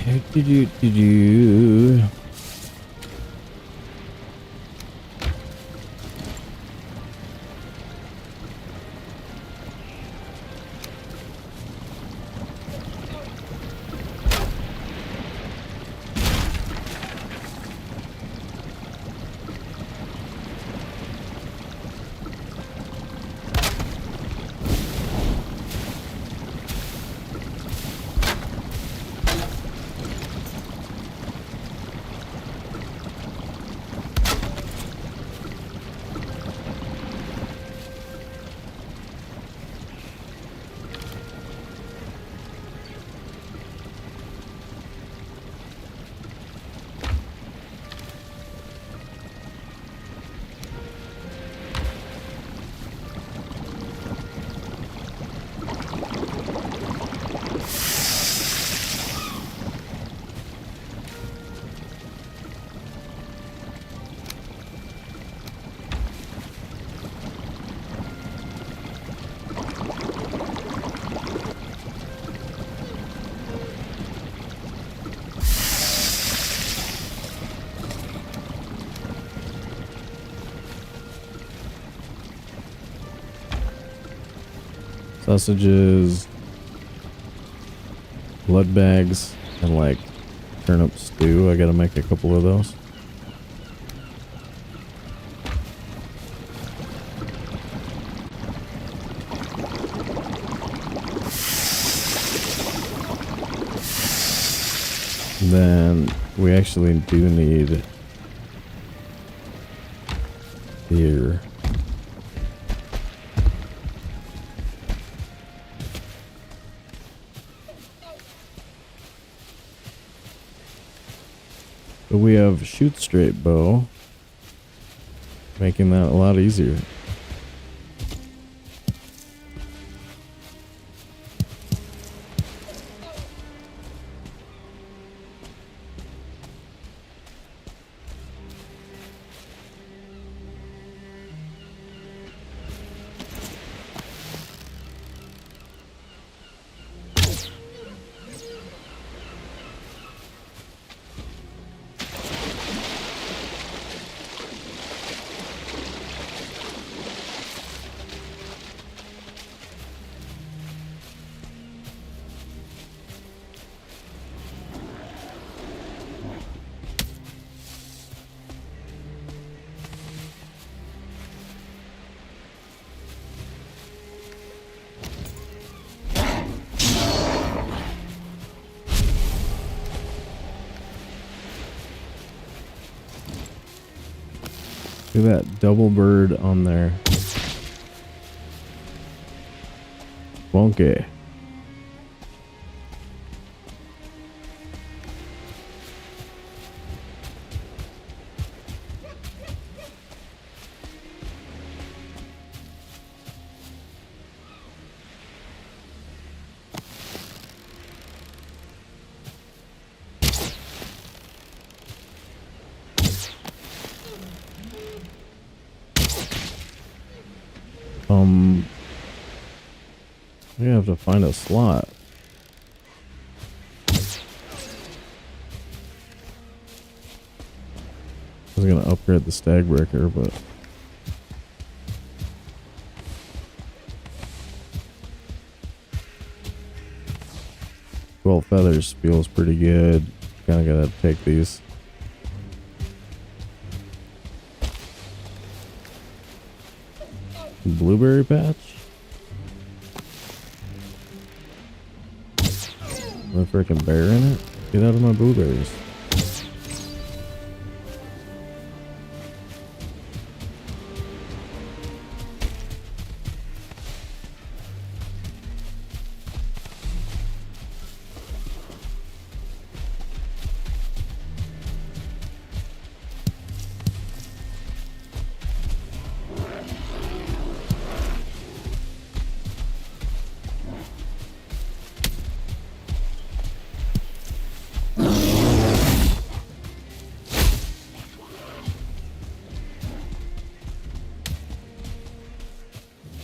Do. Sausages, blood bags, and like turnip stew. I gotta make a couple of those. Then we actually do need beer. But we have shoot straight bow, making that a lot easier. Look at that double bird on there. Wonky. We have to find a slot. I was gonna upgrade the stag breaker, but 12 feathers feels pretty good. Kinda gotta take these. Blueberry patch? A freaking bear in it? Get out of my blueberries.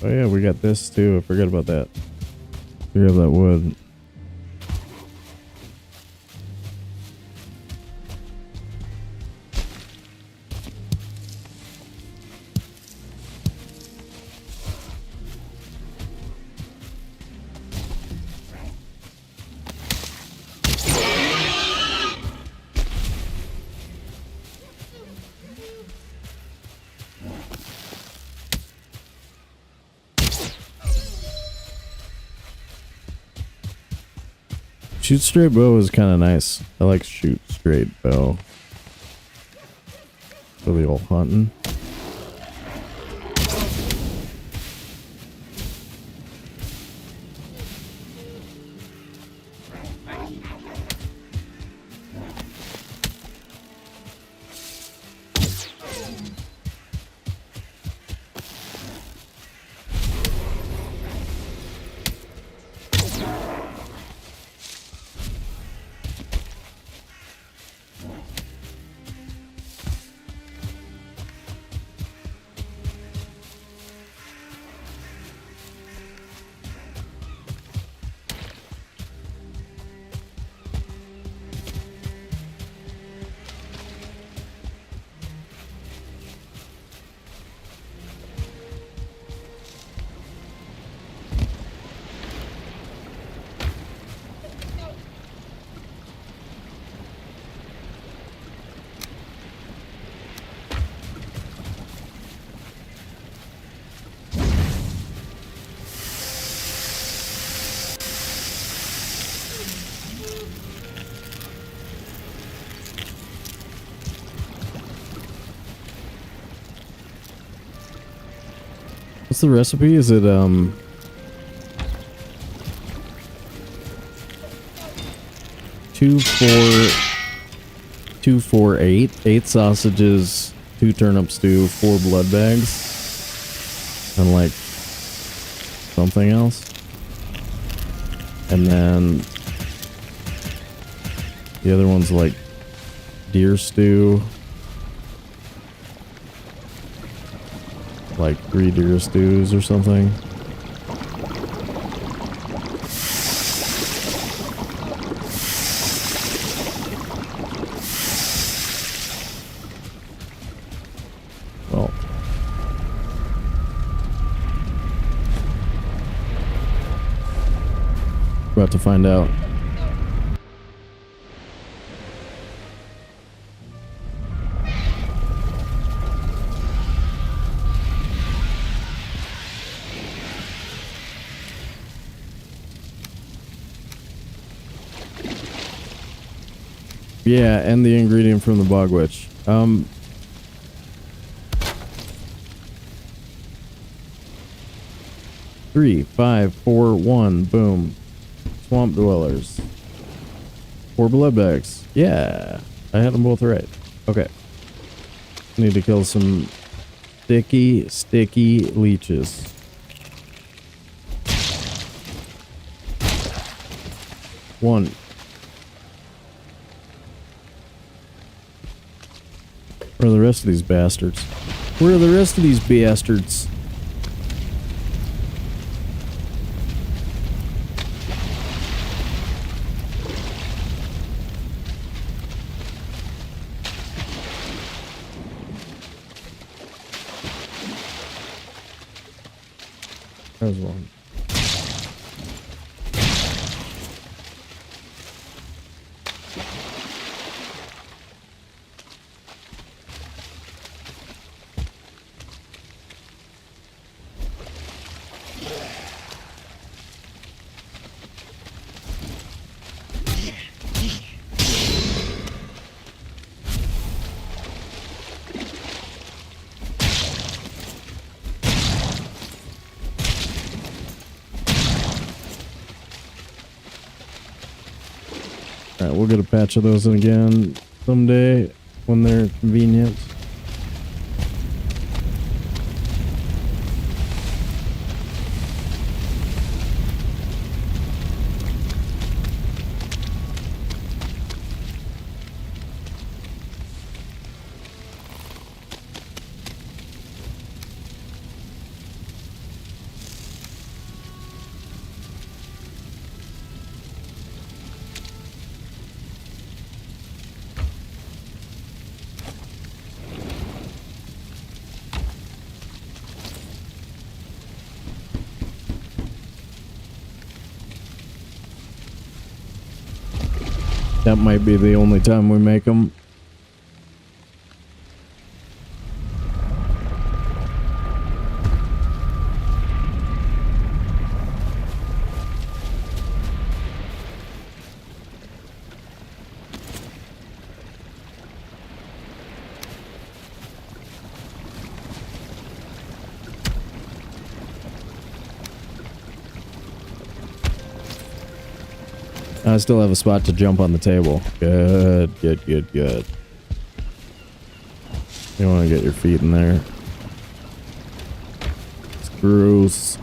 Oh yeah, we got this too. I forgot about that. We have that wood. Shoot straight bow is kind of nice. I like shoot straight bow. For the old hunting. What's the recipe? Is it 2 4 8 sausages, 2 turnip stew, 4 blood bags, and like something else, and then the other one's like deer stew. Like 3 deer stews or something. Well, we're about to find out. Yeah, and the ingredient from the bog witch. 3, 5, 4, 1, boom. Swamp dwellers. 4 blood bags. Yeah, I had them both right. Okay. Need to kill some sticky leeches. One. Where are the rest of these bastards? Where are the rest of these bastards? There's one. Alright, we'll get a patch of those in again someday when they're convenient. That might be the only time we make them. I still have a spot to jump on the table. Good, good, good, good. You want to get your feet in there. It's gross.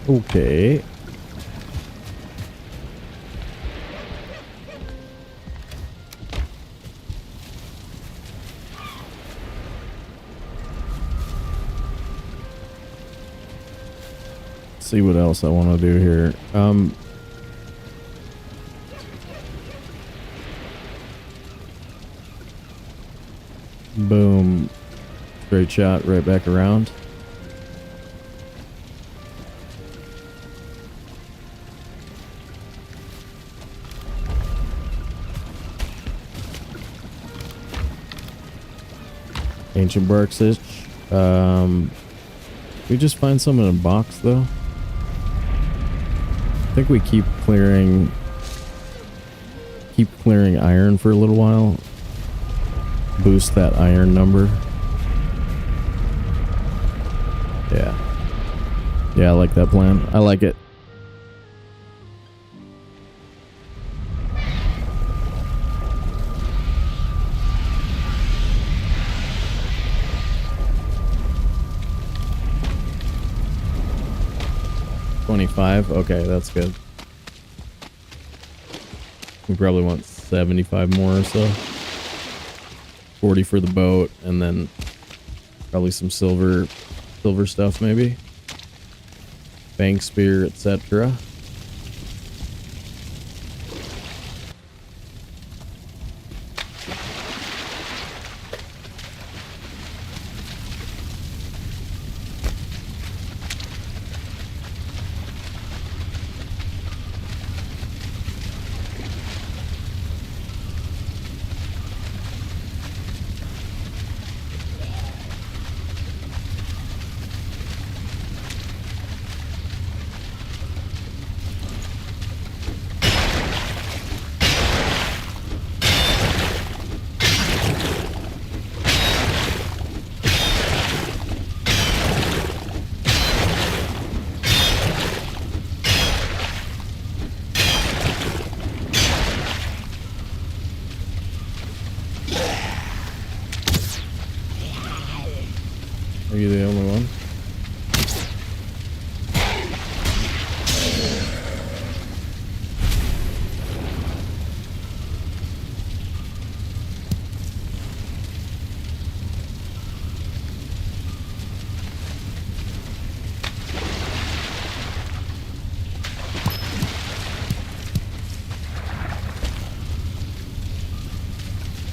Okay. See what else I want to do here. Boom. Straight shot right back around. Ancient bark stitch. We just find some in a box though. I think we keep clearing iron for a little while. Boost that iron number. Yeah. Yeah, I like that plan. I like it. Okay, that's good. We probably want 75 more or so. 40 for the boat, and then probably some silver stuff maybe. Bank spear, etc. Are you the only one?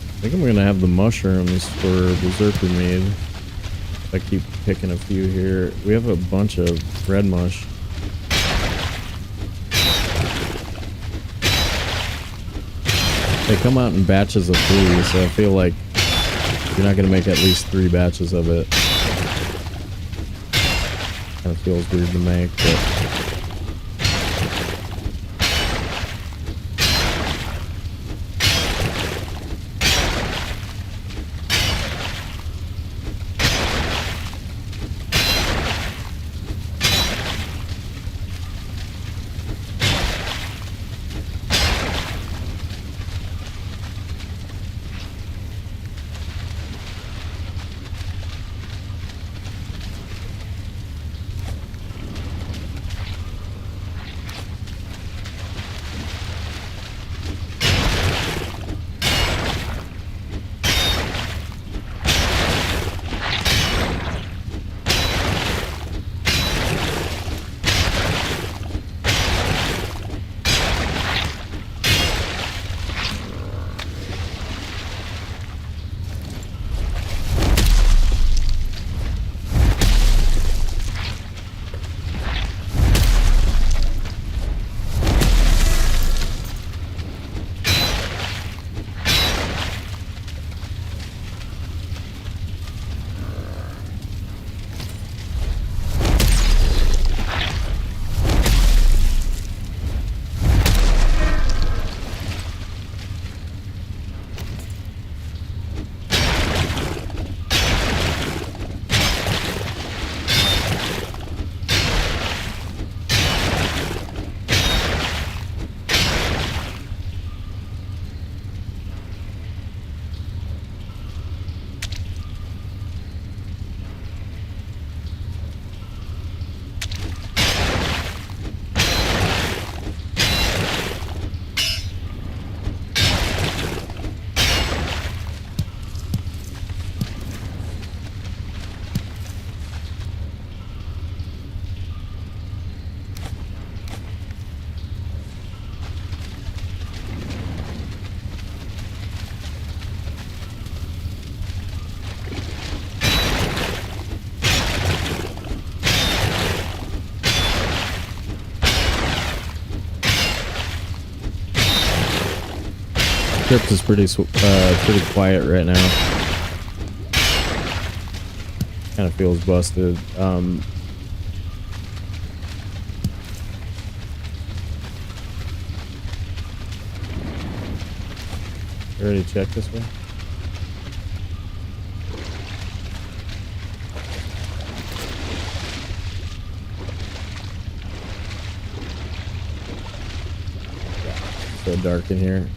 I think I'm gonna have the mushrooms for berserker mead. I keep picking a few here. We have a bunch of red mush. They come out in batches of 3, so I feel like you're not gonna make at least 3 batches of it. Kind of feels weird to make, but Crypt is pretty quiet right now. Kind of feels busted. You already checked this one? So dark in here.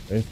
Okay.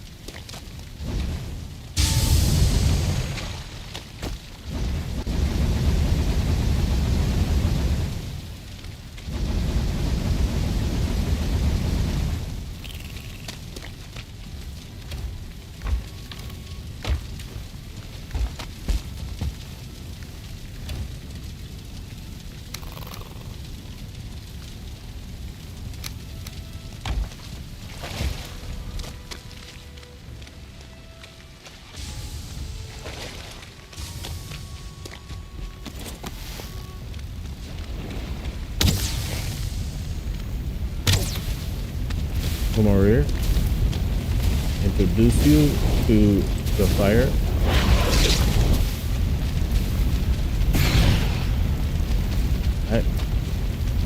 Come over here. Introduce you to the fire.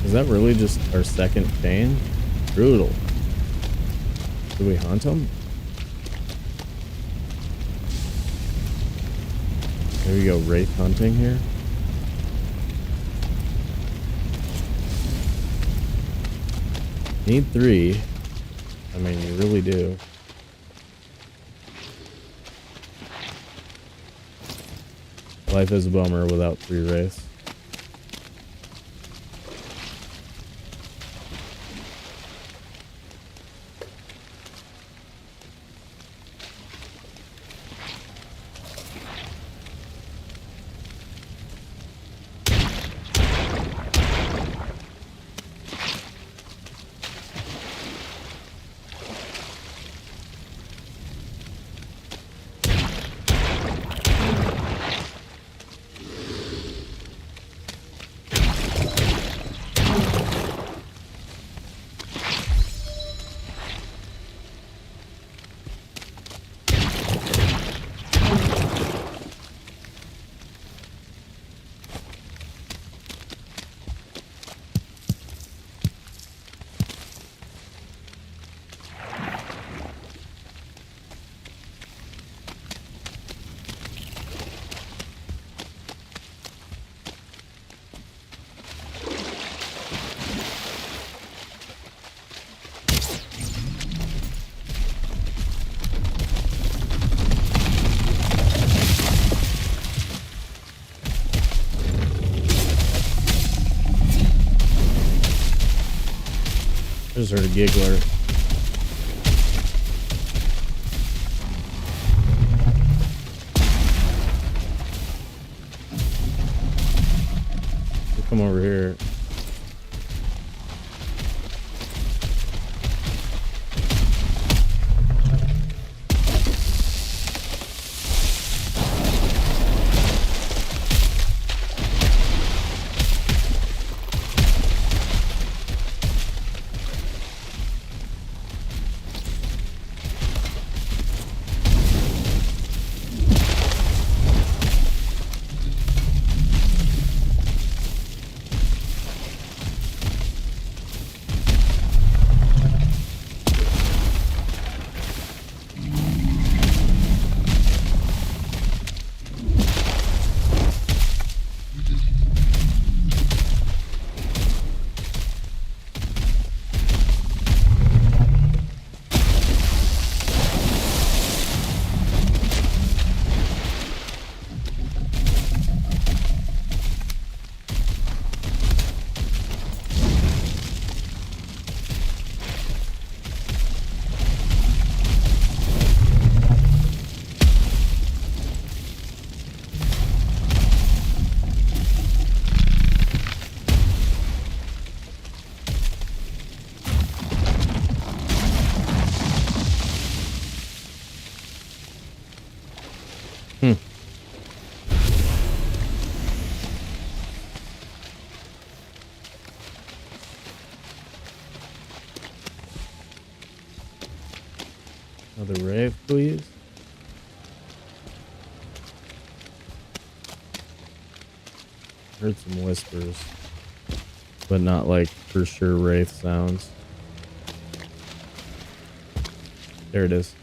Is that really just our second chain? Brutal. Do we hunt them? Maybe go wraith hunting here. Need 3. I mean, you really do. Life is a bummer without 3 wraiths. Just heard a giggler. We'll come over here. Another Wraith, please. Heard some whispers, but not like for sure Wraith sounds. There it is.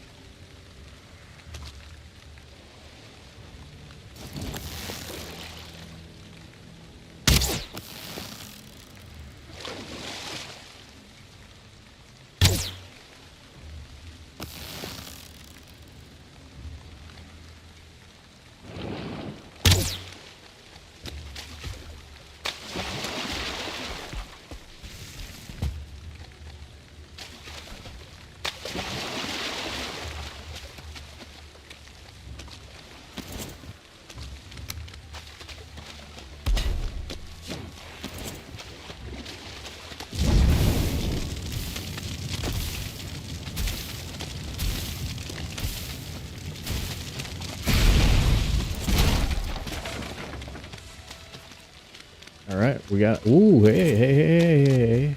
All right, we got. Ooh, hey.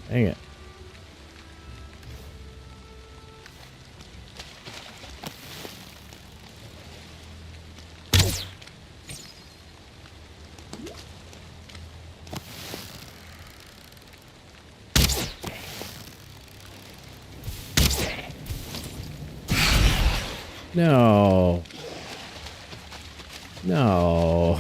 Dang it. No. No.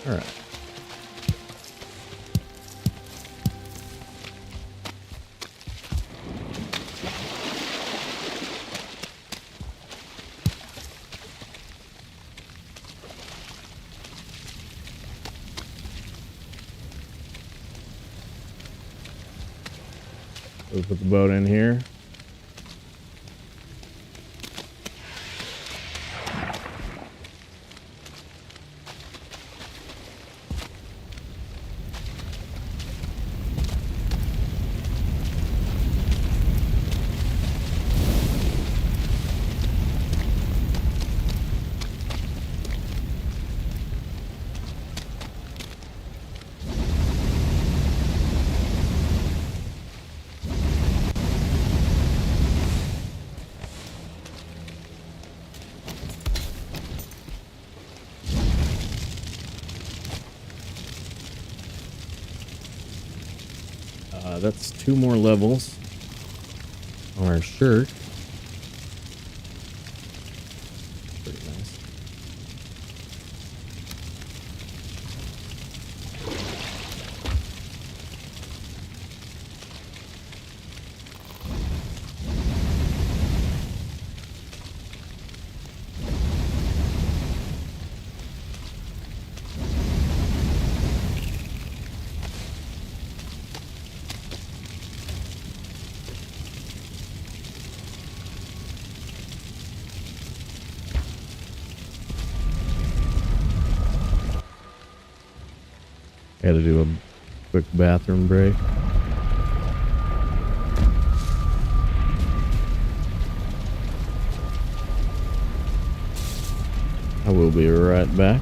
All right. We'll put the boat in here. That's 2 more levels on our shirt. Pretty nice. Had to do a quick bathroom break. I will be right back.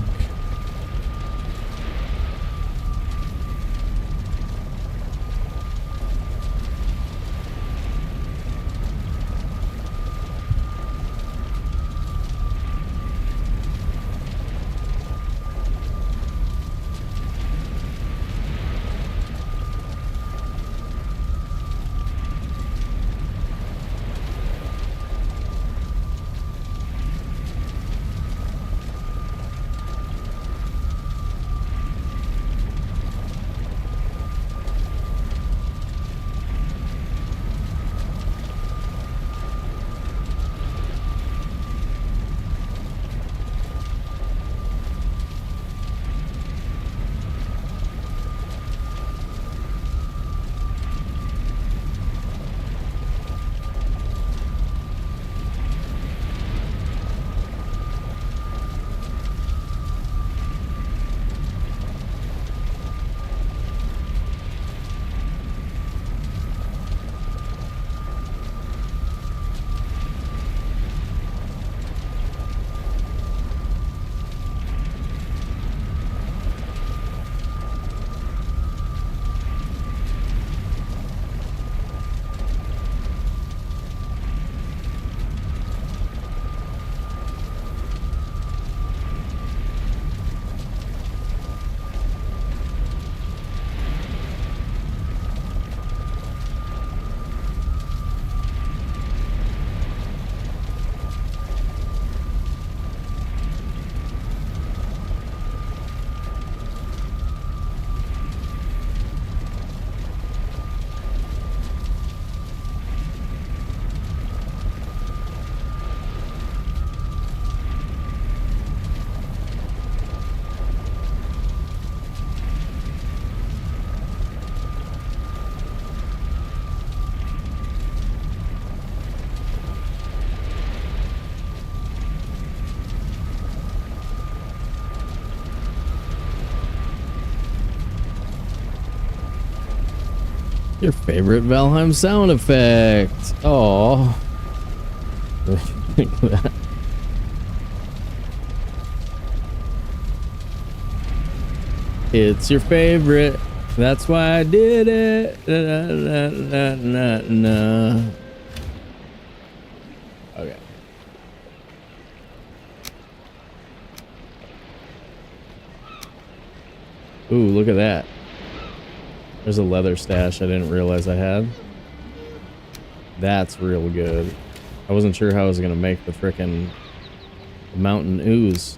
Your favorite Valheim sound effect. Oh. Think of that. It's your favorite. That's why I did it. Okay. Ooh, look at that. There's a leather stash I didn't realize I had. That's real good. I wasn't sure how I was gonna make the frickin' mountain ooze.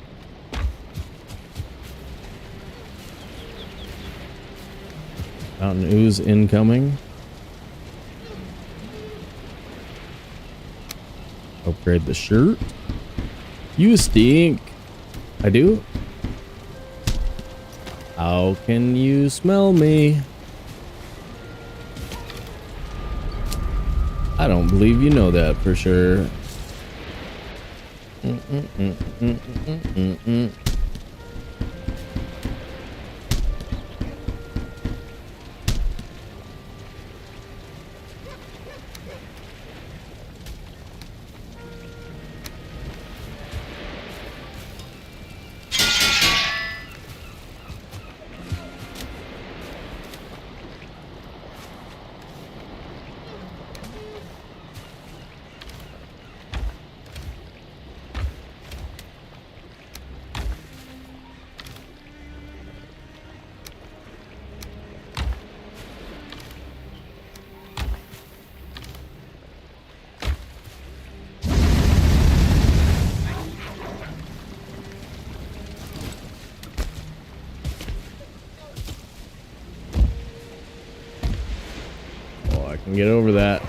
Mountain ooze incoming. Upgrade the shirt. You stink. I do? How can you smell me? I don't believe you know that for sure. Get over that.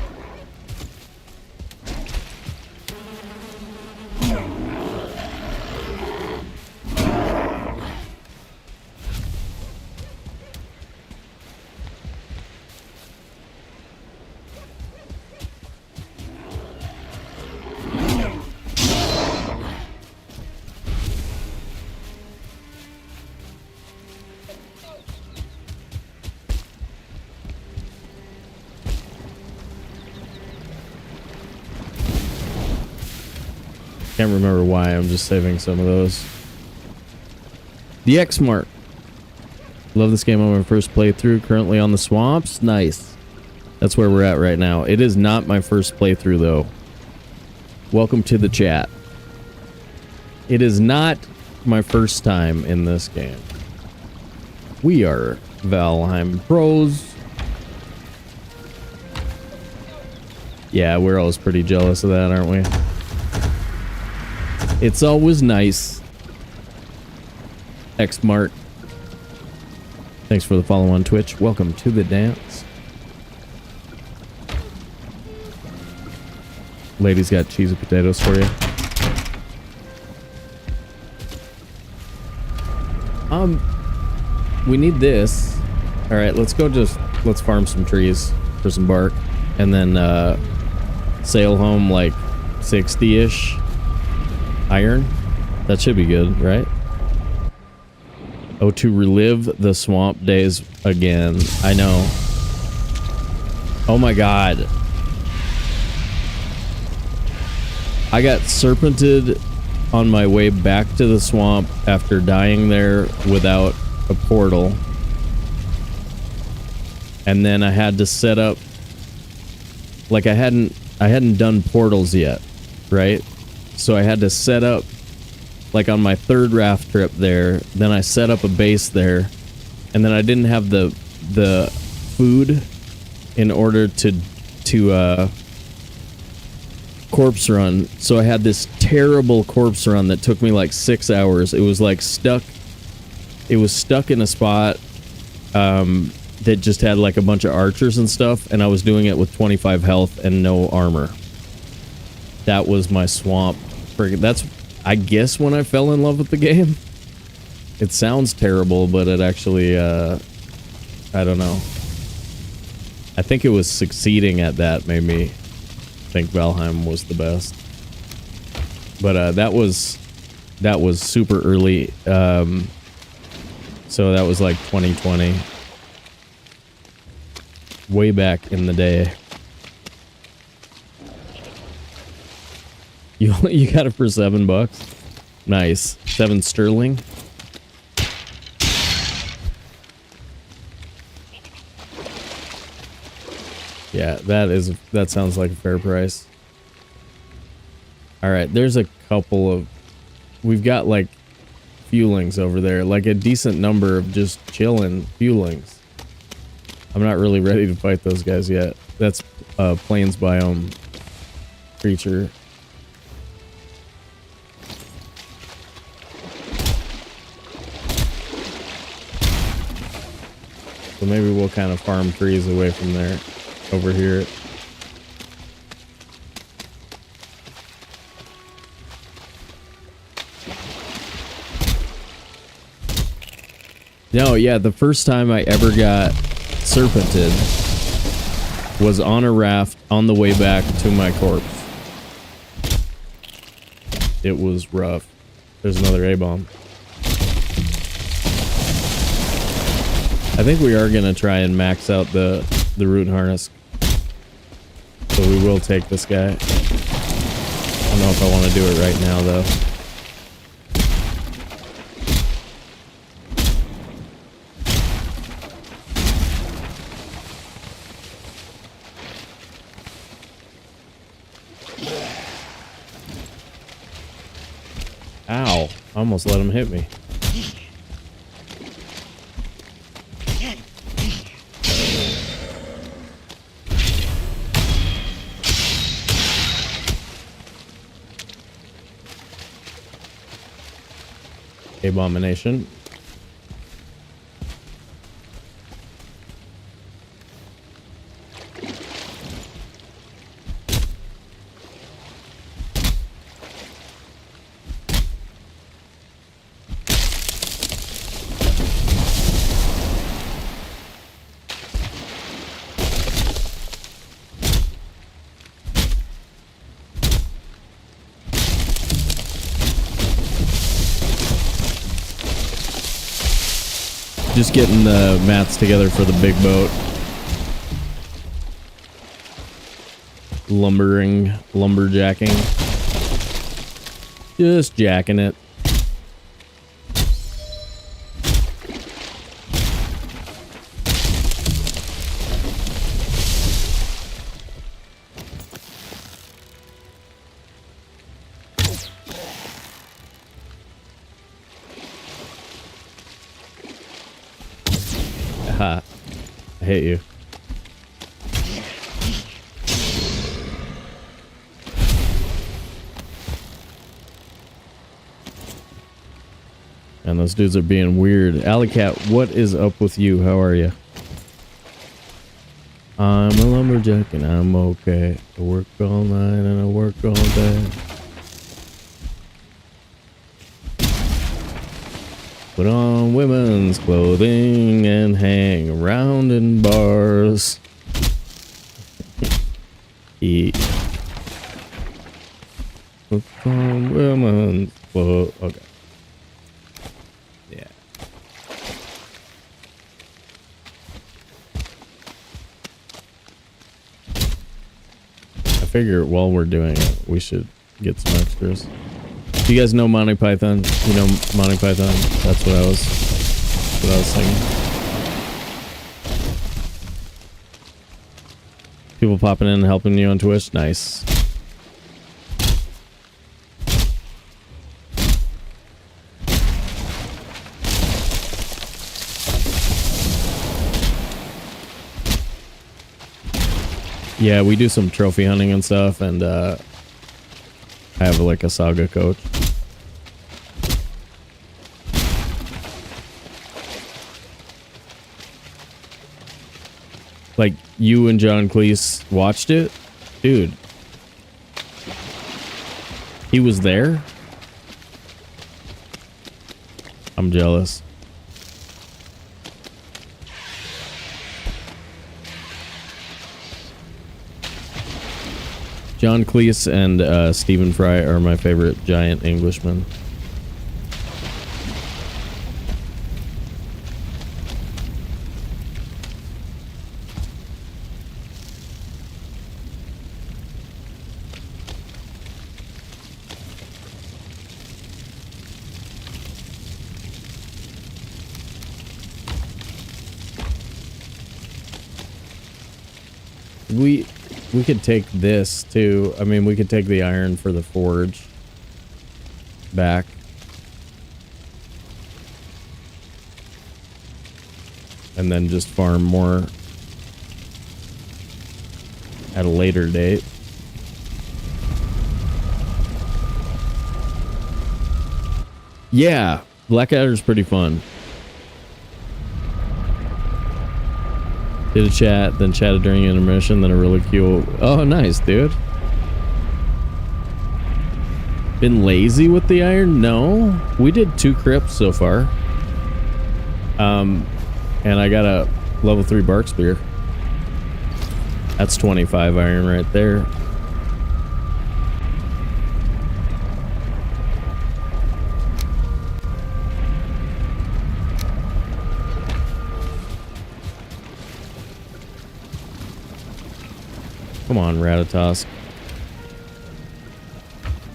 Can't remember why. I'm just saving some of those. The X mark. Love this game on my first playthrough. Currently on the swamps. Nice. That's where we're at right now. It is not my first playthrough though. Welcome to the chat. It is not my first time in this game. We are Valheim pros. Yeah, we're always pretty jealous of that, aren't we? It's always nice. Xmart. Thanks for the follow on Twitch. Welcome to the dance. Lady's got cheesy potatoes for you. We need this. All right, let's farm some trees for some bark and then sail home like 60-ish iron. That should be good, right? Oh, to relive the swamp days again. I know. Oh my god. I got serpented on my way back to the swamp after dying there without a portal. And then I had to set up, like I hadn't done portals yet, right? So I had to set up, like on my third raft trip there, then I set up a base there, and then I didn't have the food in order to corpse run, so I had this terrible corpse run that took me like 6 hours. It was like stuck in a spot that just had like a bunch of archers and stuff, and I was doing it with 25 health and no armor. That was my swamp. That's, I guess, when I fell in love with the game. It sounds terrible, but it actually, I don't know. I think it was succeeding at that made me think Valheim was the best. But that was super early. So that was like 2020. way back in the day. You got it for $7. Nice. 7 sterling. Yeah, that sounds like a fair price. All right, there's a couple of, we've got like fuelings over there, like a decent number of just chilling fuelings. I'm not really ready to fight those guys yet. That's a plains biome creature. So maybe we'll kind of farm trees away from there, over here. No, yeah, the first time I ever got serpented was on a raft on the way back to my corpse. It was rough. There's another A-bomb. I think we are going to try and max out the root harness. So we will take this guy. I don't know if I want to do it right now, though. Ow. I almost let him hit me. Abomination. Just getting the mats together for the big boat. Lumberjacking. Just jacking it. I hate you. And those dudes are being weird. Alley Cat, what is up with you? How are you? I'm a lumberjack and I'm okay. I work all night and I work all day. Put on women's clothing and hang around in bars. Eat. Put on women's clothes. Okay. Yeah. I figure while we're doing it, we should get some extras. Do you guys know Monty Python? You know Monty Python? That's what I was thinking. People popping in and helping you on Twitch? Nice. Yeah, we do some trophy hunting and stuff, and I have like a saga coach. Like, you and John Cleese watched it? Dude. He was there? I'm jealous. John Cleese and Stephen Fry are my favorite giant Englishmen. We could take this too. I mean, we could take the iron for the forge back. And then just farm more at a later date. Yeah, Blackadder's pretty fun. Did a chat, then chatted during intermission, then a really cool... Oh, nice, dude. Been lazy with the iron? No. We did 2 crypts so far. And I got a level 3 bark spear. That's 25 iron right there. Come on, Ratatosk.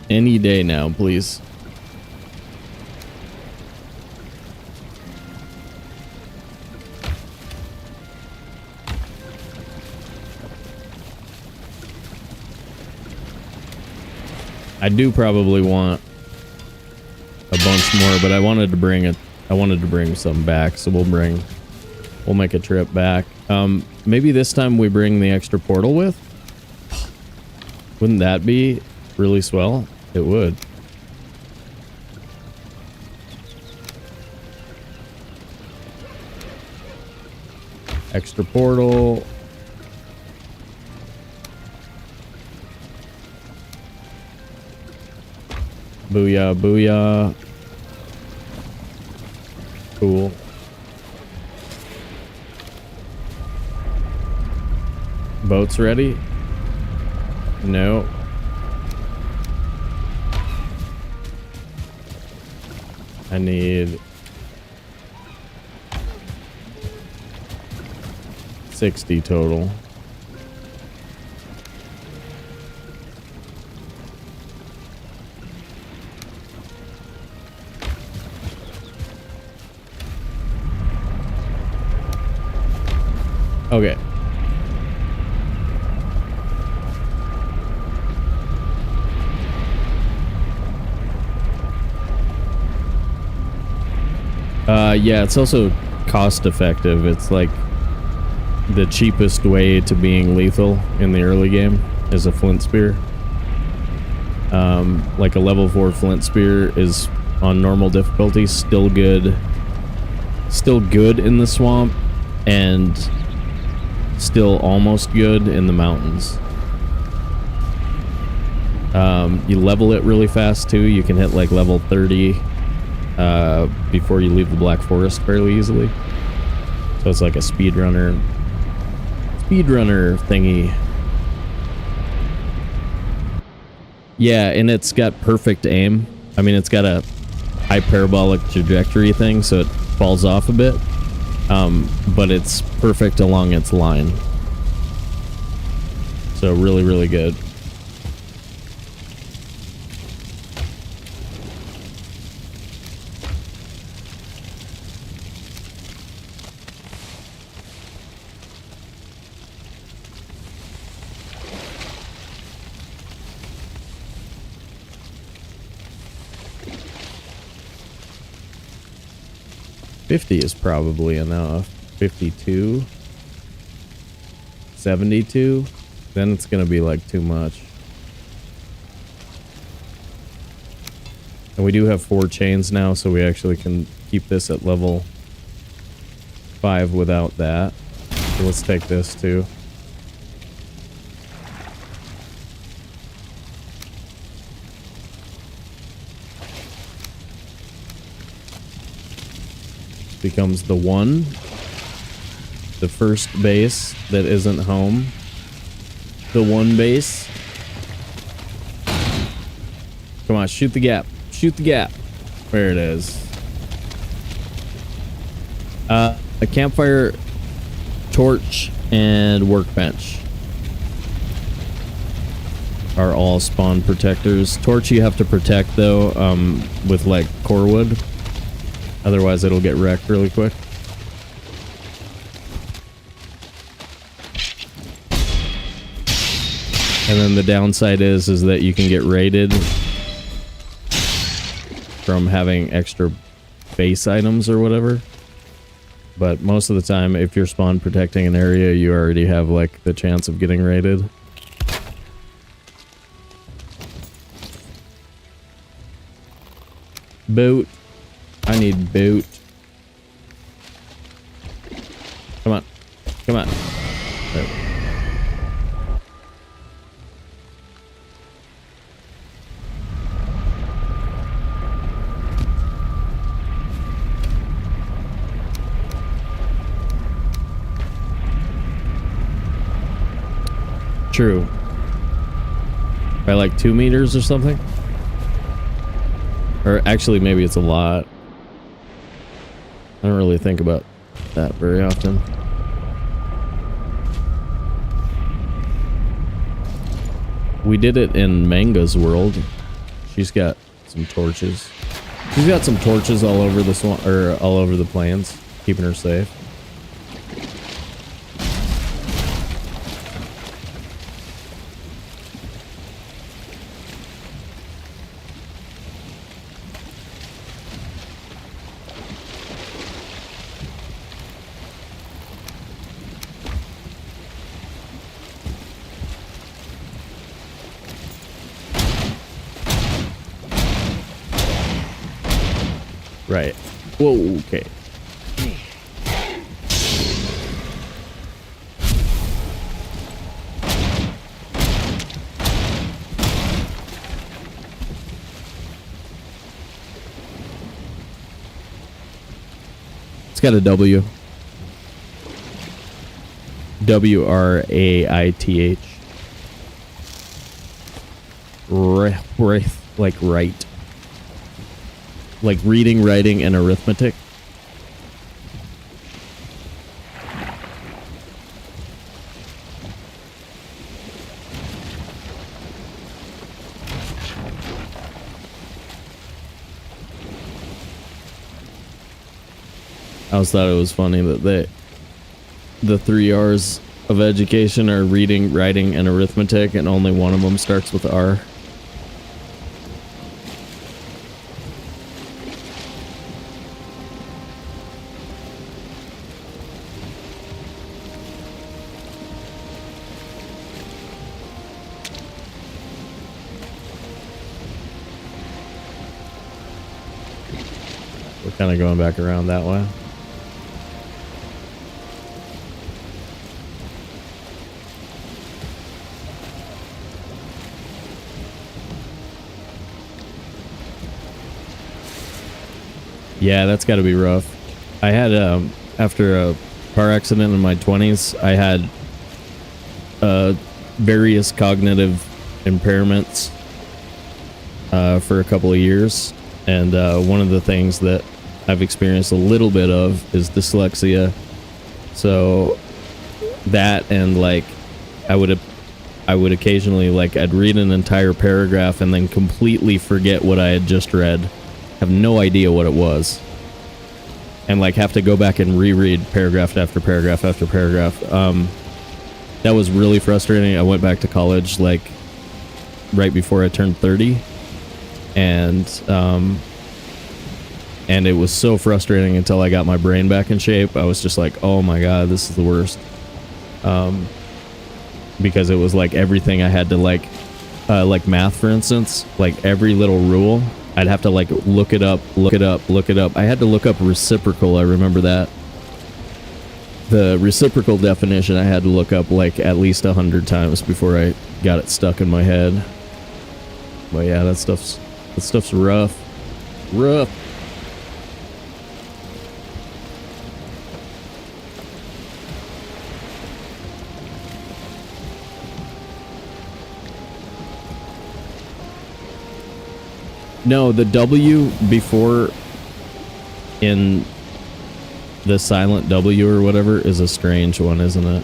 Any day now, please. I do probably want a bunch more, but I wanted to bring some back, so we'll make a trip back. Maybe this time we bring the extra portal with? Wouldn't that be really swell? It would. Extra portal. Booyah, booyah. Cool. Boats ready? No. I need 60 total. Okay. Yeah, it's also cost effective. It's like the cheapest way to being lethal in the early game is a flint spear. Like a level 4 flint spear is on normal difficulty, still good in the swamp, and still almost good in the mountains. You level it really fast too. You can hit like level 30 before you leave the Black Forest fairly easily. So it's like a speedrunner thingy. Yeah, and it's got perfect aim. I mean, it's got a high parabolic trajectory thing, so it falls off a bit. But it's perfect along its line. So really, really good. $50 is probably enough. 52, 72, then it's gonna be like too much. And we do have 4 chains now, so we actually can keep this at level 5 without that. So let's take this too. Becomes the 1. The first base that isn't home. The 1 base. Come on, shoot the gap. Shoot the gap. There it is. A campfire, torch, and workbench are all spawn protectors. Torch you have to protect though, with like core wood. Otherwise it'll get wrecked really quick. And then the downside is that you can get raided from having extra base items or whatever. But most of the time, if you're spawn protecting an area, you already have like the chance of getting raided. Boot. I need boot. Come on. Come on. There. True. By like 2 meters or something? Or actually, maybe it's a lot. I don't really think about that very often. We did it in Manga's world. She's got some torches. She's got some torches all over the swamp, or all over the plains, keeping her safe. Right. Whoa, okay. It's got a W. W-R-A-I-T-H. Wraith, like right. Like reading, writing, and arithmetic. I always thought it was funny that the 3 R's of education are reading, writing, and arithmetic, and only one of them starts with R. We're kind of going back around that way. Yeah, that's got to be rough. I had, after a car accident in my 20s, I had various cognitive impairments for a couple of years. And one of the things that I've experienced a little bit of is dyslexia. So that, and like I would occasionally, like, I'd read an entire paragraph and then completely forget what I had just read. Have no idea what it was. And like have to go back and reread paragraph after paragraph after paragraph. That was really frustrating. I went back to college like right before I turned 30. And it was so frustrating until I got my brain back in shape. I was just like, oh my god, this is the worst. Because it was like everything I had to like math, for instance, like every little rule, I'd have to like look it up. I had to look up reciprocal. I remember that. The reciprocal definition I had to look up like at least 100 times before I got it stuck in my head. But yeah, that stuff's rough. Rough. No, the W before in the silent W or whatever is a strange one, isn't it?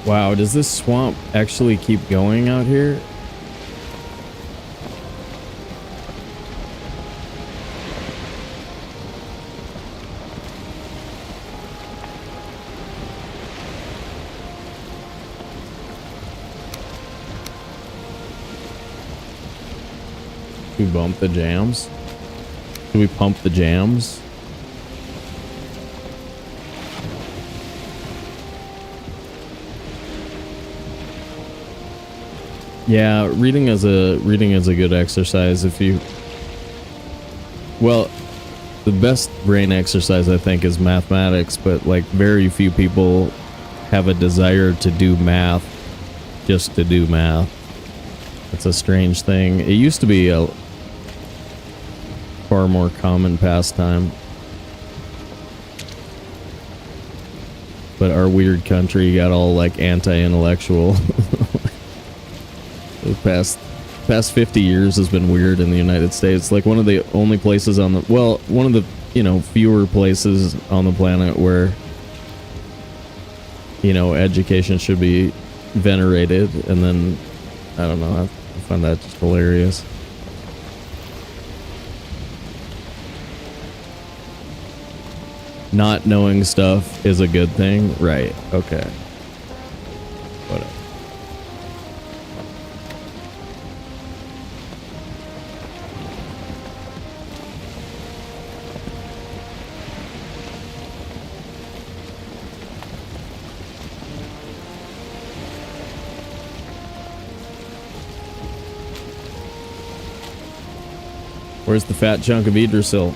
Wow, does this swamp actually keep going out here? We bump the jams? Do we pump the jams? Yeah, reading is a good exercise if you... Well, the best brain exercise I think is mathematics, but like very few people have a desire to do math just to do math. It's a strange thing. It used to be a far more common pastime. But our weird country got all like anti-intellectual. The past 50 years has been weird in the United States. Like one of the only places on the, well, one of the, you know, fewer places on the planet where, you know, education should be venerated. And then, I don't know, I find that just hilarious. Not knowing stuff is a good thing? Right, okay. Whatever. Where's the fat chunk of Yggdrasil?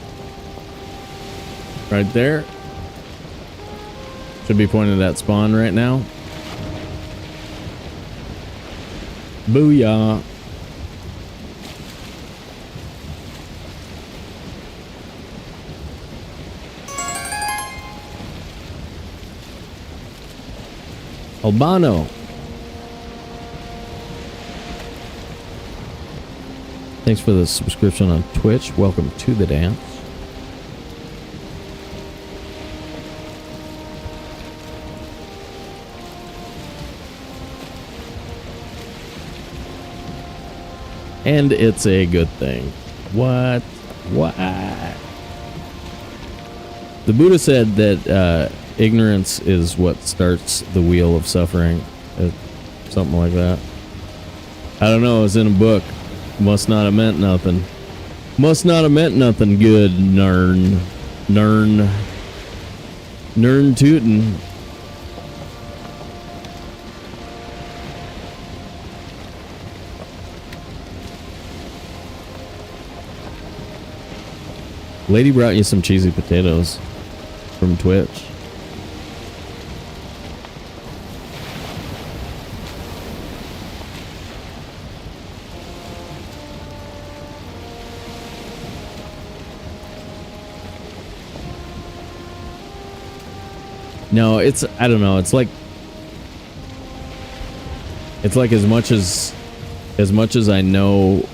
Right there. Should be pointed at spawn right now. Booyah. Albano. Thanks for the subscription on Twitch. Welcome to the dance. And it's a good thing. What? Why? The Buddha said that ignorance is what starts the wheel of suffering. Something like that. I don't know. It was in a book. Must not have meant nothing. Must not have meant nothing good, Nern. Nern tootin'. Lady brought you some cheesy potatoes from Twitch. No, it's, I don't know, it's like as much as I know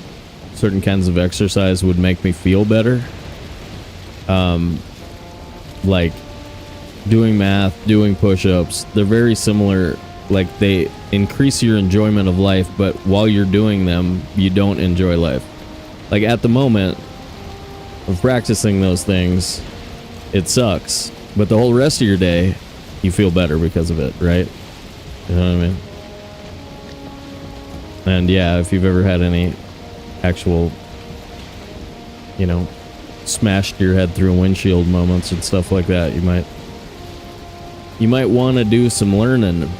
certain kinds of exercise would make me feel better, like doing math, doing push-ups, they're very similar. Like they increase your enjoyment of life, but while you're doing them, you don't enjoy life. Like at the moment of practicing those things, it sucks, but the whole rest of your day, you feel better because of it, right? You know what I mean? And yeah, if you've ever had any actual, you know, smashed your head through a windshield moments and stuff like that, you might want to do some learning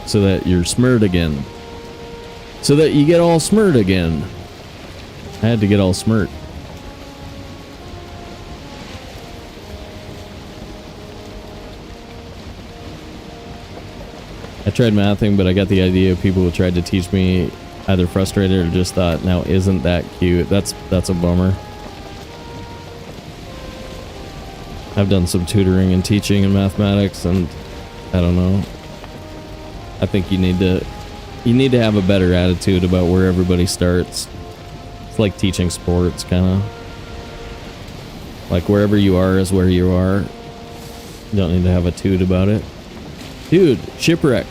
so that you're smurred again. So that you get all smurred again. I had to get all smirked. I tried mathing, but I got the idea of people who tried to teach me either frustrated or just thought, now isn't that cute? That's a bummer. I've done some tutoring and teaching in mathematics, and I don't know. I think you need to have a better attitude about where everybody starts. It's like teaching sports, kind of. Like wherever you are is where you are. You don't need to have a toot about it. Dude, Shipwreck.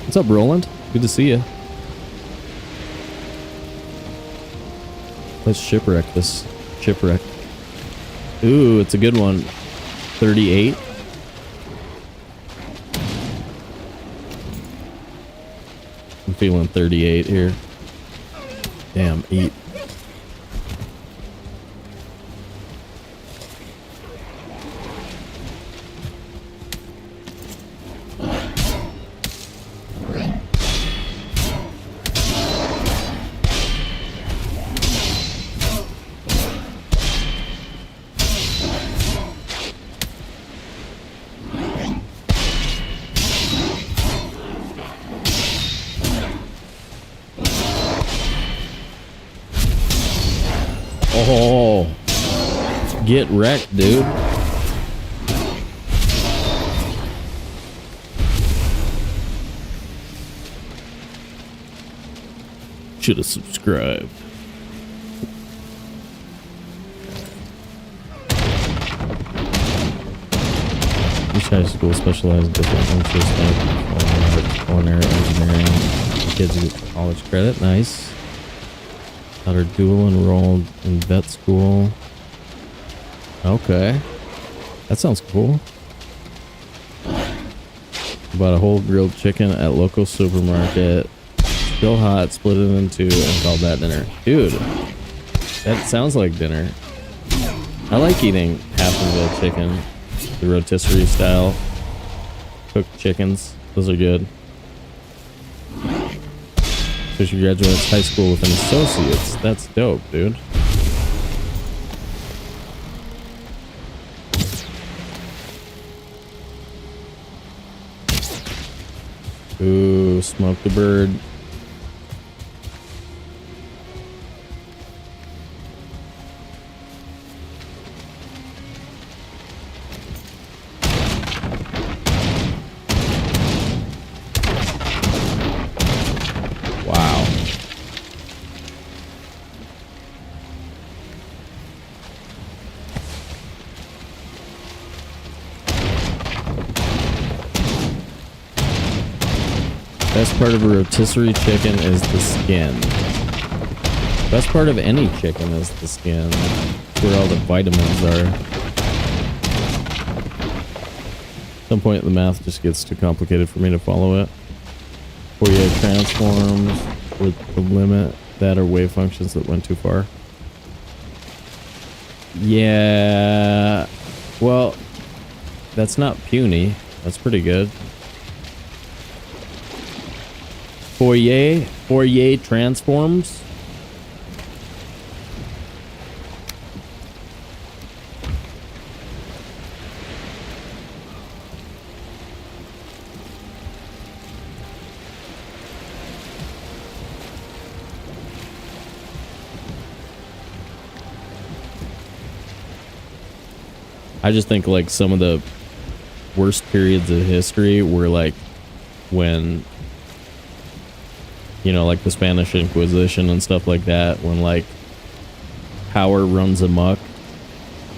What's up, Roland? Good to see you. Let's shipwreck this. Shipwreck. Ooh, it's a good one. 38. I'm feeling 38 here. Damn, eat. Oh, get wrecked, dude. Should have subscribed. Each high school specializes in different interests like culinary, engineering. Kids get college credit. Nice. Got her dual enrolled in vet school. Okay. That sounds cool. Bought a whole grilled chicken at local supermarket. Still hot, split it in two, and called that dinner. Dude, that sounds like dinner. I like eating half of a chicken. The rotisserie style cooked chickens. Those are good. So she graduates high school with an associate's. That's dope, dude. Ooh, smoked a bird. Best part of a rotisserie chicken is the skin. Best part of any chicken is the skin. That's where all the vitamins are. At some point the math just gets too complicated for me to follow it. Fourier transforms with the limit that are wave functions that went too far. Yeah. Well, that's not puny. That's pretty good. Fourier transforms. I just think like some of the worst periods of history were like when, you know, like the Spanish Inquisition and stuff like that, when like power runs amok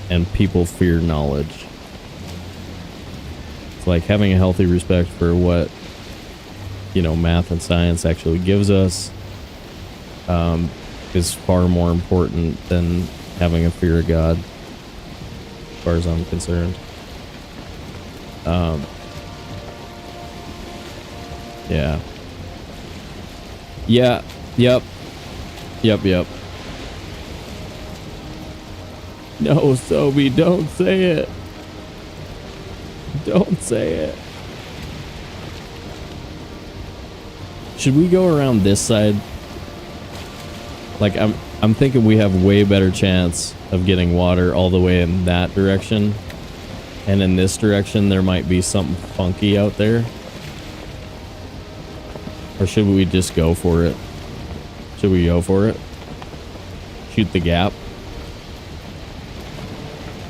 and people fear knowledge. It's like having a healthy respect for what, you know, math and science actually gives us is far more important than having a fear of God, as far as I'm concerned. Yeah. Yeah, yep. No, Sobe, don't say it. Don't say it. Should we go around this side? Like, I'm thinking we have way better chance of getting water all the way in that direction. And in this direction, there might be something funky out there. Or should we just go for it? Should we go for it? Shoot the gap.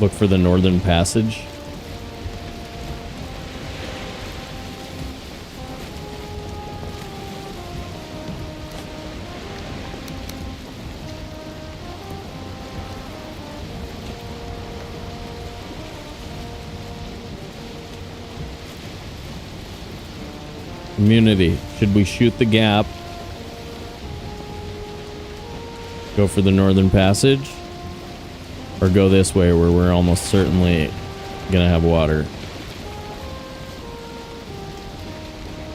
Look for the northern passage. Community. Should we shoot the gap? Go for the northern passage? Or go this way where we're almost certainly gonna have water?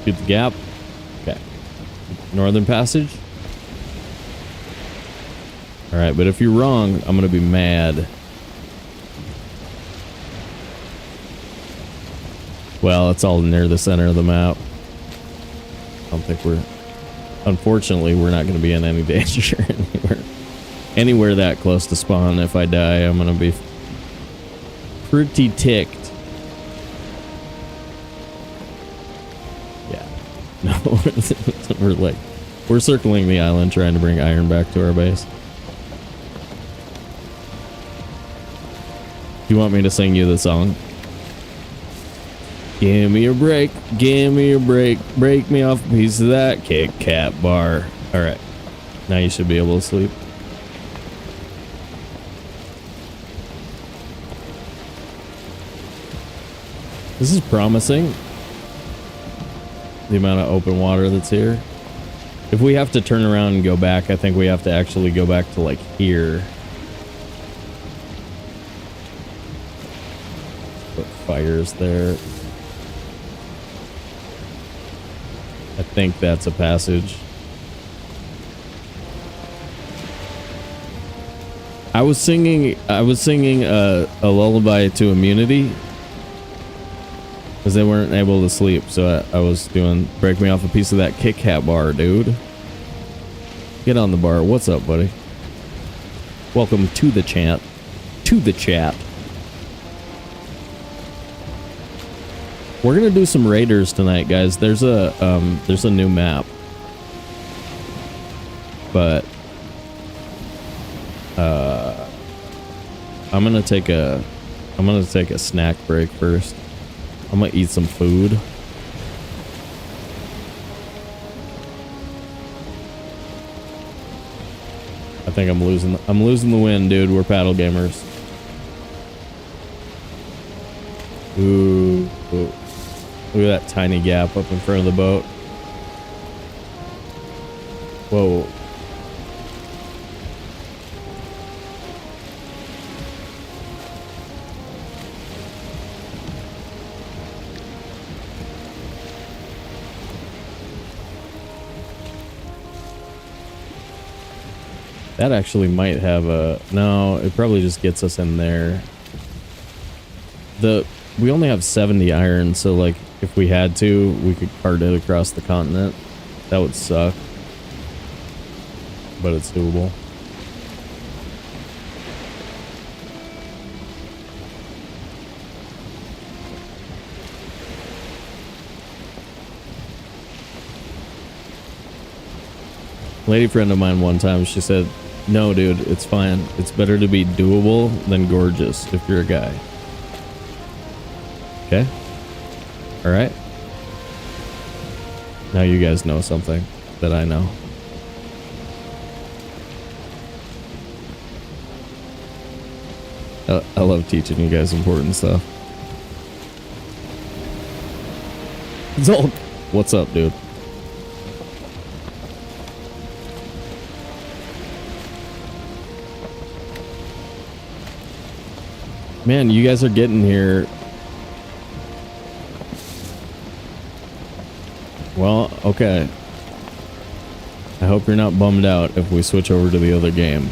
Shoot the gap. Okay. Northern passage? Alright, but if you're wrong, I'm gonna be mad. Well, it's all near the center of the map. I don't think we're... Unfortunately, we're not going to be in any danger anywhere that close to spawn. If I die, I'm going to be pretty ticked. Yeah. No, we're circling the island trying to bring iron back to our base. Do you want me to sing you the song? Give me a break, give me a break, break me off a piece of that Kit Kat bar. All right, now you should be able to sleep. This is promising. The amount of open water that's here. If we have to turn around and go back, I think we have to actually go back to like here. Put fires there. I think that's a passage. I was singing a lullaby to immunity because they weren't able to sleep, so I was doing break me off a piece of that Kit Kat bar, dude. Get on the bar. What's up, buddy? Welcome to the chat. To the chat. We're gonna do some raiders tonight, guys. There's a new map, but I'm gonna take a snack break first. I'm gonna eat some food. I think I'm losing the wind, dude. We're paddle gamers. Ooh. Look at that tiny gap up in front of the boat. Whoa. That actually might have a... No, it probably just gets us in there. We only have 70 iron, so like if we had to, we could cart it across the continent. That would suck. But it's doable. Lady friend of mine one time, she said, no dude, it's fine. It's better to be doable than gorgeous if you're a guy. Okay. All right. Now you guys know something that I know. I love teaching you guys important stuff. Zolk, what's up, dude? Man, you guys are getting here. Well, okay. I hope you're not bummed out if we switch over to the other game.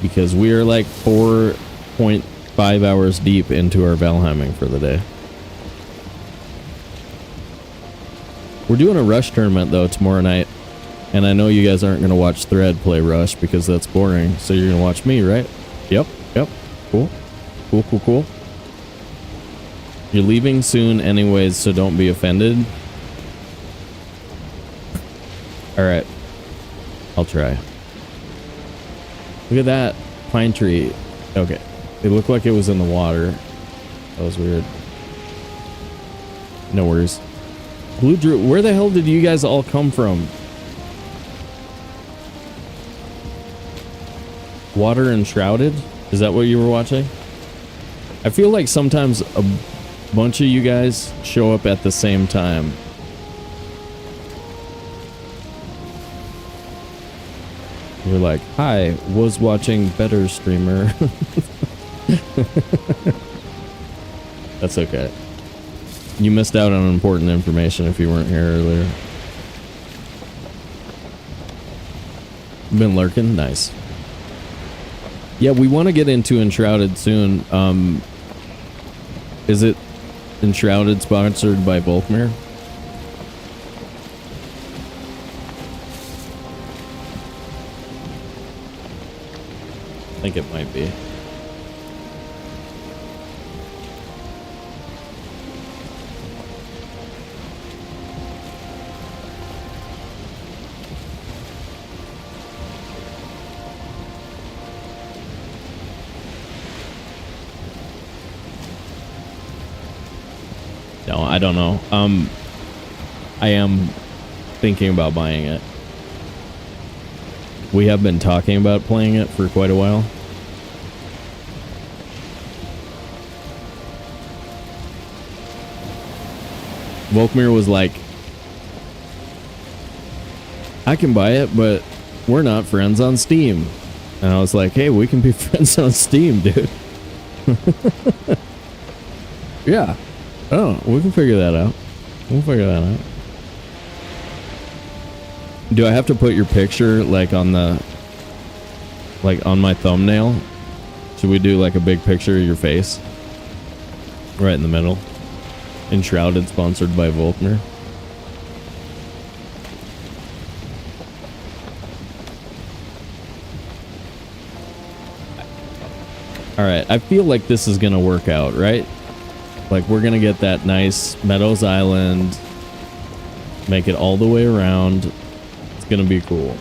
Because we are like 4.5 hours deep into our Valheiming for the day. We're doing a Rush tournament though tomorrow night. And I know you guys aren't going to watch Thread play Rush because that's boring. So you're going to watch me, right? Yep. Cool. Cool. You're leaving soon anyways, so don't be offended. Alright. I'll try. Look at that pine tree. Okay. It looked like it was in the water. That was weird. No worries. Blue Drew, where the hell did you guys all come from? Water Enshrouded? Is that what you were watching? I feel like sometimes a bunch of you guys show up at the same time. You're like, hi, was watching better streamer. That's okay. You missed out on important information if you weren't here earlier. Been lurking? Nice. Yeah, we want to get into Enshrouded soon. Is it Enshrouded sponsored by Volkmir? I think it might be. I don't know. I am thinking about buying it. We have been talking about playing it for quite a while. Volkmir was like, I can buy it, but we're not friends on Steam. And I was like, hey, we can be friends on Steam, dude. Yeah. Oh, we can figure that out. We'll figure that out. Do I have to put your picture like on the, like on my thumbnail? Should we do like a big picture of your face? Right in the middle. Enshrouded, sponsored by Volkmir. Alright, I feel like this is gonna work out, right? Like we're gonna get that nice Meadows Island, make it all the way around. It's gonna be cool.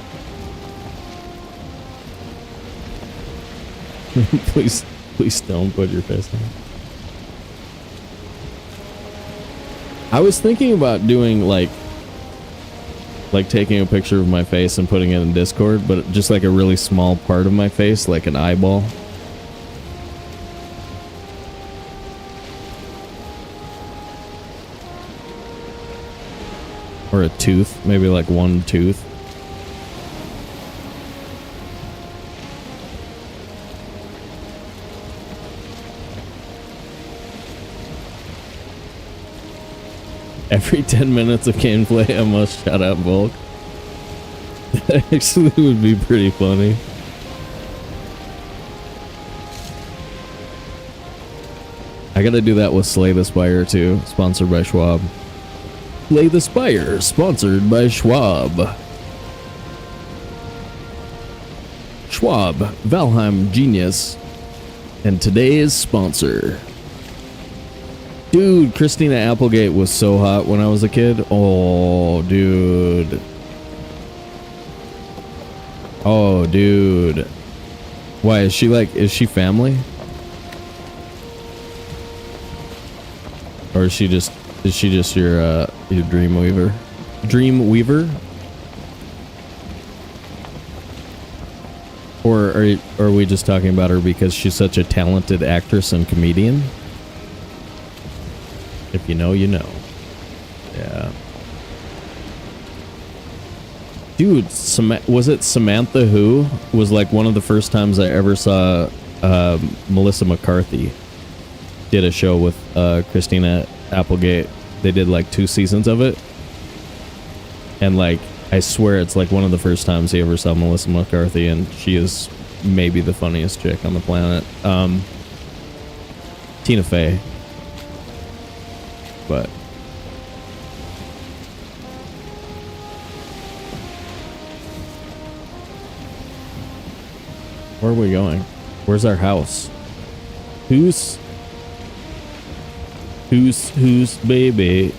Please don't put your face on. I was thinking about doing like taking a picture of my face and putting it in Discord, but just like a really small part of my face, like an eyeball. Or a tooth, maybe like one tooth. Every 10 minutes of gameplay, I must shout out Volk. That actually would be pretty funny. I gotta do that with Slay the Spire too, sponsored by Schwab. Slay the Spire, sponsored by Schwab. Schwab, Valheim genius, and today's sponsor. Dude, Christina Applegate was so hot when I was a kid. Oh, dude. Oh, dude. Why, is she family? Or is she just your dream weaver? Dream weaver? Or are we just talking about her because she's such a talented actress and comedian? If you know, you know. Yeah. Dude, was it Samantha Who? Was like one of the first times I ever saw Melissa McCarthy did a show with Christina Applegate. They did like 2 seasons of it. And like, I swear it's like one of the first times I ever saw Melissa McCarthy, and she is maybe the funniest chick on the planet. Tina Fey. But where are we going? Where's our house? Who's baby?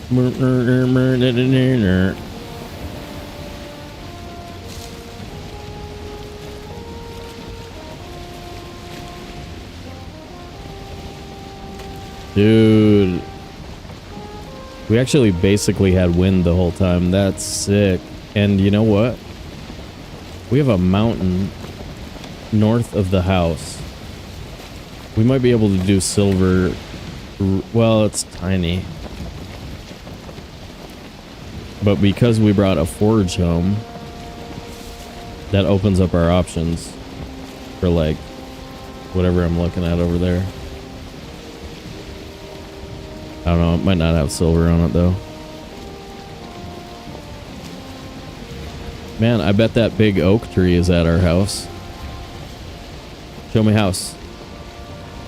Dude. We actually basically had wind the whole time. That's sick. And you know what? We have a mountain north of the house. We might be able to do silver. Well, it's tiny. But because we brought a forge home, that opens up our options for like whatever I'm looking at over there. I don't know, it might not have silver on it though. Man, I bet that big oak tree is at our house. Show me house.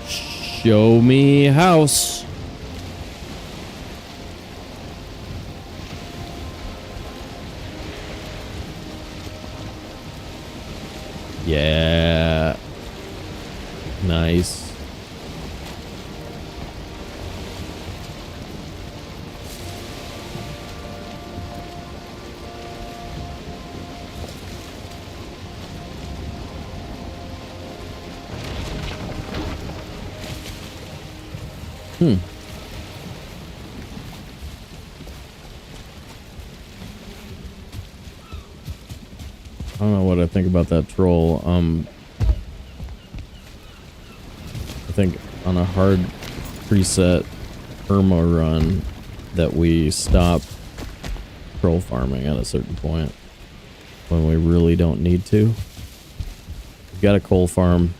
Show me house. Yeah. Nice. I don't know what I think about that troll. I think on a hard preset perma run that we stop troll farming at a certain point when we really don't need to. We've got a coal farm,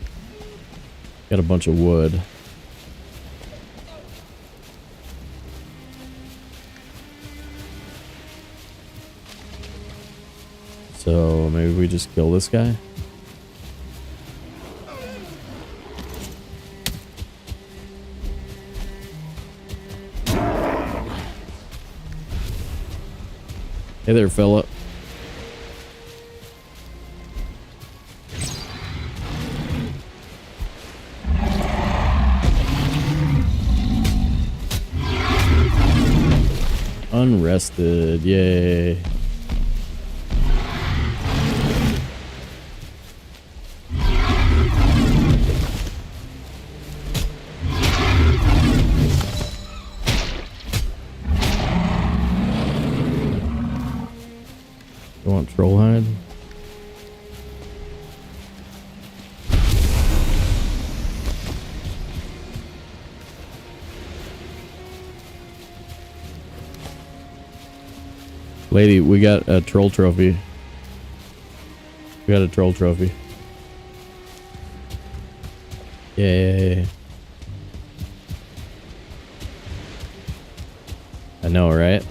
got a bunch of wood. So maybe we just kill this guy. Hey there, fella. Unrested, yay. You want troll hide? Lady, we got a troll trophy. We got a troll trophy. Yay. I know, right?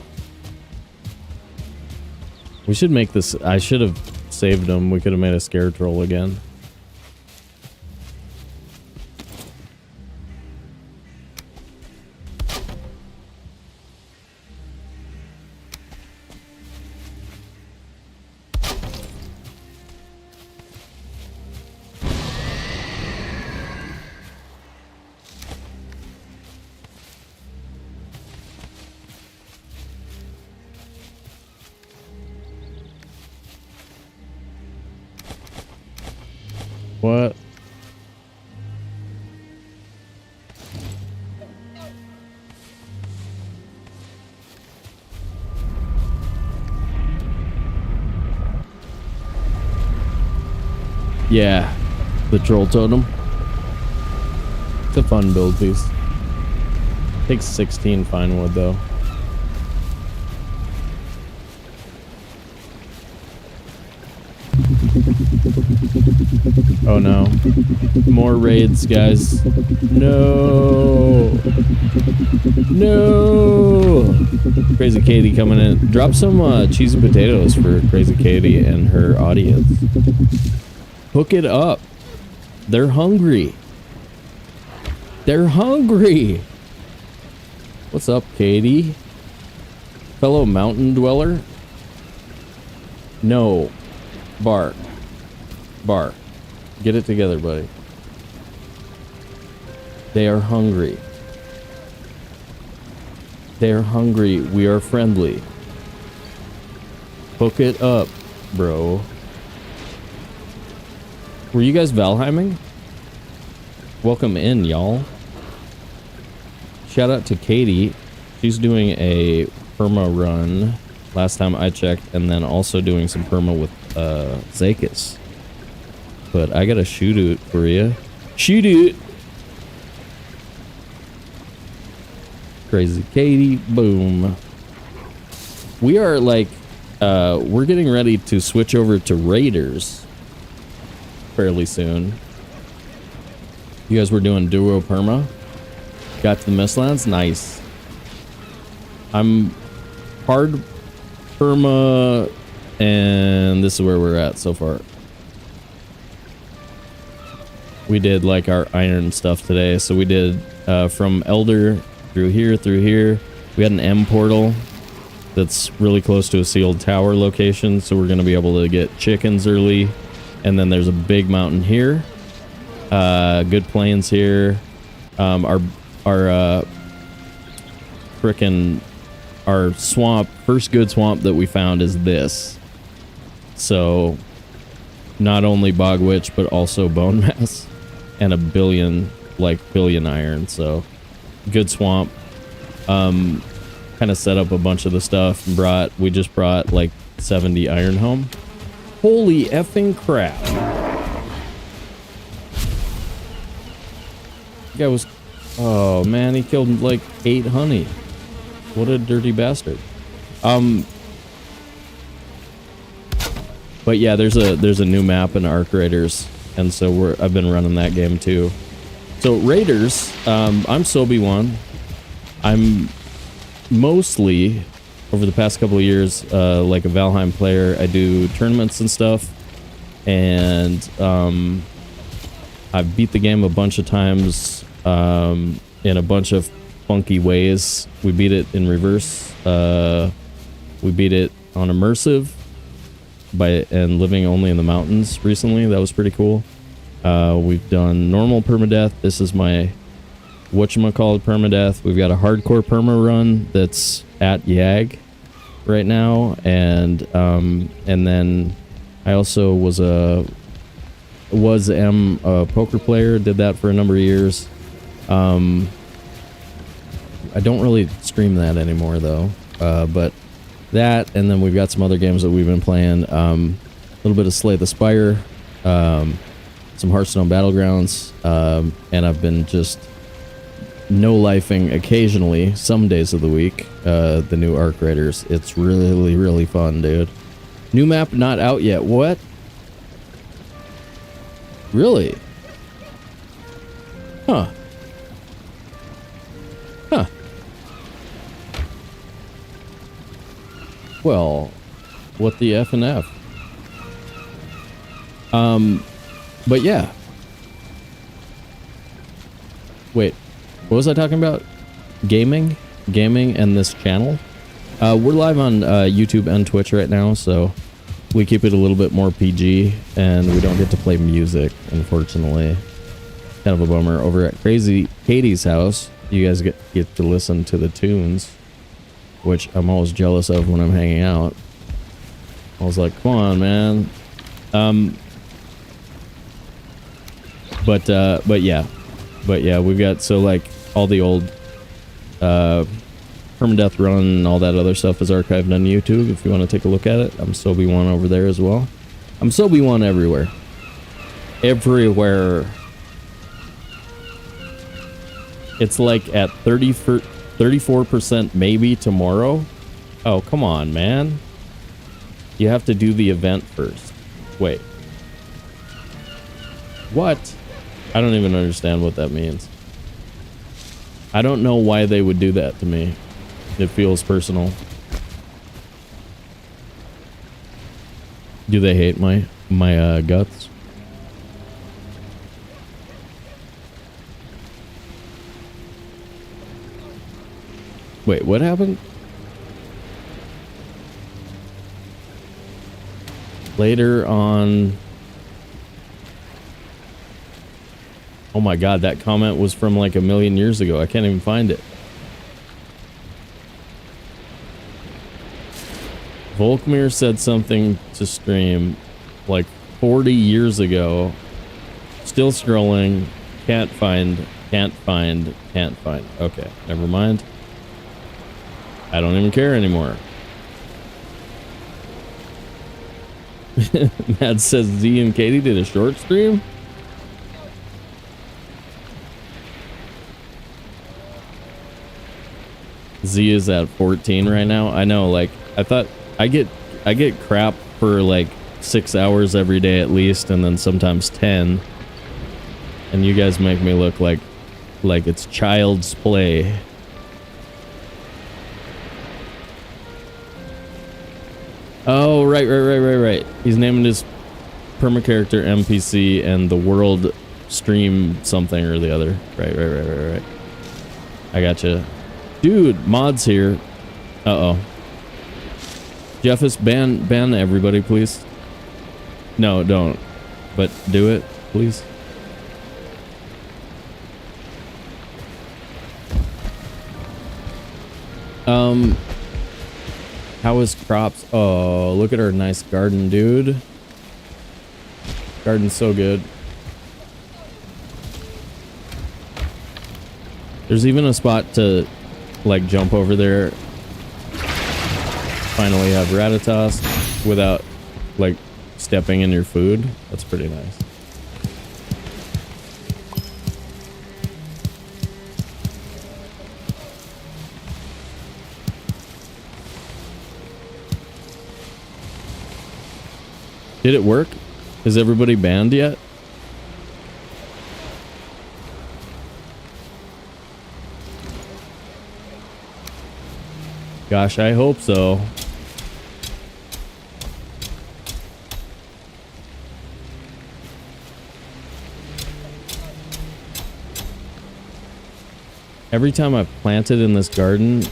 We should make this. I should have saved him. We could have made a scare troll again. What? Yeah, the troll totem. It's a fun build piece. Takes 16 fine wood though. Oh no. More raids, guys. No. No. Crazy Katie coming in. Drop some cheesy potatoes for Crazy Katie and her audience. Hook it up. They're hungry. They're hungry. What's up, Katie? Fellow mountain dweller? No. Bark. Bark. Get it together, buddy. They are hungry. They are hungry. We are friendly. Hook it up, bro. Were you guys Valheiming? Welcome in, y'all. Shout out to Katie. She's doing a perma run last time I checked, and then also doing some perma with Zakis. But I got a shoot it for you. Shoot it! Crazy Katie, boom. We are like, we're getting ready to switch over to Raiders fairly soon. You guys were doing duo perma. Got to the Mistlands, nice. I'm hard perma, and this is where we're at so far. We did like our iron stuff today, so we did from Elder through here. We had an M portal that's really close to a sealed tower location, so we're gonna be able to get chickens early. And then there's a big mountain here, good plains here. Our swamp, first good swamp that we found is this. So not only bog witch, but also bone mass and a billion iron. So good swamp. Kind of set up a bunch of the stuff and we just brought like 70 iron home. Holy effing crap. That guy was... Oh, man, he killed like 8 honey. What a dirty bastard. But yeah, there's a new map in Ark Raiders, and so I've been running that game too. So Raiders, I'm Sobe 1. I'm mostly, over the past couple of years, like a Valheim player. I do tournaments and stuff, and I've beat the game a bunch of times in a bunch of funky ways. We beat it in reverse. We beat it on immersive and living only in the mountains recently. That was pretty cool. We've done normal permadeath. This is my whatchamacallit permadeath. We've got a hardcore perma run that's at Yag right now, and then I also was a poker player. Did that for a number of years. I don't really stream that anymore though, but that, and then we've got some other games that we've been playing. A little bit of Slay the Spire, some Hearthstone Battlegrounds, and I've been just no-lifing occasionally, some days of the week, the new Ark Raiders. It's really, really fun, dude. New map not out yet. What? Really? Huh. Huh. Well, what the F and F? But yeah. Wait, what was I talking about? Gaming and this channel. We're live on YouTube and Twitch right now, so we keep it a little bit more PG, and we don't get to play music, unfortunately. Kind of a bummer. Over at Crazy Katie's house, you guys get to listen to the tunes, which I'm always jealous of when I'm hanging out. I was like, come on, man. But yeah, we've got, so like all the old Permadeath run and all that other stuff is archived on YouTube if you want to take a look at it. I'm Sobe 1 over there as well. I'm Sobe 1 everywhere. Everywhere. It's like at 34% maybe tomorrow. Oh, come on, man. You have to do the event first. Wait. What? I don't even understand what that means. I don't know why they would do that to me. It feels personal. Do they hate my guts? Wait, what happened? Later on... Oh my god, that comment was from like a million years ago. I can't even find it. Volkmir said something to stream like 40 years ago. Still scrolling. Can't find. Okay, never mind. I don't even care anymore. Matt says Z and Katie did a short stream? Z is at 14 right now. I know, like, I thought I get crap for like 6 hours every day at least, and then sometimes 10. And you guys make me look like it's child's play. Oh, right. He's naming his perma character NPC and the world stream something or the other. Right. I gotcha. Dude, mods here. Uh-oh. Jeffus, ban everybody, please. No, don't. But do it, please. How is crops? Oh, look at our nice garden, dude. Garden's so good. There's even a spot to like jump over there. Finally have Ratatas without like stepping in your food. That's pretty nice. Did it work? Is everybody banned yet? Gosh, I hope so. Every time I planted in this garden,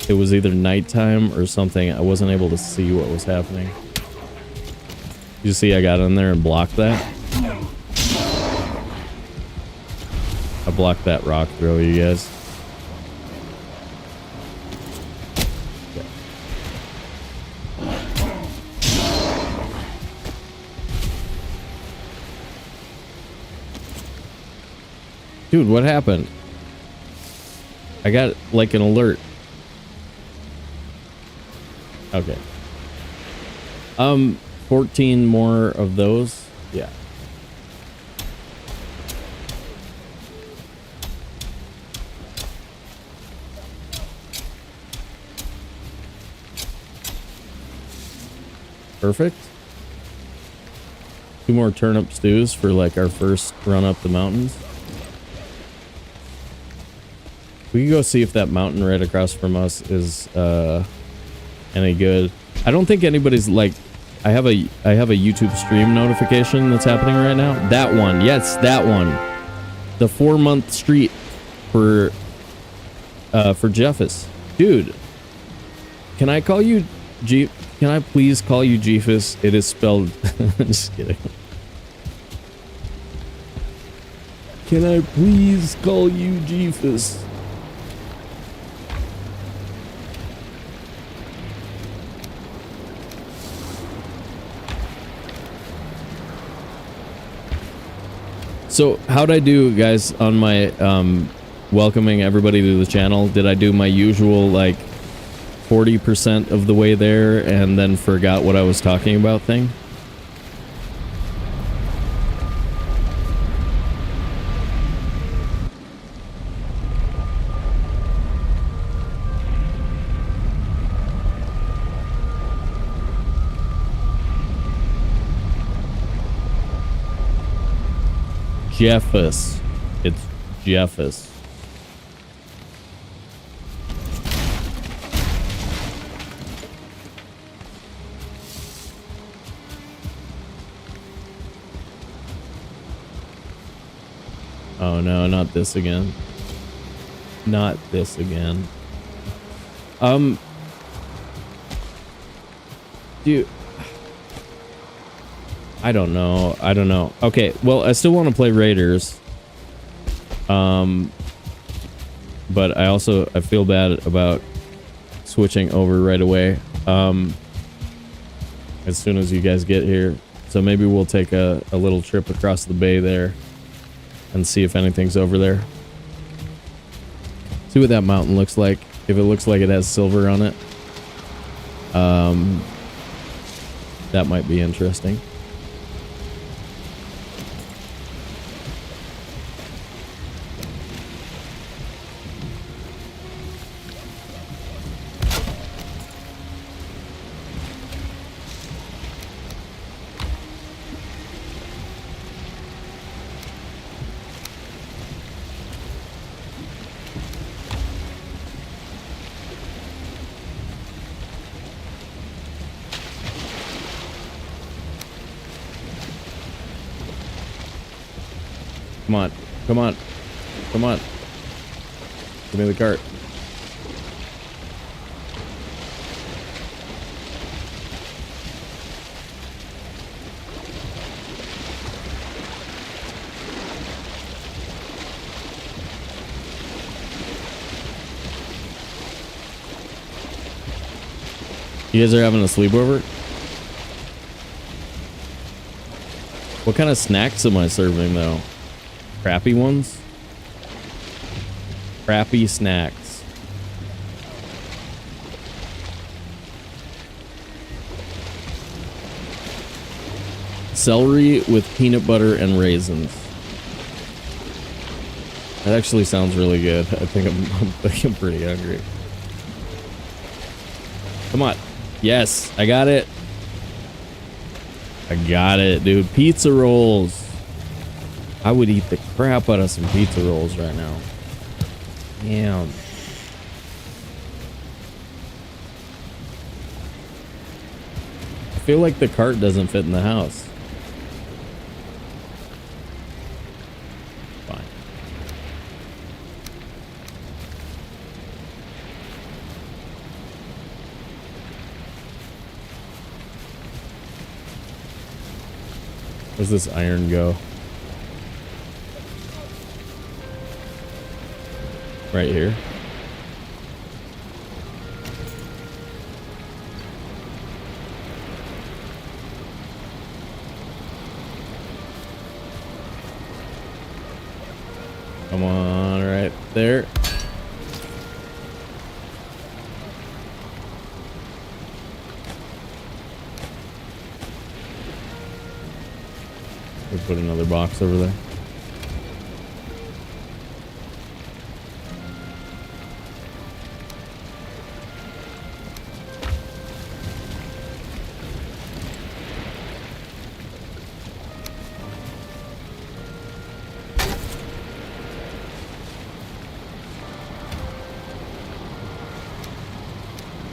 it was either nighttime or something. I wasn't able to see what was happening. You see I got in there and blocked that? I blocked that rock throw, you guys. Dude, what happened? I got like an alert. Okay. 14 more of those. Yeah. Perfect. 2 more turnip stews for like our first run up the mountains. We can go see if that mountain right across from us is any good. I don't think anybody's like, I have a YouTube stream notification that's happening right now. That one, yes, that one. The 4-month streak for Jeffus. Dude, can I call you can I please call you Jeefus? It is spelled just kidding. Can I please call you Jeefus? So how'd I do, guys, on my welcoming everybody to the channel? Did I do my usual like 40% of the way there and then forgot what I was talking about thing? Jeffus. It's Jeffus. Oh no, not this again. Not this again. Dude, I don't know. I don't know. Okay, well, I still want to play Raiders. But I feel bad about switching over right away. As soon as you guys get here. So maybe we'll take a little trip across the bay there and see if anything's over there. See what that mountain looks like. If it looks like it has silver on it, that might be interesting. Come on, come on, come on. Give me the cart. You guys are having a sleepover? What kind of snacks am I serving though? Crappy ones? Crappy snacks. Celery with peanut butter and raisins. That actually sounds really good. I think I'm pretty hungry. Come on. Yes, I got it. I got it, dude. Pizza rolls. I would eat the crap out of some pizza rolls right now. Damn. I feel like the cart doesn't fit in the house. Fine. Where's this iron go? Right here. Come on, right there. We put another box over there.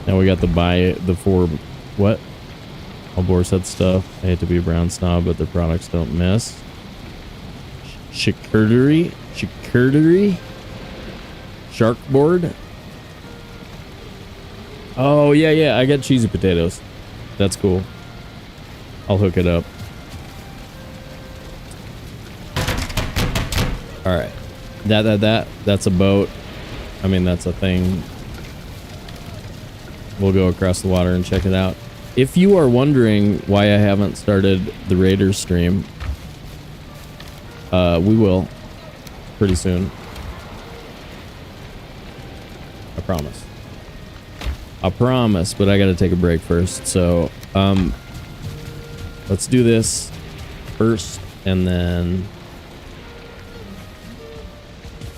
Now we got to buy the 4, what? All boar said stuff. I hate to be a brown snob, but their products don't miss. Charcuterie? Shark board? Oh, yeah, I got cheesy potatoes. That's cool. I'll hook it up. Alright. That's a boat. I mean, that's a thing. We'll go across the water and check it out. If you are wondering why I haven't started the Raiders stream, we will pretty soon. I promise. I promise, but I gotta take a break first. So, let's do this first, and then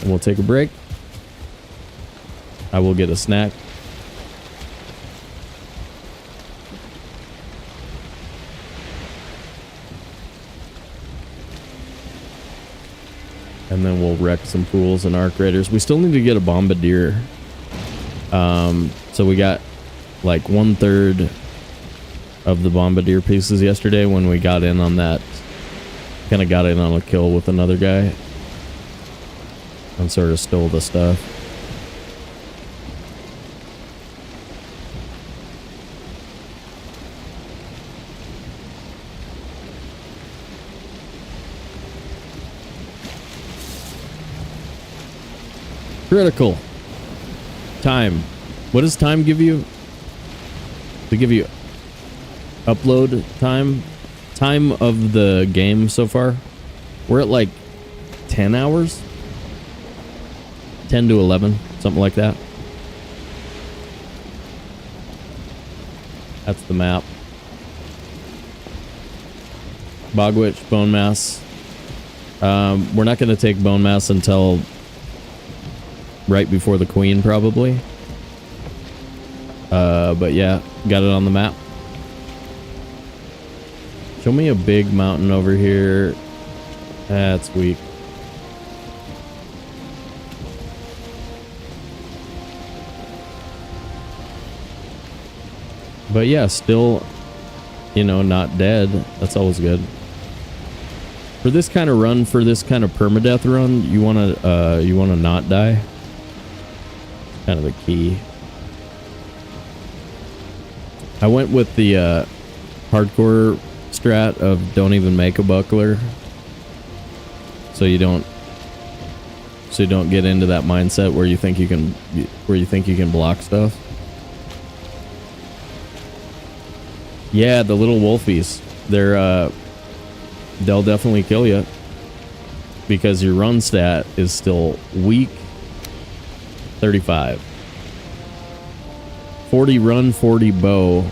we'll take a break. I will get a snack. And then we'll wreck some pools and arc raiders. We still need to get a bombardier. So we got like 1/3 of the bombardier pieces yesterday when we got in on that. Kind of got in on a kill with another guy. And sort of stole the stuff. Critical time. What does time give you? To give you upload time of the game so far. We're at like 10 hours, 10 to 11, something like that. That's the map. Bogwitch, bone mass. We're not going to take bone mass until right before the queen, probably. But yeah, got it on the map. Show me a big mountain over here. That's weak. But yeah, still, you know, not dead. That's always good. For this kind of run, for this kind of permadeath run, you wanna not die. Kind of the key. I went with the hardcore strat of don't even make a buckler, so you don't get into that mindset where you think you can block stuff. Yeah, the little wolfies, they'll definitely kill you because your run stat is still weak. 35. 40 run, 40 bow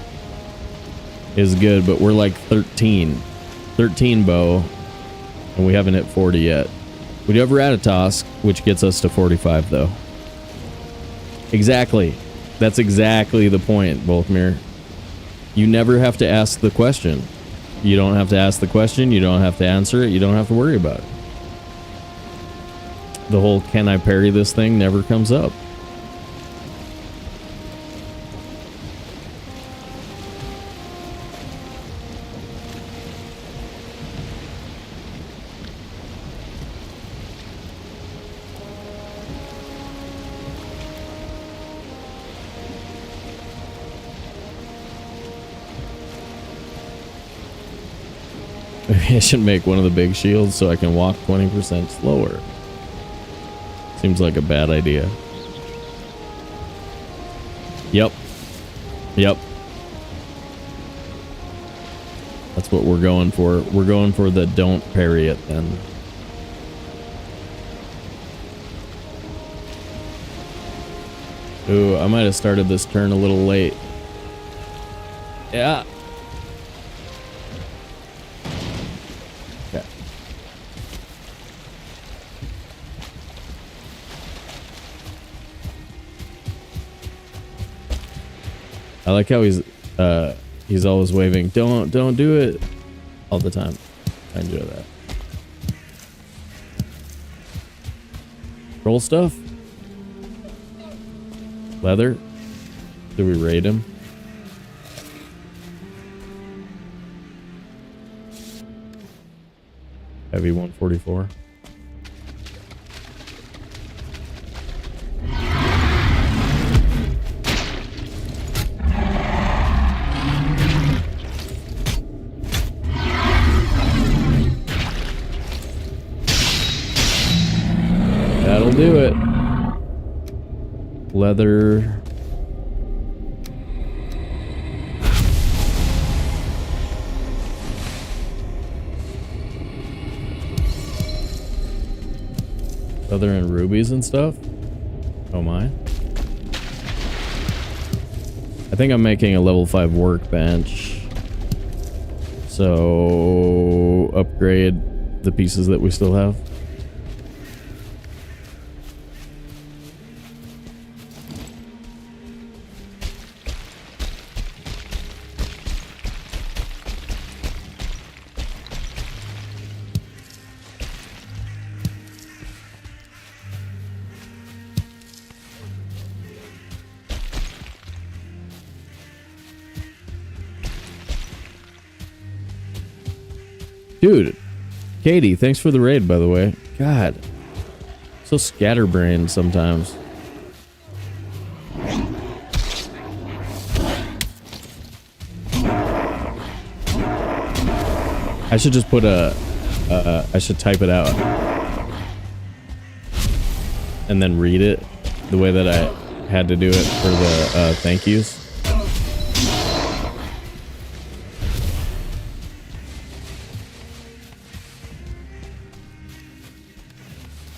is good, but we're like 13. 13 bow, and we haven't hit 40 yet. We do have Ratatosk, which gets us to 45 though. Exactly. That's exactly the point, Volkmir. You never have to ask the question. You don't have to ask the question, you don't have to answer it, you don't have to worry about it. The whole can I parry this thing never comes up. Maybe I should make one of the big shields so I can walk 20% slower. Seems like a bad idea. Yep. Yep. That's what we're going for. We're going for the don't parry it then. Ooh, I might have started this turn a little late. Yeah. I like how he's always waving, don't do it all the time. I enjoy that. Roll stuff? Leather? Do we raid him? Heavy 144. That'll do it. Leather. Leather and rubies and stuff. Oh my. I think I'm making a level 5 workbench. So upgrade the pieces that we still have. Dude, Katie, thanks for the raid, by the way. God, so scatterbrained sometimes. I should just put I should type it out and then read it the way that I had to do it for the thank yous.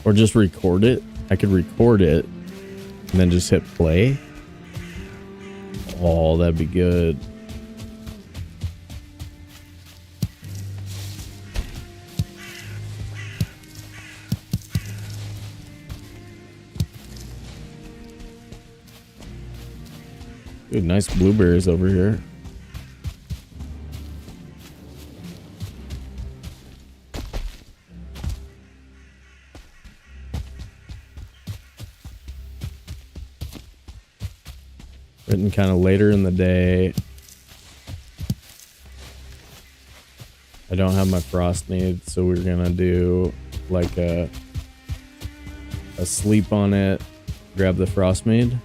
Or just record it. I could record it and then just hit play. Oh, that'd be good. Dude, nice blueberries over here. Written kind of later in the day. I don't have my frost need, so we're gonna do like a sleep on it, grab the frost mead,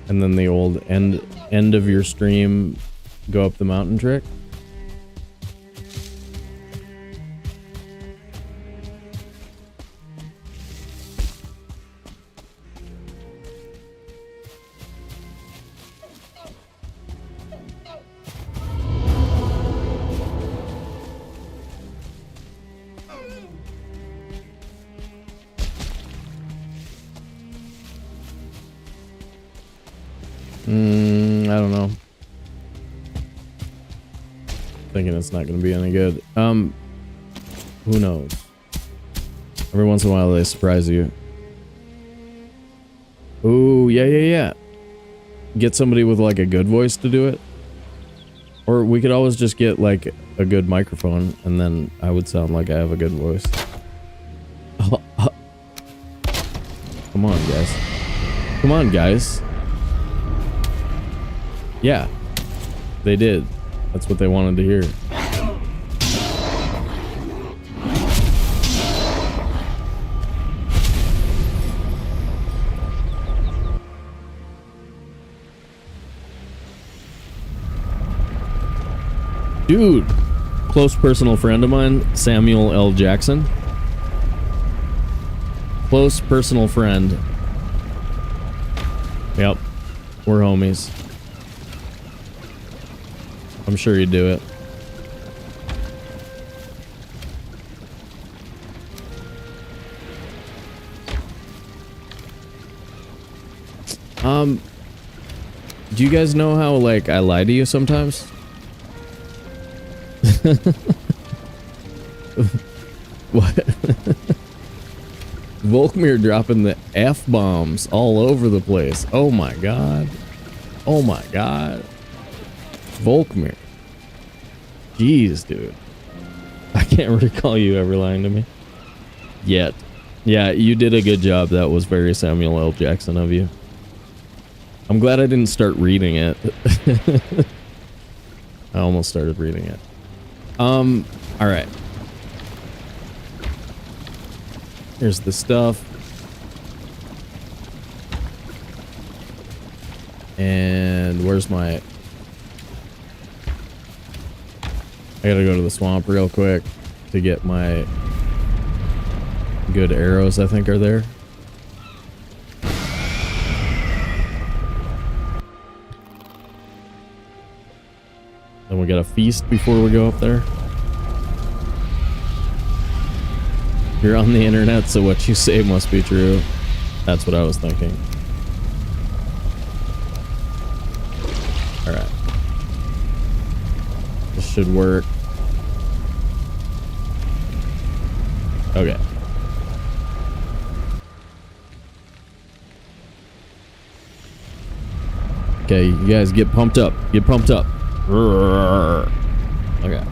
and then the old end of your stream, go up the mountain trick. I don't know. thinking it's not going to be any good. Who knows? Every once in a while they surprise you. Ooh, yeah. Get somebody with like a good voice to do it. Or we could always just get like a good microphone and then I would sound like I have a good voice. Come on, guys. Come on, guys. Yeah. They did. That's what they wanted to hear. Dude, close personal friend of mine, Samuel L. Jackson. Close personal friend. Yep, we're homies. I'm sure you'd do it. Do you guys know how, like, I lie to you sometimes? What? Volkmir dropping the F-bombs all over the place. Oh my god. Oh my god. Volkmir. Jeez, dude. I can't recall you ever lying to me. Yet. Yeah, you did a good job. That was very Samuel L. Jackson of you. I'm glad I didn't start reading it. I almost started reading it. Alright. Here's the stuff. And where's my... I gotta go to the swamp real quick to get my good arrows, I think, are there. Then we got a feast before we go up there. You're on the internet, so what you say must be true. That's what I was thinking. Alright. This should work. Okay. Okay, you guys get pumped up. Get pumped up. Okay.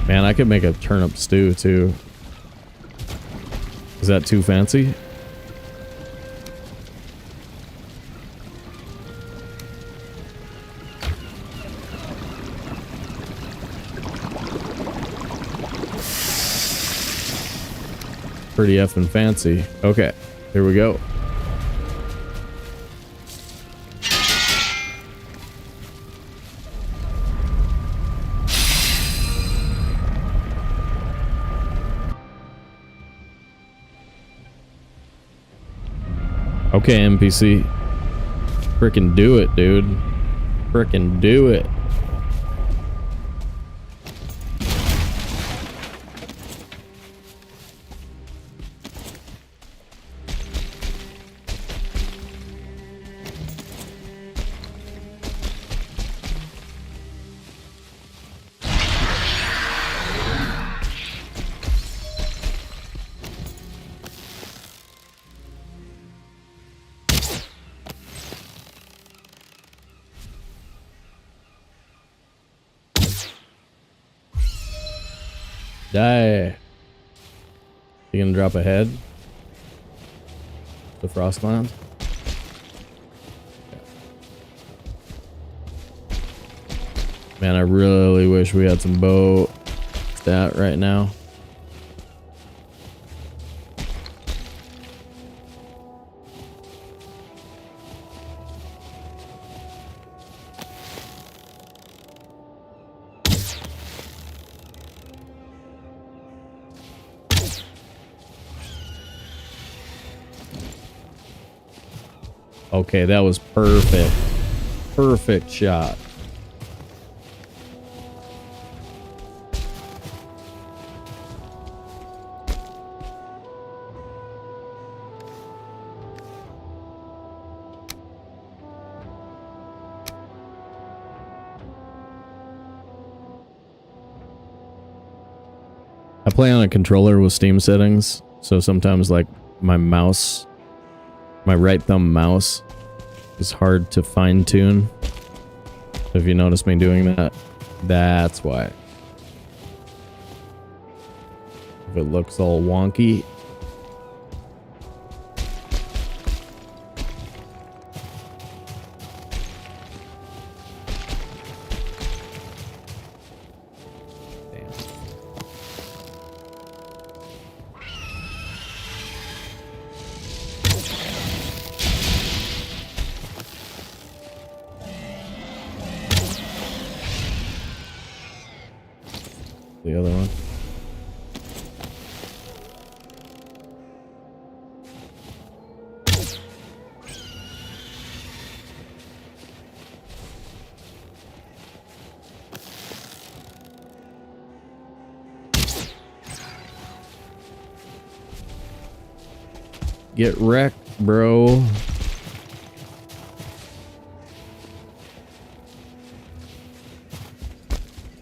Man, I could make a turnip stew too. Is that too fancy? Pretty effing fancy. Okay, here we go. Okay, NPC. Frickin' do it, dude. Frickin' do it. Die. You gonna drop a head? The Frostland? Yeah. Man, I really wish we had some bow stat right now. Okay, that was perfect. Perfect shot. I play on a controller with Steam settings, so sometimes like my mouse, my right thumb mouse is hard to fine tune. So if you notice me doing that, that's why. If it looks all wonky. The other one. Get wrecked, bro.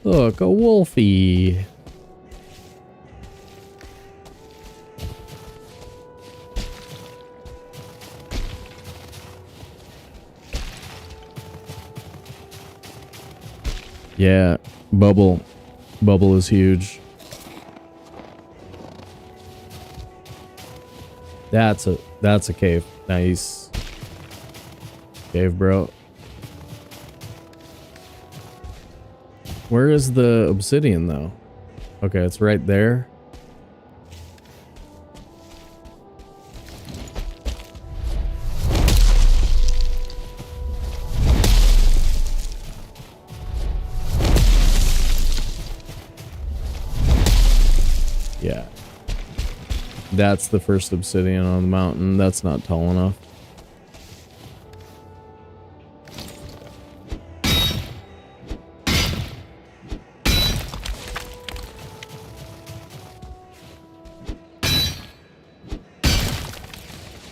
Look, a wolfie. Yeah, bubble. Bubble is huge. That's a cave. Nice. Cave, bro. Where is the obsidian though? Okay, it's right there. Yeah. That's the first obsidian on the mountain. That's not tall enough.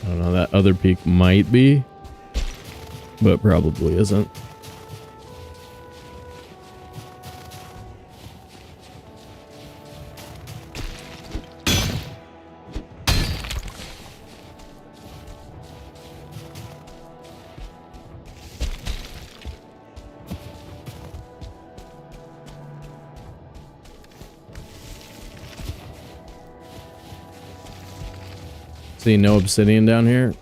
I don't know, that other peak might be, but probably isn't. See, no obsidian down here.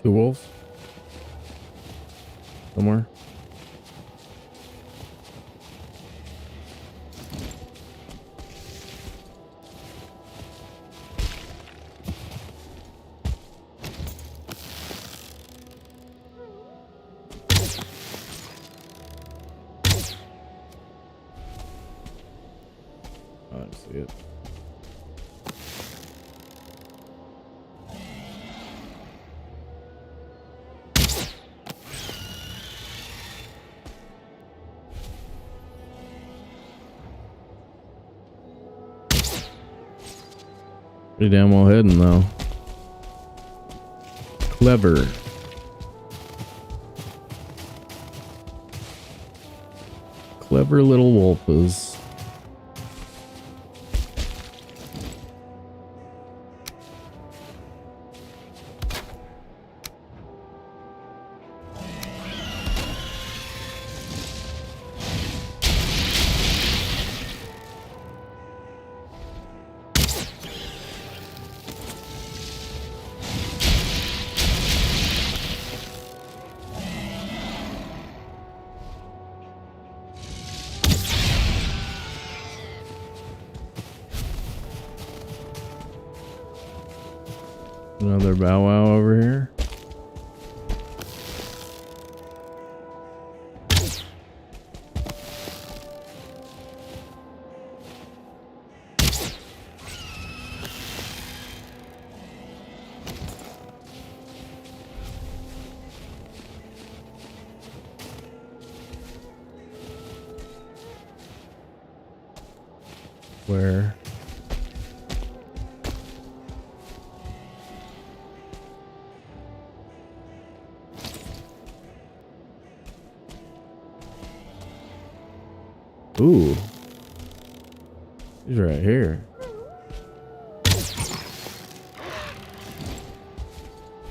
Two wolves. Somewhere. See it. Pretty damn well hidden though. Clever. Clever little wolfes. Another bow wow over here. Where? Ooh. He's right here.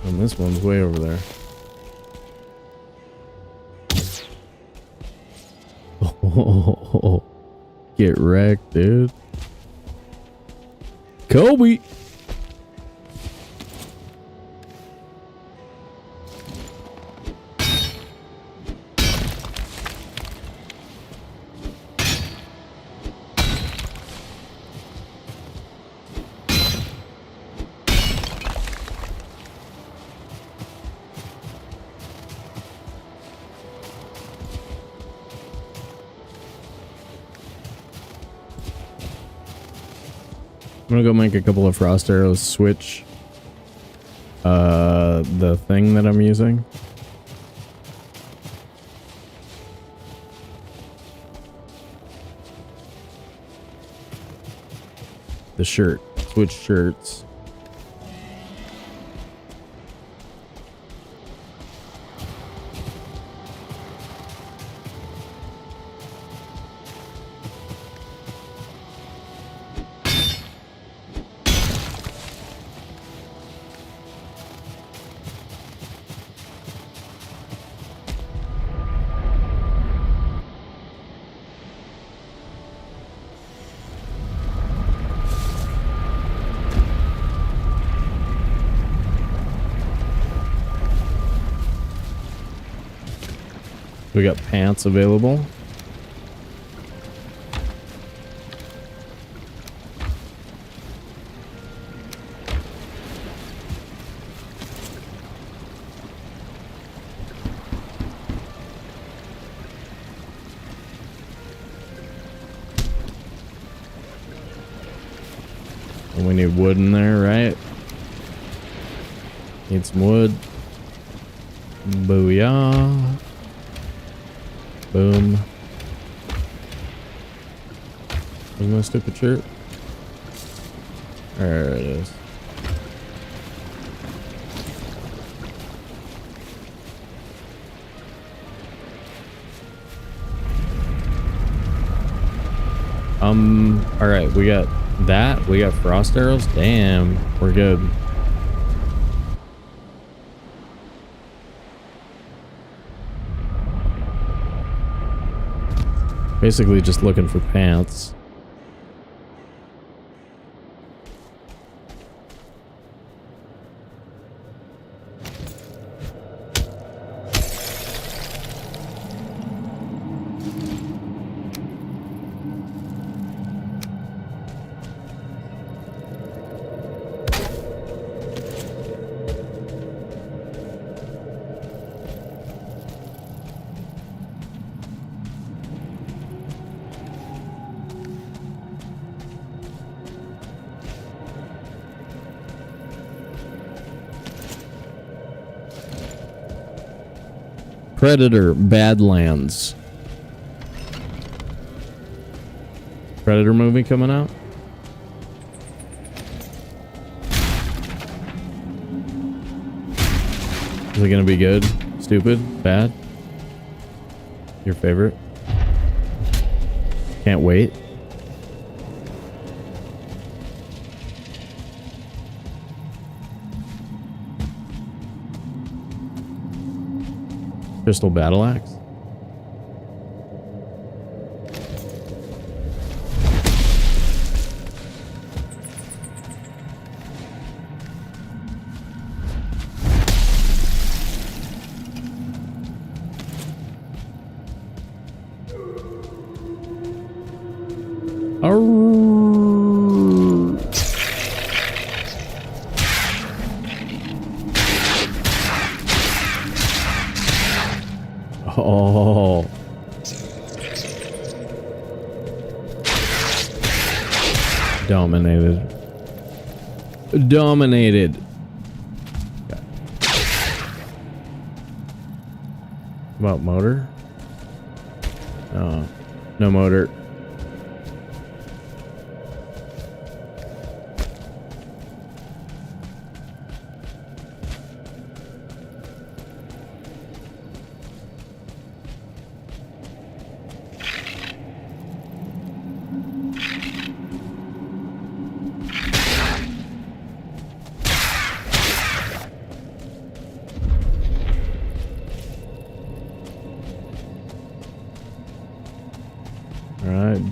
And this one's way over there. Oh, get wrecked, dude. Kobe. I'm gonna go make a couple of frost arrows, switch the thing that I'm using. The shirt. Switch shirts. We got pants available. And we need wood in there, right? Need some wood. Booyah. Boom. Where's my stupid shirt? There it is. Alright, we got that. We got frost arrows. Damn, we're good. Basically just looking for pants. Predator Badlands. Predator movie coming out? Is it gonna be good? Stupid? Bad? Your favorite? Can't wait. Crystal battle axe. Oh. Dominated. Dominated. About motor? No. No motor.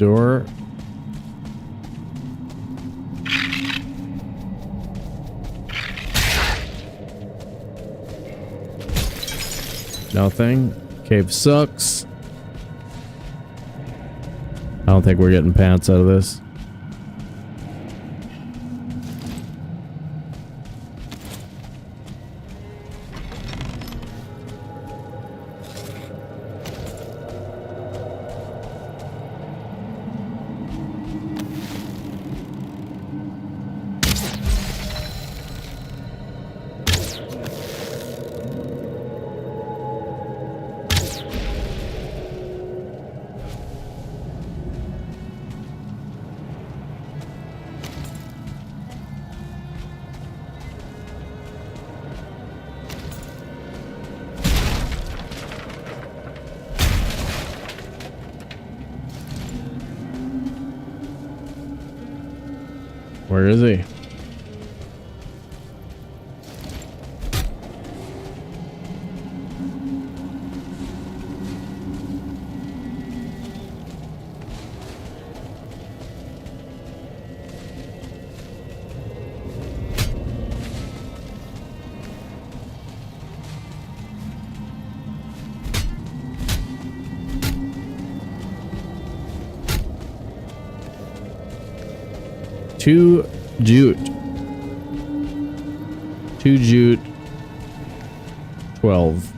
door. Nothing. Cave sucks. I don't think we're getting pants out of this. Where is he? Two jute. 12.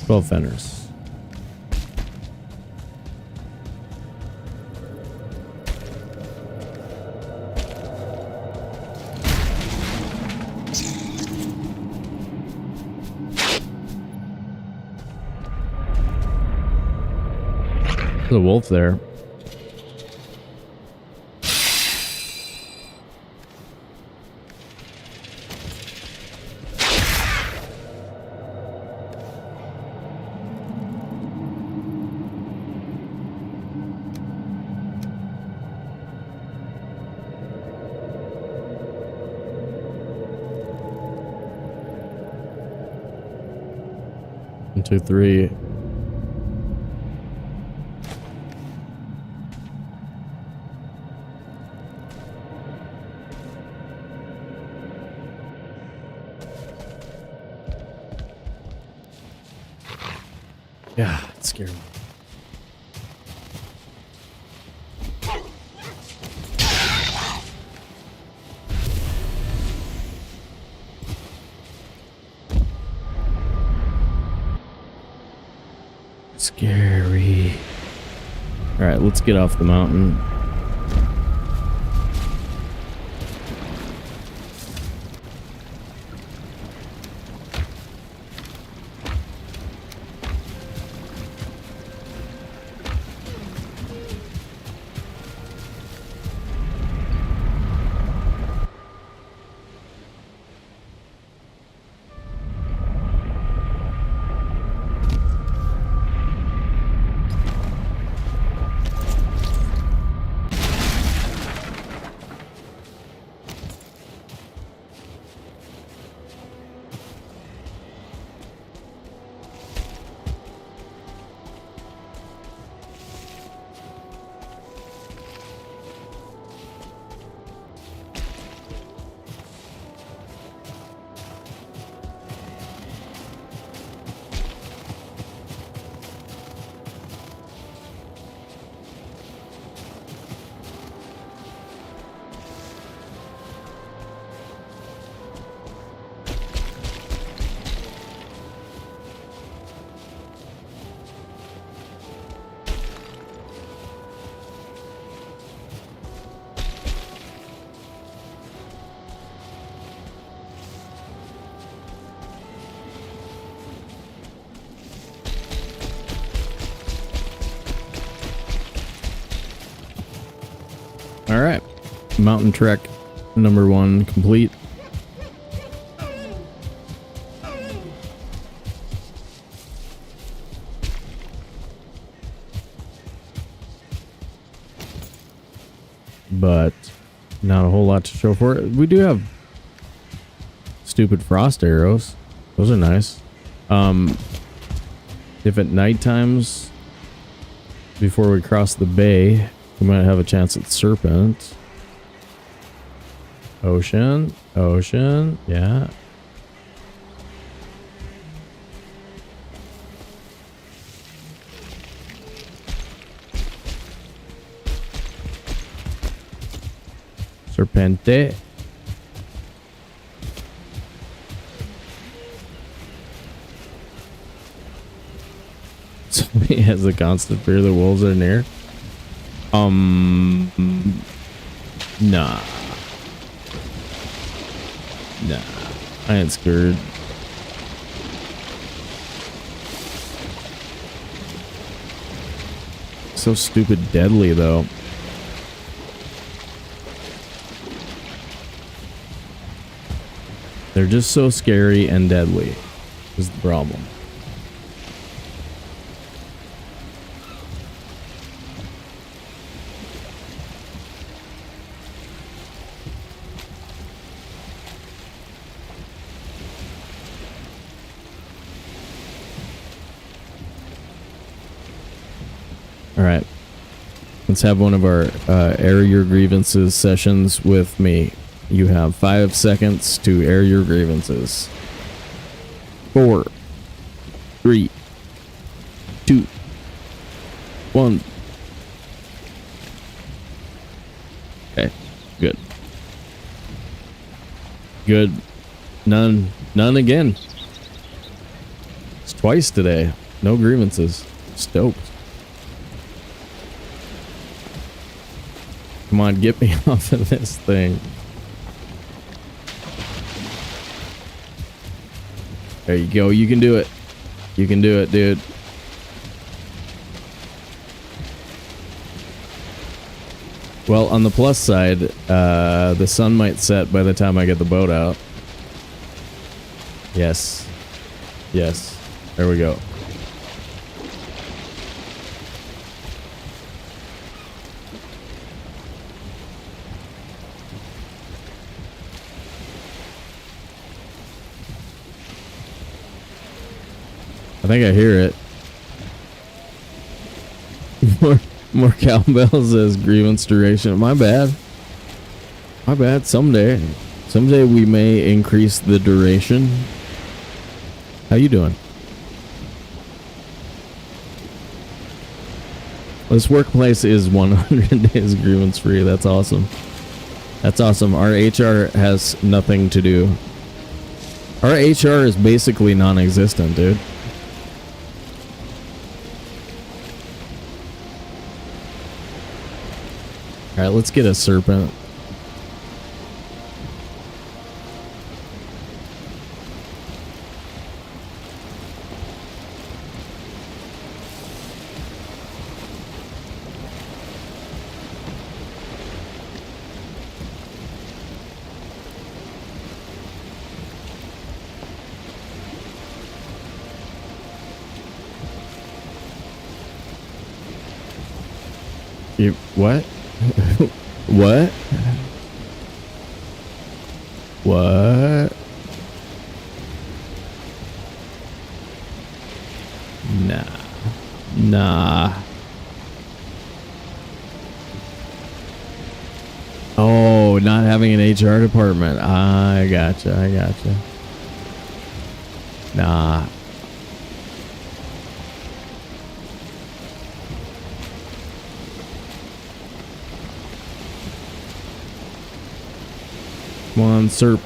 12 fenners. There's a wolf there. One, two, three. Yeah, it scared me. Scary. All right, let's get off the mountain. All right, mountain trek number 1 complete. But not a whole lot to show for it. We do have stupid frost arrows. Those are nice. Yeah, if at night times before we cross the bay, we might have a chance at serpent. Ocean, yeah. Serpente. Somebody has a constant fear the wolves are near. Nah. Nah. I ain't scared. So stupid deadly though. They're just so scary and deadly is the problem. All right, let's have one of our air your grievances sessions with me. You have 5 seconds to air your grievances. 4, 3, 2, 1. Okay, good. Good. None again. It's twice today. No grievances. Stoked. Come on, get me off of this thing. There you go. You can do it. You can do it, dude. Well, on the plus side, the sun might set by the time I get the boat out. Yes. Yes. There we go. I think I hear it. More cowbells as grievance duration. My bad. My bad. Someday we may increase the duration. How you doing? This workplace is 100 days grievance free. That's awesome. That's awesome. Our HR has nothing to do. Our HR is basically non-existent, dude. All right, let's get a serpent. You what? What? What? Nah. Oh, not having an HR department. I gotcha. Nah. Come on, Serp.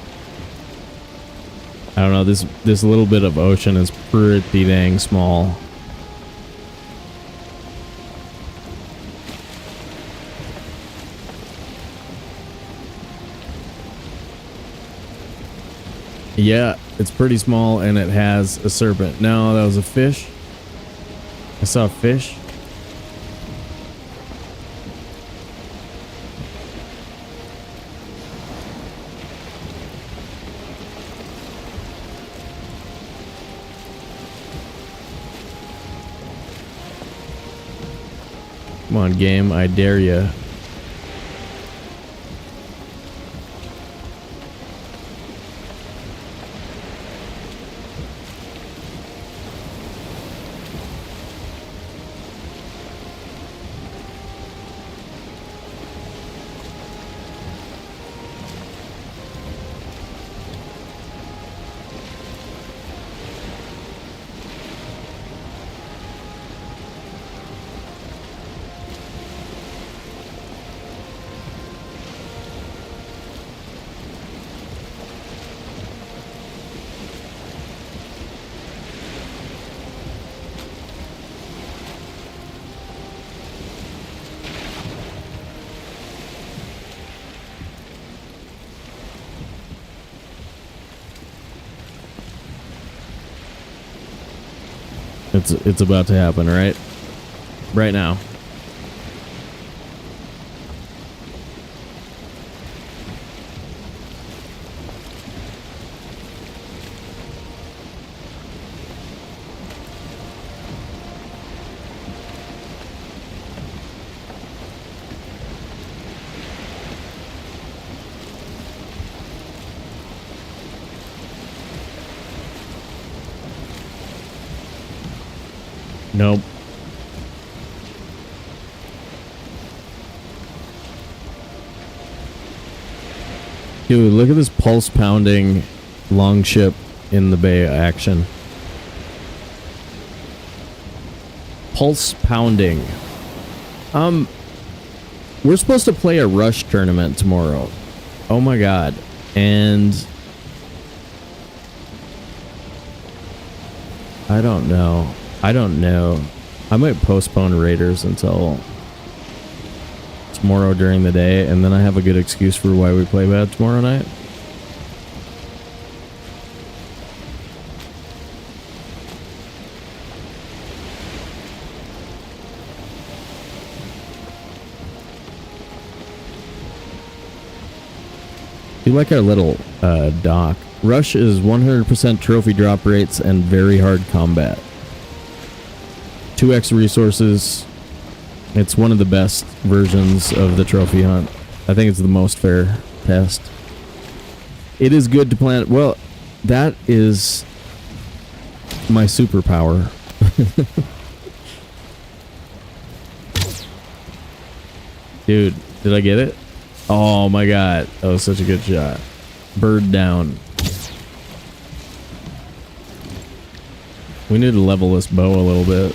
I don't know, this little bit of ocean is pretty dang small. Yeah, it's pretty small and it has a serpent. No, that was a fish. I saw a fish. Come on, game, I dare ya. It's about to happen, right? Right now. Nope. Dude, look at this pulse pounding longship in the bay action. Pulse pounding. We're supposed to play a rush tournament tomorrow. Oh my god. And I don't know. I might postpone Raiders until tomorrow during the day, and then I have a good excuse for why we play bad tomorrow night. You like our little dock. Rush is 100% trophy drop rates and very hard combat. 2x resources. It's one of the best versions of the trophy hunt. I think it's the most fair test. It is good to plan. Well, that is my superpower. Dude, did I get it? Oh my god, that was such a good shot. Bird down. We need to level this bow a little bit.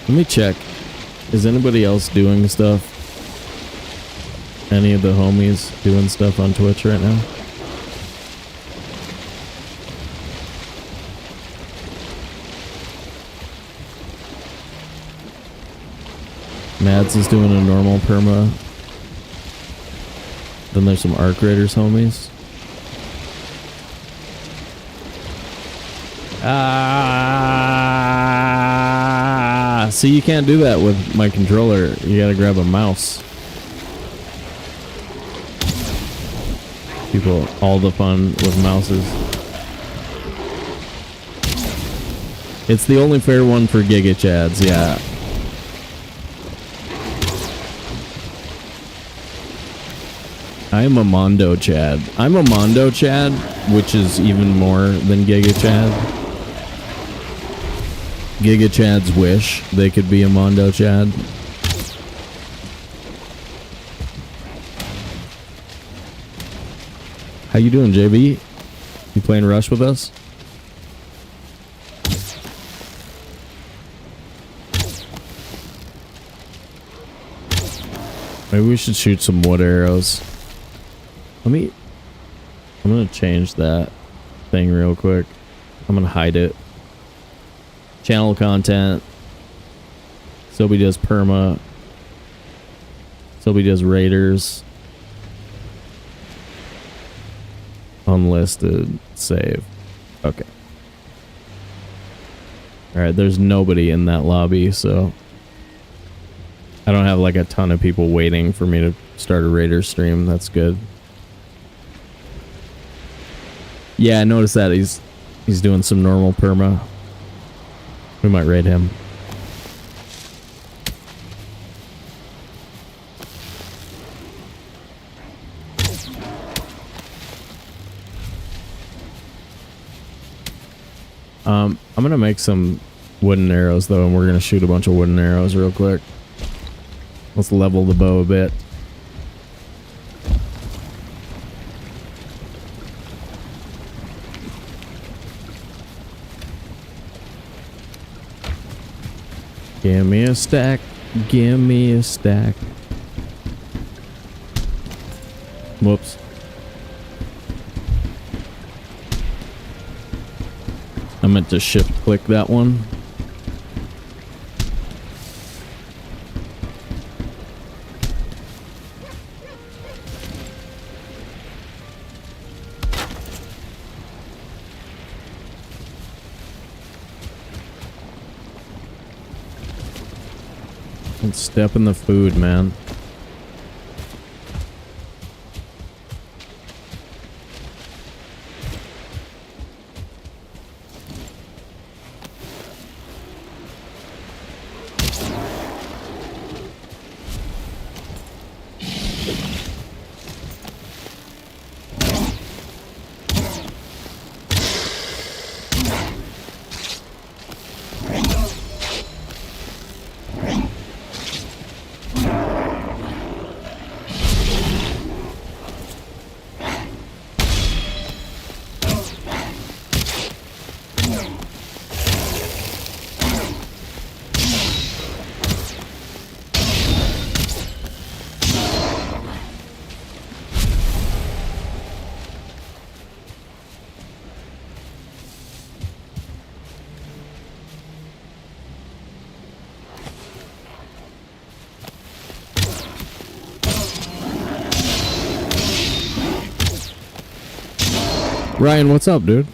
Let me check. Is anybody else doing stuff? Any of the homies doing stuff on Twitch right now? Mads is doing a normal perma. Then there's some Arc Raiders homies. See, you can't do that with my controller. You gotta grab a mouse. People, all the fun with mouses. It's the only fair one for Giga Chads, yeah. I am a Mondo Chad. I'm a Mondo Chad, which is even more than Giga Chad. Giga Chads wish they could be a Mondo Chad. How you doing, JB? You playing Rush with us? Maybe we should shoot some wood arrows. I'm gonna change that thing real quick. I'm gonna hide it. Channel content. Sobe does perma. Sobe does raiders. Unlisted. Save. Okay. Alright, there's nobody in that lobby, so I don't have like a ton of people waiting for me to start a raider stream. That's good. Yeah, I noticed that he's doing some normal perma. We might raid him. I'm gonna make some wooden arrows though, and we're gonna shoot a bunch of wooden arrows real quick. Let's level the bow a bit. Give me a stack. Give me a stack. Whoops. I meant to shift click that one. Don't step in the food, man. Ryan, what's up, dude?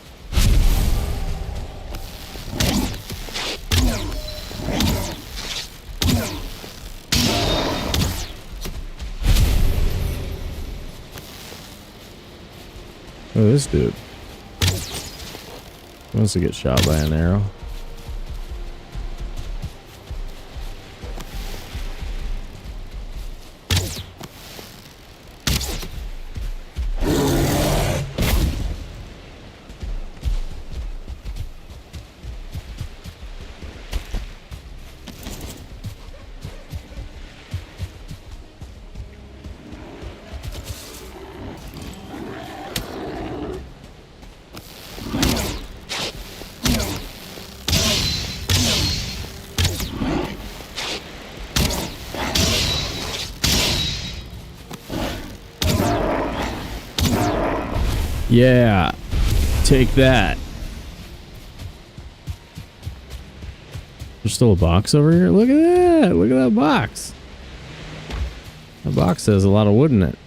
Oh, this dude wants to get shot by an arrow. Yeah, take that. There's still a box over here. Look at that. Look at that box. The box has a lot of wood in it.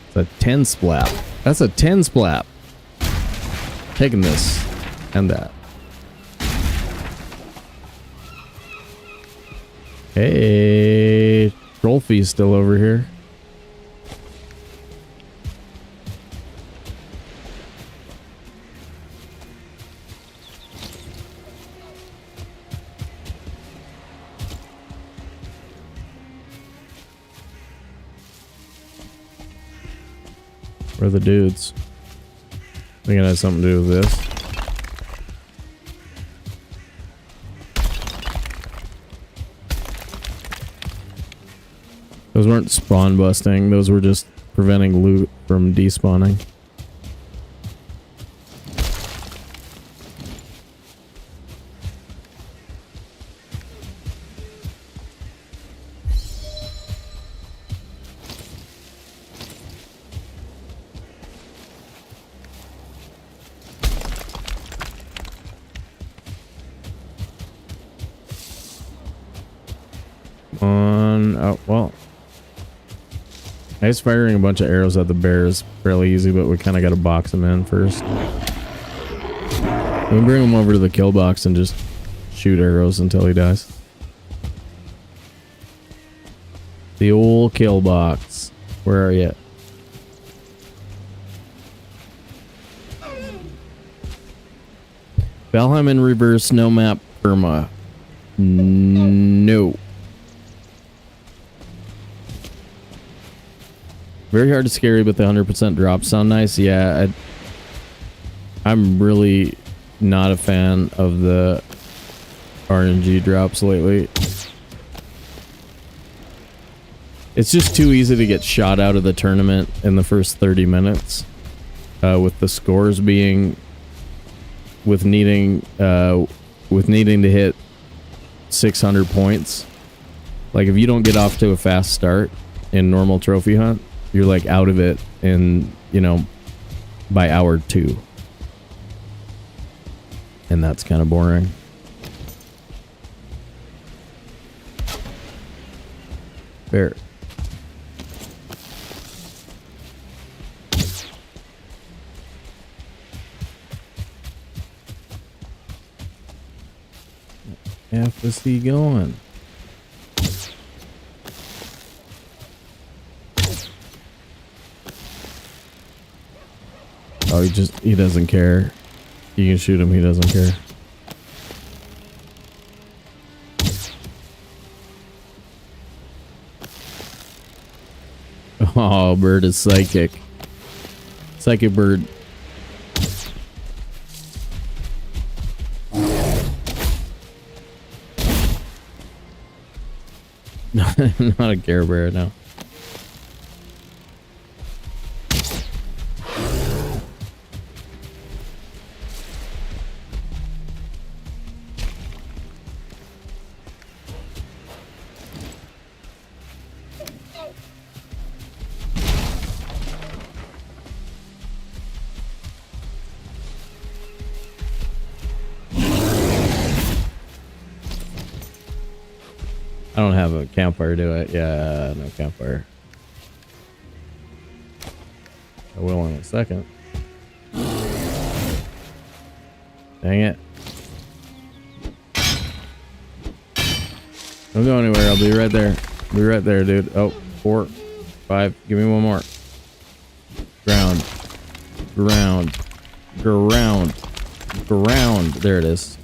It's a 10 splap. That's a 10 splap. Taking this and that. Hey, Trollfie's still over here. Where are the dudes? I think it has something to do with this. Those weren't spawn busting. Those were just preventing loot from despawning. Oh, well. I was firing a bunch of arrows at the bears fairly easy, but we kind of got to box them in first. We bring him over to the kill box and just shoot arrows until he dies. The old kill box. Where are you? Valheim in reverse, no map, perma. No. Very hard to scary, but the 100% drops sound nice. Yeah, I'm really not a fan of the RNG drops lately. It's just too easy to get shot out of the tournament in the first 30 minutes. With the scores being... With needing to hit 600 points. Like, if you don't get off to a fast start in normal trophy hunt, you're like out of it in, you know, by hour 2. And that's kind of boring. Fair. F is he going? Oh, he doesn't care. You can shoot him, he doesn't care. Oh, bird is psychic. Psychic bird. Not a Care Bear, no. I don't have a campfire, do I? Yeah, no campfire. I will in a second. Dang it. Don't go anywhere. I'll be right there. Be right there, dude. Oh, 4, 5. Give me one more. Ground. Ground. Ground. Ground. There it is.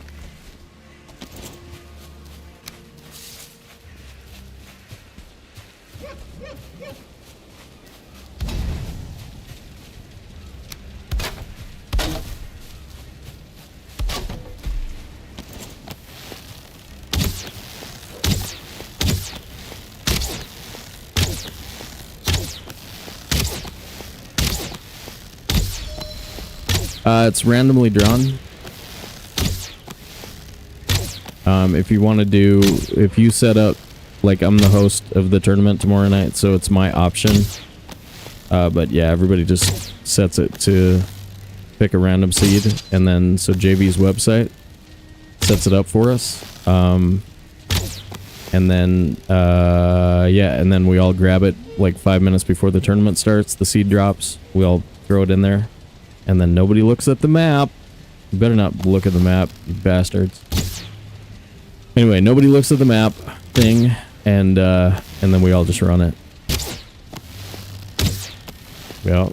It's randomly drawn. If you want to do, if you set up, like I'm the host of the tournament tomorrow night, so it's my option. But yeah, everybody just sets it to pick a random seed, and then so JB's website sets it up for us. And then yeah, and then we all grab it like 5 minutes before the tournament starts. The seed drops. We all throw it in there. And then nobody looks at the map. You better not look at the map, you bastards. Anyway, nobody looks at the map thing, and then we all just run it. Yeah.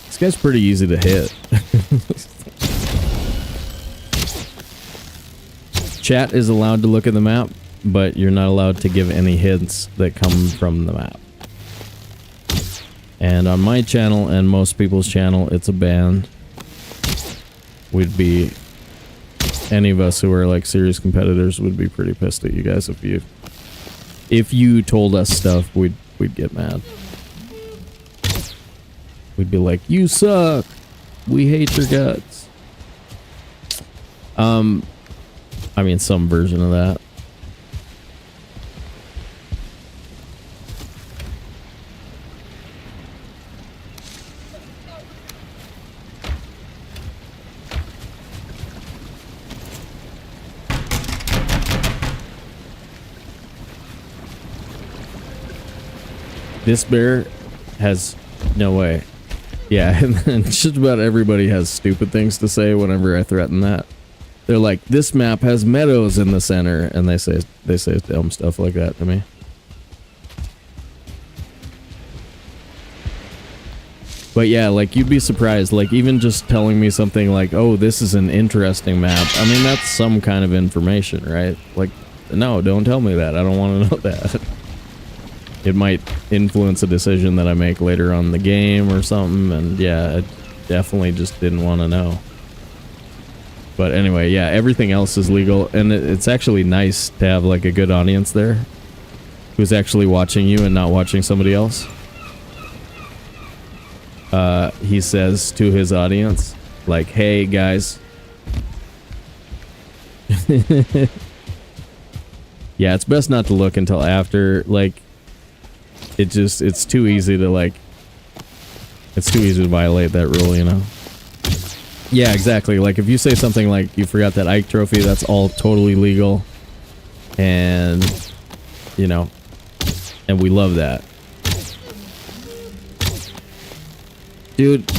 This guy's pretty easy to hit. Chat is allowed to look at the map, but you're not allowed to give any hints that come from the map. And on my channel and most people's channel, it's a ban. We'd be, any of us who are like serious competitors would be pretty pissed at you guys if you told us stuff. We'd get mad. We'd be like, you suck. We hate your guts. I mean, some version of that. This bear has no way. Yeah, and then just about everybody has stupid things to say whenever I threaten that. They're like, this map has meadows in the center, and they say dumb stuff like that to me. But yeah, like, you'd be surprised, like, even just telling me something like, oh, this is an interesting map. I mean, that's some kind of information, right? Like, no, don't tell me that. I don't want to know that. It might influence a decision that I make later on in the game or something, and yeah, I definitely just didn't want to know. But anyway, yeah, everything else is legal, and it's actually nice to have like a good audience there who's actually watching you and not watching somebody else. He says to his audience, like, hey guys. Yeah, it's best not to look until after, like, it's too easy to, like, it's too easy to violate that rule, you know? Yeah, exactly. Like, if you say something like, you forgot that Ike trophy, that's all totally legal. And, you know, and we love that. Dude,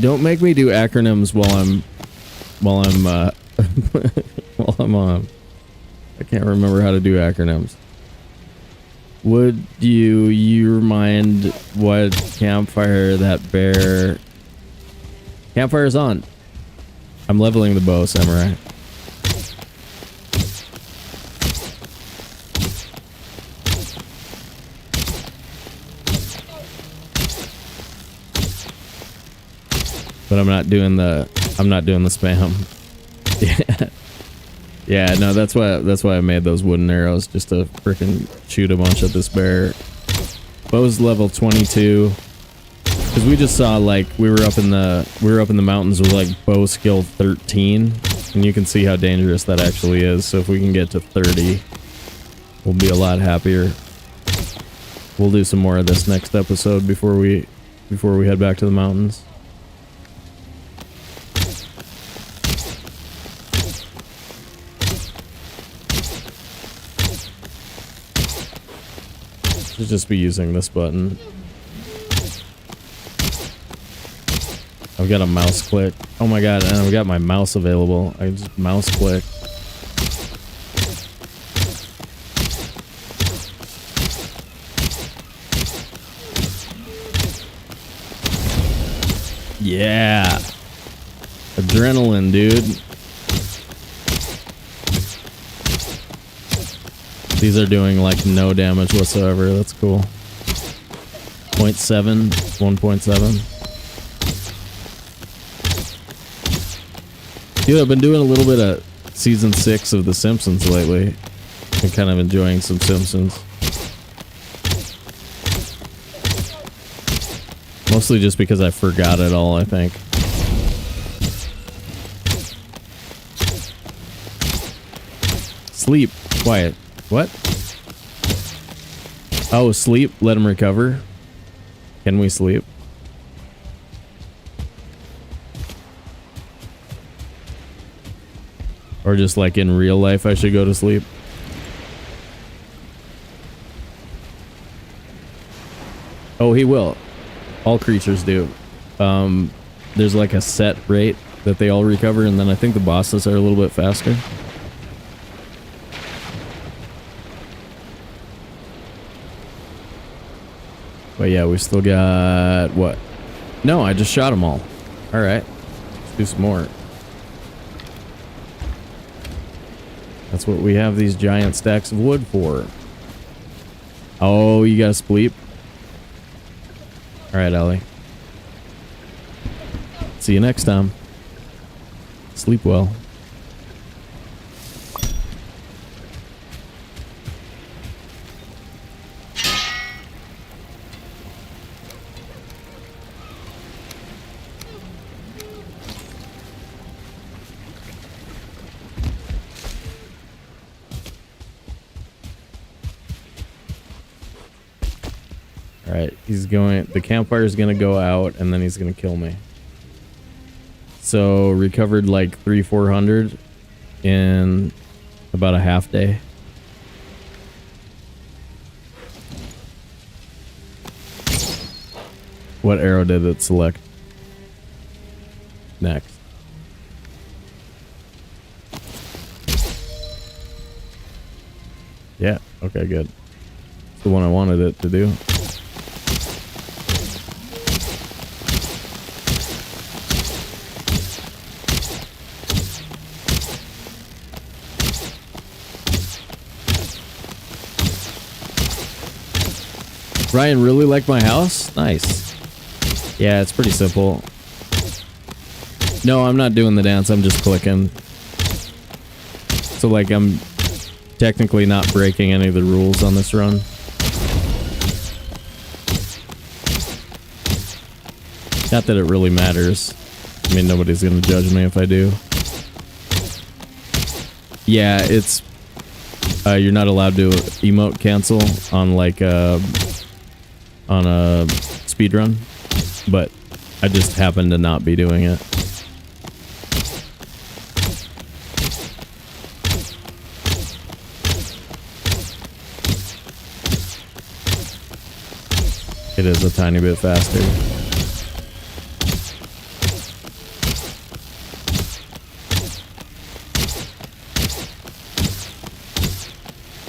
don't make me do acronyms while I'm while I'm on. I can't remember how to do acronyms. Would you remind what campfire that bear... Campfire's on. I'm leveling the bow, Samurai. But I'm not doing the spam. Yeah. Yeah, no, that's why I made those wooden arrows, just to freaking shoot a bunch at this bear. Bow's level 22. Cause we just saw, like, we were up in the mountains with like bow skill 13, and you can see how dangerous that actually is. So if we can get to 30, we'll be a lot happier. We'll do some more of this next episode before we head back to the mountains. Should just be using this button. I've got a mouse click. Oh my god, and I've got my mouse available. I just mouse click. Yeah. Adrenaline, dude. These are doing like no damage whatsoever. That's cool. 0.7, 1.7. Dude, I've been doing a little bit of season 6 of The Simpsons lately. I'm kind of enjoying some Simpsons. Mostly just because I forgot it all, I think. Sleep. Quiet. What? Oh, sleep. Let him recover. Can we sleep? Or just like in real life, I should go to sleep? Oh, he will. All creatures do. There's like a set rate that they all recover, and then I think the bosses are a little bit faster. But yeah, we still got... what? No, I just shot them all. Alright. Let's do some more. That's what we have these giant stacks of wood for. Oh, you gotta sleep? Alright, Ellie. See you next time. Sleep well. Alright, he's going... the campfire's gonna go out, and then he's gonna kill me. So, recovered like 300-400 in about a half day. What arrow did it select? Next. Yeah, okay, good. It's the one I wanted it to do. Ryan really liked my house? Nice. Yeah, it's pretty simple. No, I'm not doing the dance, I'm just clicking. So like I'm technically not breaking any of the rules on this run. Not that it really matters. I mean, nobody's gonna judge me if I do. Yeah, it's... you're not allowed to emote cancel on like on a speedrun, but I just happen to not be doing it. It is a tiny bit faster.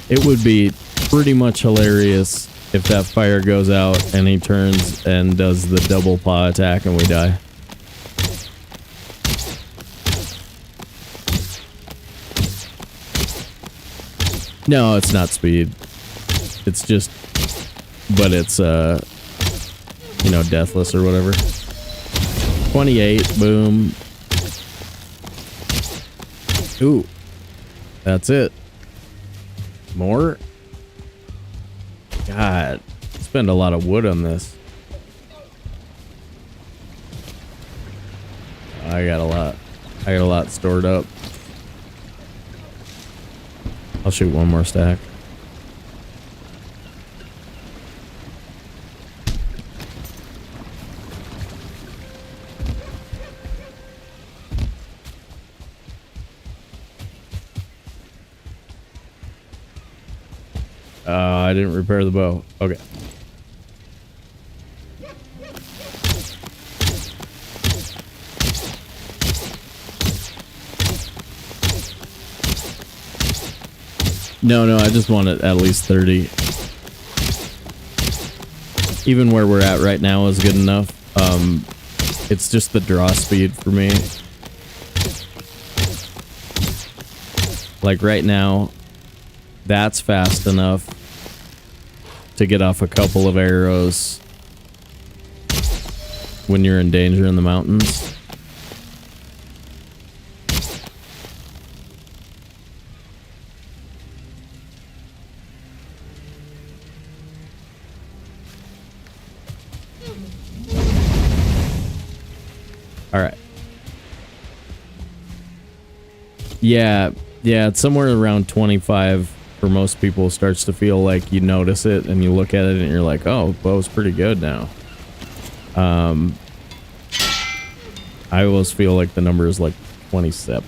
It would be pretty much hilarious if that fire goes out and he turns and does the double paw attack and we die. No, it's not speed. It's just, but it's, you know, deathless or whatever. 28, boom. Ooh, that's it. More? God, spend a lot of wood on this. I got a lot stored up. I'll shoot one more stack. I didn't repair the bow. Okay. No, I just wanted at least 30. Even where we're at right now is good enough. It's just the draw speed for me. Like right now, that's fast enough to get off a couple of arrows when you're in danger in the mountains. All right. Yeah, it's somewhere around 25 for most people. Starts to feel like you notice it and you look at it and you're like, oh, bow's pretty good now. I always feel like the number is like 27.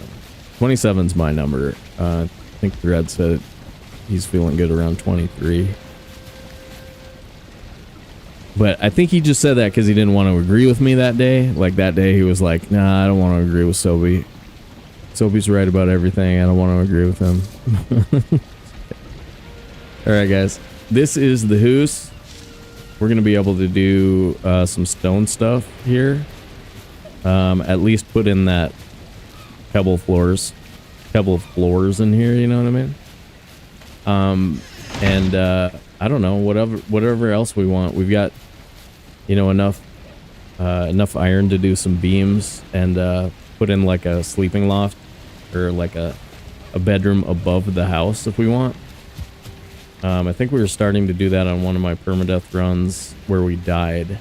27's my number. I think Thread said he's feeling good around 23. But I think he just said that because he didn't want to agree with me that day. Like that day he was like, nah, I don't want to agree with Sobe. Sobe's right about everything. I don't want to agree with him. Alright guys, this is the hoose. We're going to be able to do some stone stuff here. At least put in that pebble floors in here, you know what I mean? I don't know, whatever else we want. We've got, you know, enough iron to do some beams and put in like a sleeping loft or like a bedroom above the house if we want. I think we were starting to do that on one of my permadeath runs where we died.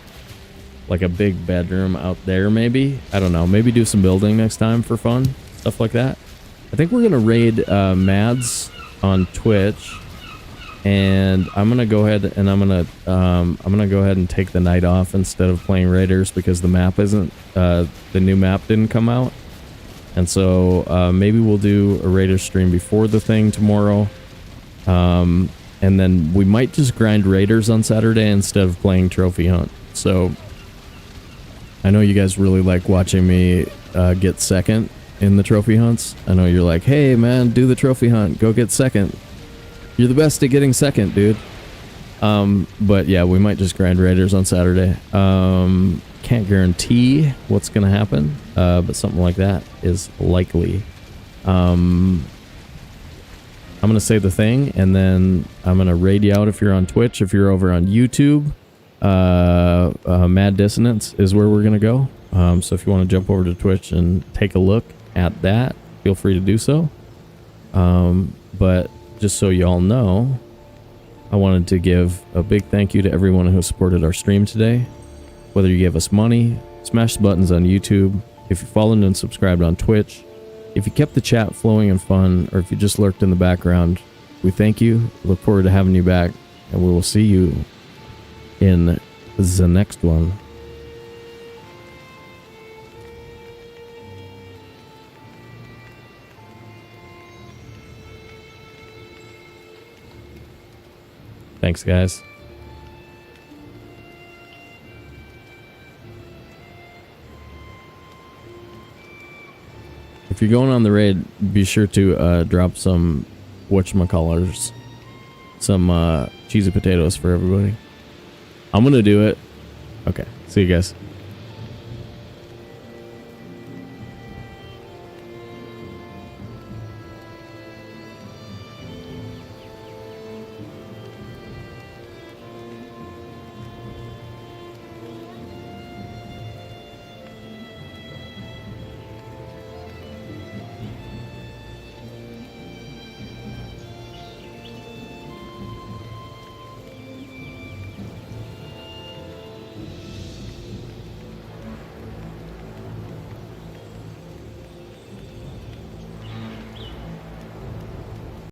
Like a big bedroom out there, maybe. I don't know. Maybe do some building next time for fun. Stuff like that. I think we're gonna raid Mads on Twitch, and I'm gonna go ahead and I'm gonna go ahead and take the night off instead of playing Raiders because the map isn't the new map didn't come out, and so maybe we'll do a Raiders stream before the thing tomorrow. And then we might just grind Raiders on Saturday instead of playing Trophy Hunt. So I know you guys really like watching me get second in the Trophy Hunts. I know you're like, hey man, do the Trophy Hunt, go get second. You're the best at getting second, dude. But yeah, we might just grind Raiders on Saturday. Can't guarantee what's gonna happen, but something like that is likely. I'm going to say the thing, and then I'm going to raid you out if you're on Twitch. If you're over on YouTube, Mad Dissonance is where we're going to go. So if you want to jump over to Twitch and take a look at that, feel free to do so. But just so you all know, I wanted to give a big thank you to everyone who supported our stream today. Whether you gave us money, smash the buttons on YouTube, if you followed and subscribed on Twitch, if you kept the chat flowing and fun, or if you just lurked in the background, we thank you. Look forward to having you back, and we will see you in the next one. Thanks, guys. you're going on the raid, be sure to drop some whatchamacallers, some cheesy potatoes for everybody. I'm gonna do it. Okay, see you guys.